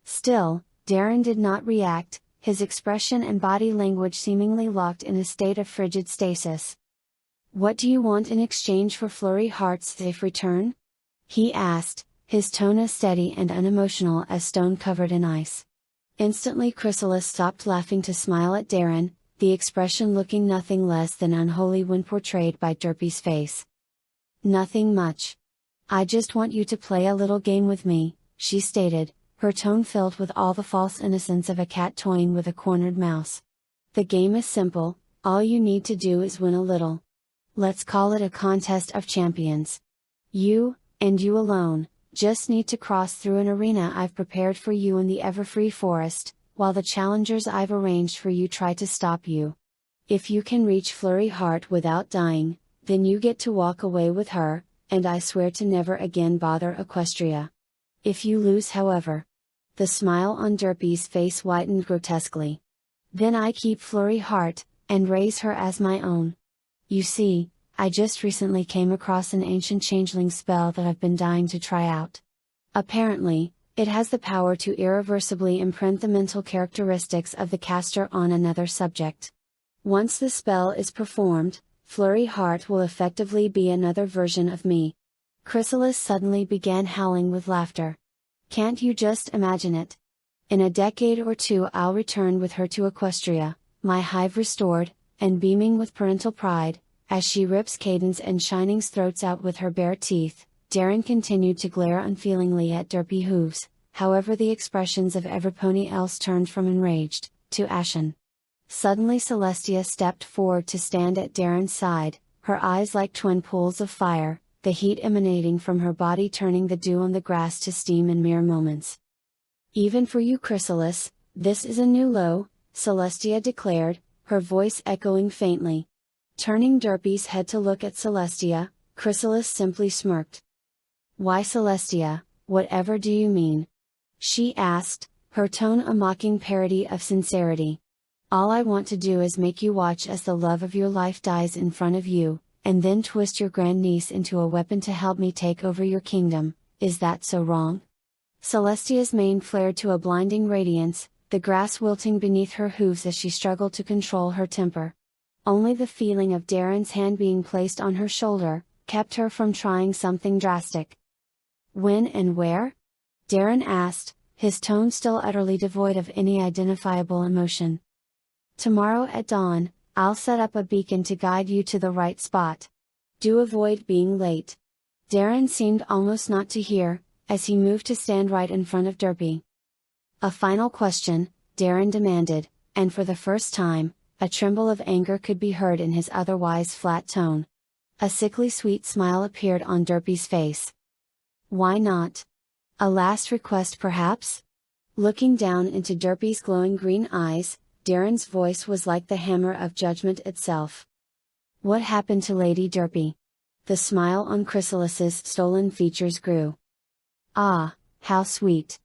Still, Darren did not react, his expression and body language seemingly locked in a state of frigid stasis. "What do you want in exchange for Flurry Heart's safe return?" he asked, his tone as steady and unemotional as stone covered in ice. Instantly Chrysalis stopped laughing to smile at Darren, the expression looking nothing less than unholy when portrayed by Derpy's face. "Nothing much. I just want you to play a little game with me," she stated, her tone filled with all the false innocence of a cat toying with a cornered mouse. "The game is simple, all you need to do is win a little. Let's call it a contest of champions. You, and you alone, just need to cross through an arena I've prepared for you in the Everfree Forest, while the challengers I've arranged for you try to stop you. If you can reach Flurry Heart without dying, then you get to walk away with her, and I swear to never again bother Equestria. If you lose, however..." The smile on Derpy's face whitened grotesquely. "Then I keep Flurry Heart, and raise her as my own. You see, I just recently came across an ancient changeling spell that I've been dying to try out. Apparently, it has the power to irreversibly imprint the mental characteristics of the caster on another subject. Once the spell is performed, Flurry Heart will effectively be another version of me. Chrysalis suddenly began howling with laughter. Can't you just imagine it? In a decade or two I'll return with her to Equestria, my hive restored, and beaming with parental pride, as she rips Cadence and Shining's throats out with her bare teeth. Darren continued to glare unfeelingly at Derpy Hooves, however the expressions of every pony else turned from enraged, to ashen. Suddenly Celestia stepped forward to stand at Darren's side, her eyes like twin pools of fire, the heat emanating from her body turning the dew on the grass to steam in mere moments. Even for you Chrysalis, this is a new low, Celestia declared, her voice echoing faintly. Turning Derpy's head to look at Celestia, Chrysalis simply smirked. Why Celestia, whatever do you mean? She asked, her tone a mocking parody of sincerity. All I want to do is make you watch as the love of your life dies in front of you, and then twist your grandniece into a weapon to help me take over your kingdom. Is that so wrong? Celestia's mane flared to a blinding radiance, the grass wilting beneath her hooves as she struggled to control her temper. Only the feeling of Darren's hand being placed on her shoulder kept her from trying something drastic. When and where? Darren asked, his tone still utterly devoid of any identifiable emotion. Tomorrow at dawn, I'll set up a beacon to guide you to the right spot. Do avoid being late. Darren seemed almost not to hear, as he moved to stand right in front of Derpy. A final question, Darren demanded, and for the first time, a tremble of anger could be heard in his otherwise flat tone. A sickly sweet smile appeared on Derpy's face. Why not? A last request perhaps? Looking down into Derpy's glowing green eyes, Darren's voice was like the hammer of judgment itself. What happened to Lady Derpy? The smile on Chrysalis's stolen features grew. Ah, how sweet.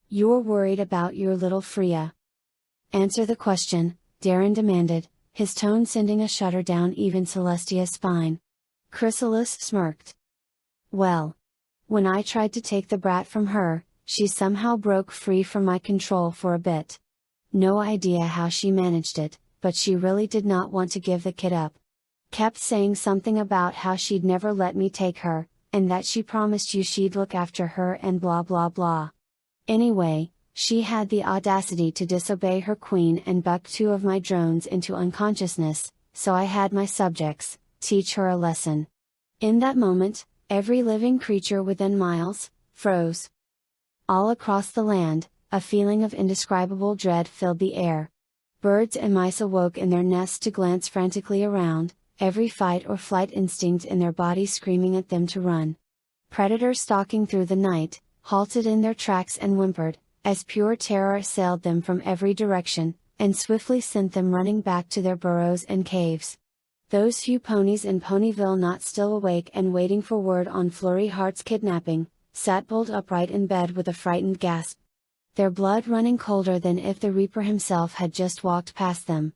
You're worried about your little Freya. Answer the question, Darren demanded, his tone sending a shudder down even Celestia's spine. Chrysalis smirked. Well. When I tried to take the brat from her, she somehow broke free from my control for a bit. No idea how she managed it, but she really did not want to give the kid up. Kept saying something about how she'd never let me take her, and that she promised you she'd look after her and blah blah blah. Anyway, she had the audacity to disobey her queen and buck 2 of my drones into unconsciousness, so I had my subjects teach her a lesson. In that moment, every living creature within miles froze. All across the land, a feeling of indescribable dread filled the air. Birds and mice awoke in their nests to glance frantically around, every fight or flight instinct in their bodies screaming at them to run. Predators stalking through the night, halted in their tracks and whimpered, as pure terror assailed them from every direction, and swiftly sent them running back to their burrows and caves. Those few ponies in Ponyville not still awake and waiting for word on Flurry Heart's kidnapping, sat bolt upright in bed with a frightened gasp. Their blood running colder than if the Reaper himself had just walked past them.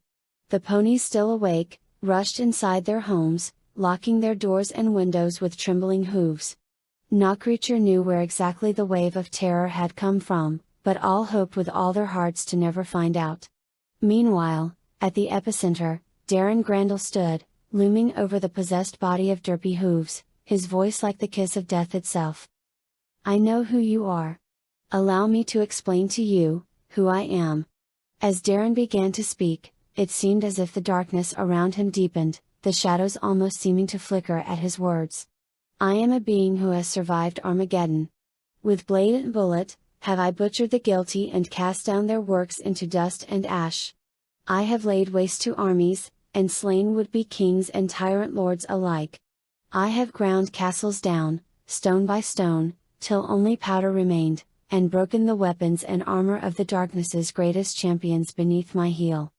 The ponies still awake, rushed inside their homes, locking their doors and windows with trembling hooves. No creature knew where exactly the wave of terror had come from, but all hoped with all their hearts to never find out. Meanwhile, at the epicenter, Darren Grandel stood, looming over the possessed body of Derpy Hooves, his voice like the kiss of death itself. I know who you are. Allow me to explain to you who I am. As Darren began to speak, it seemed as if the darkness around him deepened, the shadows almost seeming to flicker at his words. I am a being who has survived Armageddon. With blade and bullet, have I butchered the guilty and cast down their works into dust and ash. I have laid waste to armies, and slain would-be kings and tyrant lords alike. I have ground castles down, stone by stone, till only powder remained, and broken the weapons and armor of the darkness's greatest champions beneath my heel.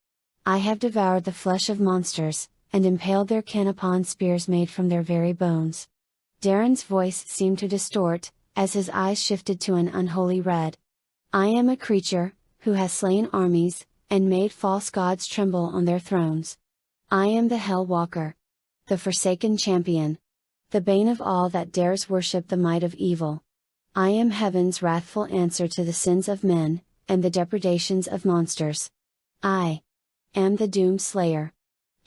I have devoured the flesh of monsters, and impaled their kin upon spears made from their very bones. Darren's voice seemed to distort, as his eyes shifted to an unholy red. I am a creature, who has slain armies, and made false gods tremble on their thrones. I am the Hell Walker. The forsaken champion. The bane of all that dares worship the might of evil. I am heaven's wrathful answer to the sins of men, and the depredations of monsters. I am the Doom Slayer.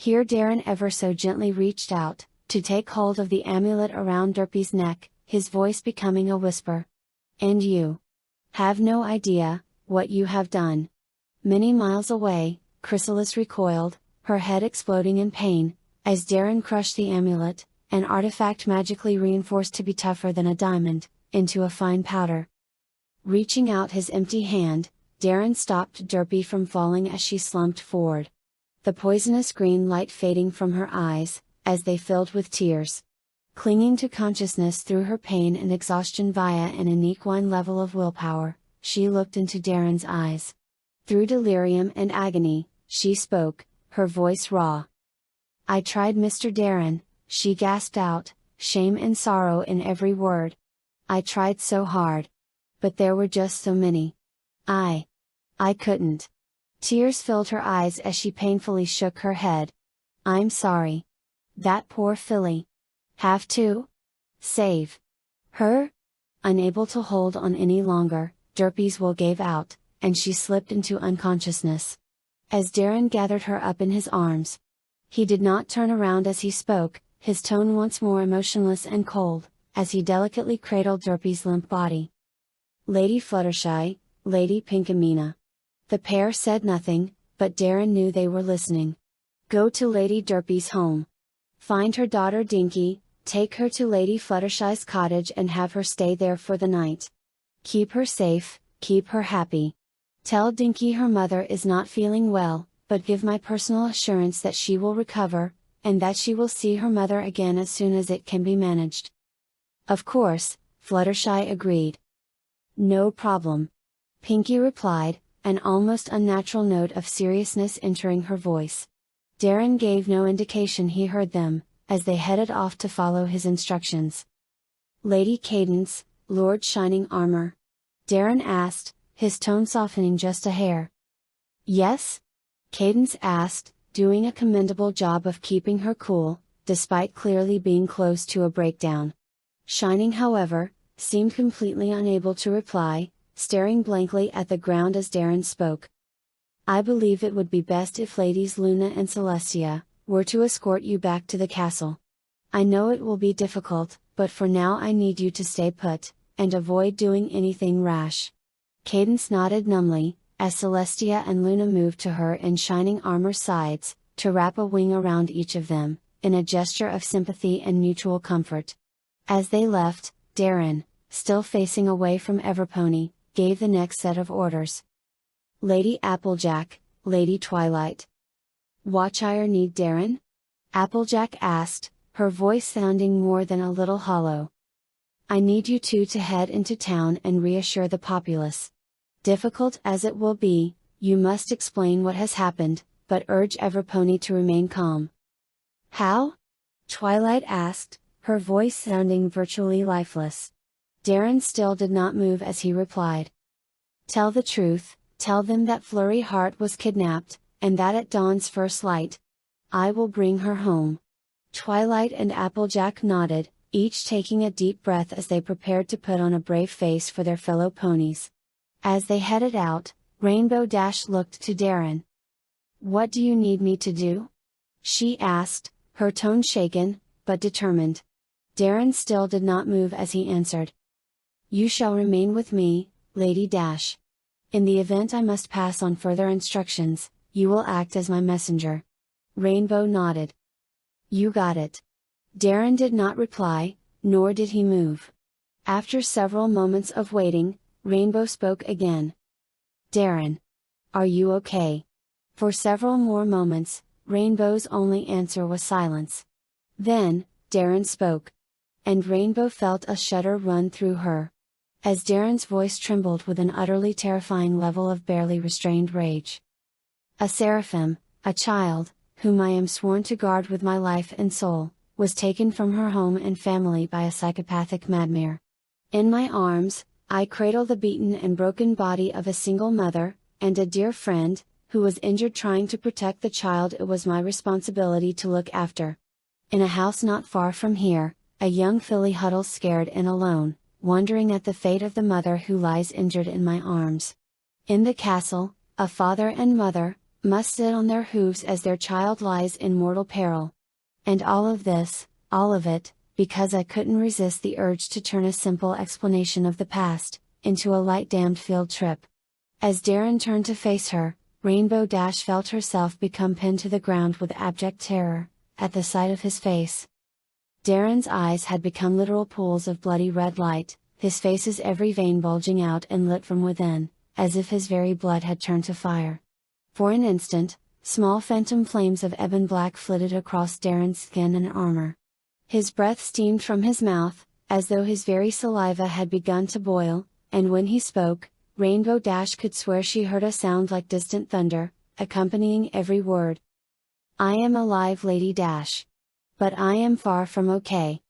Here Darren ever so gently reached out, to take hold of the amulet around Derpy's neck, his voice becoming a whisper. And you have no idea what you have done. Many miles away, Chrysalis recoiled, her head exploding in pain, as Darren crushed the amulet, an artifact magically reinforced to be tougher than a diamond, into a fine powder. Reaching out his empty hand, Darren stopped Derpy from falling as she slumped forward. The poisonous green light fading from her eyes, as they filled with tears. Clinging to consciousness through her pain and exhaustion via an equine level of willpower, she looked into Darren's eyes. Through delirium and agony, she spoke, her voice raw. "I tried, Mr. Darren," she gasped out, shame and sorrow in every word. "I tried so hard. But there were just so many. I couldn't." Tears filled her eyes as she painfully shook her head. "I'm sorry. That poor filly. Have to save her?" Unable to hold on any longer, Derpy's will gave out, and she slipped into unconsciousness. As Darren gathered her up in his arms, he did not turn around as he spoke, his tone once more emotionless and cold, as he delicately cradled Derpy's limp body. "Lady Fluttershy, Lady Pinkamena." The pair said nothing, but Darren knew they were listening. "Go to Lady Derpy's home. Find her daughter Dinky, take her to Lady Fluttershy's cottage and have her stay there for the night. Keep her safe, keep her happy. Tell Dinky her mother is not feeling well, but give my personal assurance that she will recover, and that she will see her mother again as soon as it can be managed." "Of course," Fluttershy agreed. "No problem," Pinky replied, an almost unnatural note of seriousness entering her voice. Darren gave no indication he heard them, as they headed off to follow his instructions. "Lady Cadence, Lord Shining Armor?" Darren asked, his tone softening just a hair. "Yes?" Cadence asked, doing a commendable job of keeping her cool, despite clearly being close to a breakdown. Shining, however, seemed completely unable to reply, staring blankly at the ground as Darren spoke. "I believe it would be best if Ladies Luna and Celestia were to escort you back to the castle. I know it will be difficult, but for now I need you to stay put, and avoid doing anything rash." Cadence nodded numbly, as Celestia and Luna moved to her in Shining Armor's sides, to wrap a wing around each of them, in a gesture of sympathy and mutual comfort. As they left, Darren, still facing away from Everpony, gave the next set of orders. "Lady Applejack, Lady Twilight." "Watchire need Darren?" Applejack asked, her voice sounding more than a little hollow. "I need you two to head into town and reassure the populace. Difficult as it will be, you must explain what has happened, but urge Everpony to remain calm." "How?" Twilight asked, her voice sounding virtually lifeless. Darren still did not move as he replied. "Tell the truth, tell them that Flurry Heart was kidnapped, and that at dawn's first light, I will bring her home." Twilight and Applejack nodded, each taking a deep breath as they prepared to put on a brave face for their fellow ponies. As they headed out, Rainbow Dash looked to Darren. "What do you need me to do?" she asked, her tone shaken, but determined. Darren still did not move as he answered. "You shall remain with me, Lady Dash. In the event I must pass on further instructions, you will act as my messenger." Rainbow nodded. "You got it." Darren did not reply, nor did he move. After several moments of waiting, Rainbow spoke again. "Darren, are you okay?" For several more moments, Rainbow's only answer was silence. Then, Darren spoke. And Rainbow felt a shudder run through her. As Darren's voice trembled with an utterly terrifying level of barely restrained rage. "A Seraphim, a child, whom I am sworn to guard with my life and soul, was taken from her home and family by a psychopathic madmare. In my arms, I cradle the beaten and broken body of a single mother, and a dear friend, who was injured trying to protect the child it was my responsibility to look after. In a house not far from here, a young filly huddles scared and alone, wondering at the fate of the mother who lies injured in my arms. In the castle, a father and mother, must sit on their hooves as their child lies in mortal peril. And all of this, all of it, because I couldn't resist the urge to turn a simple explanation of the past, into a light damned field trip. As Darren turned to face her, Rainbow Dash felt herself become pinned to the ground with abject terror, at the sight of his face. Darren's eyes had become literal pools of bloody red light, his face's every vein bulging out and lit from within, as if his very blood had turned to fire. For an instant, small phantom flames of ebon black flitted across Darren's skin and armor. His breath steamed from his mouth, as though his very saliva had begun to boil, and when he spoke, Rainbow Dash could swear she heard a sound like distant thunder, accompanying every word. "I am alive, Lady Dash. But I am far from okay.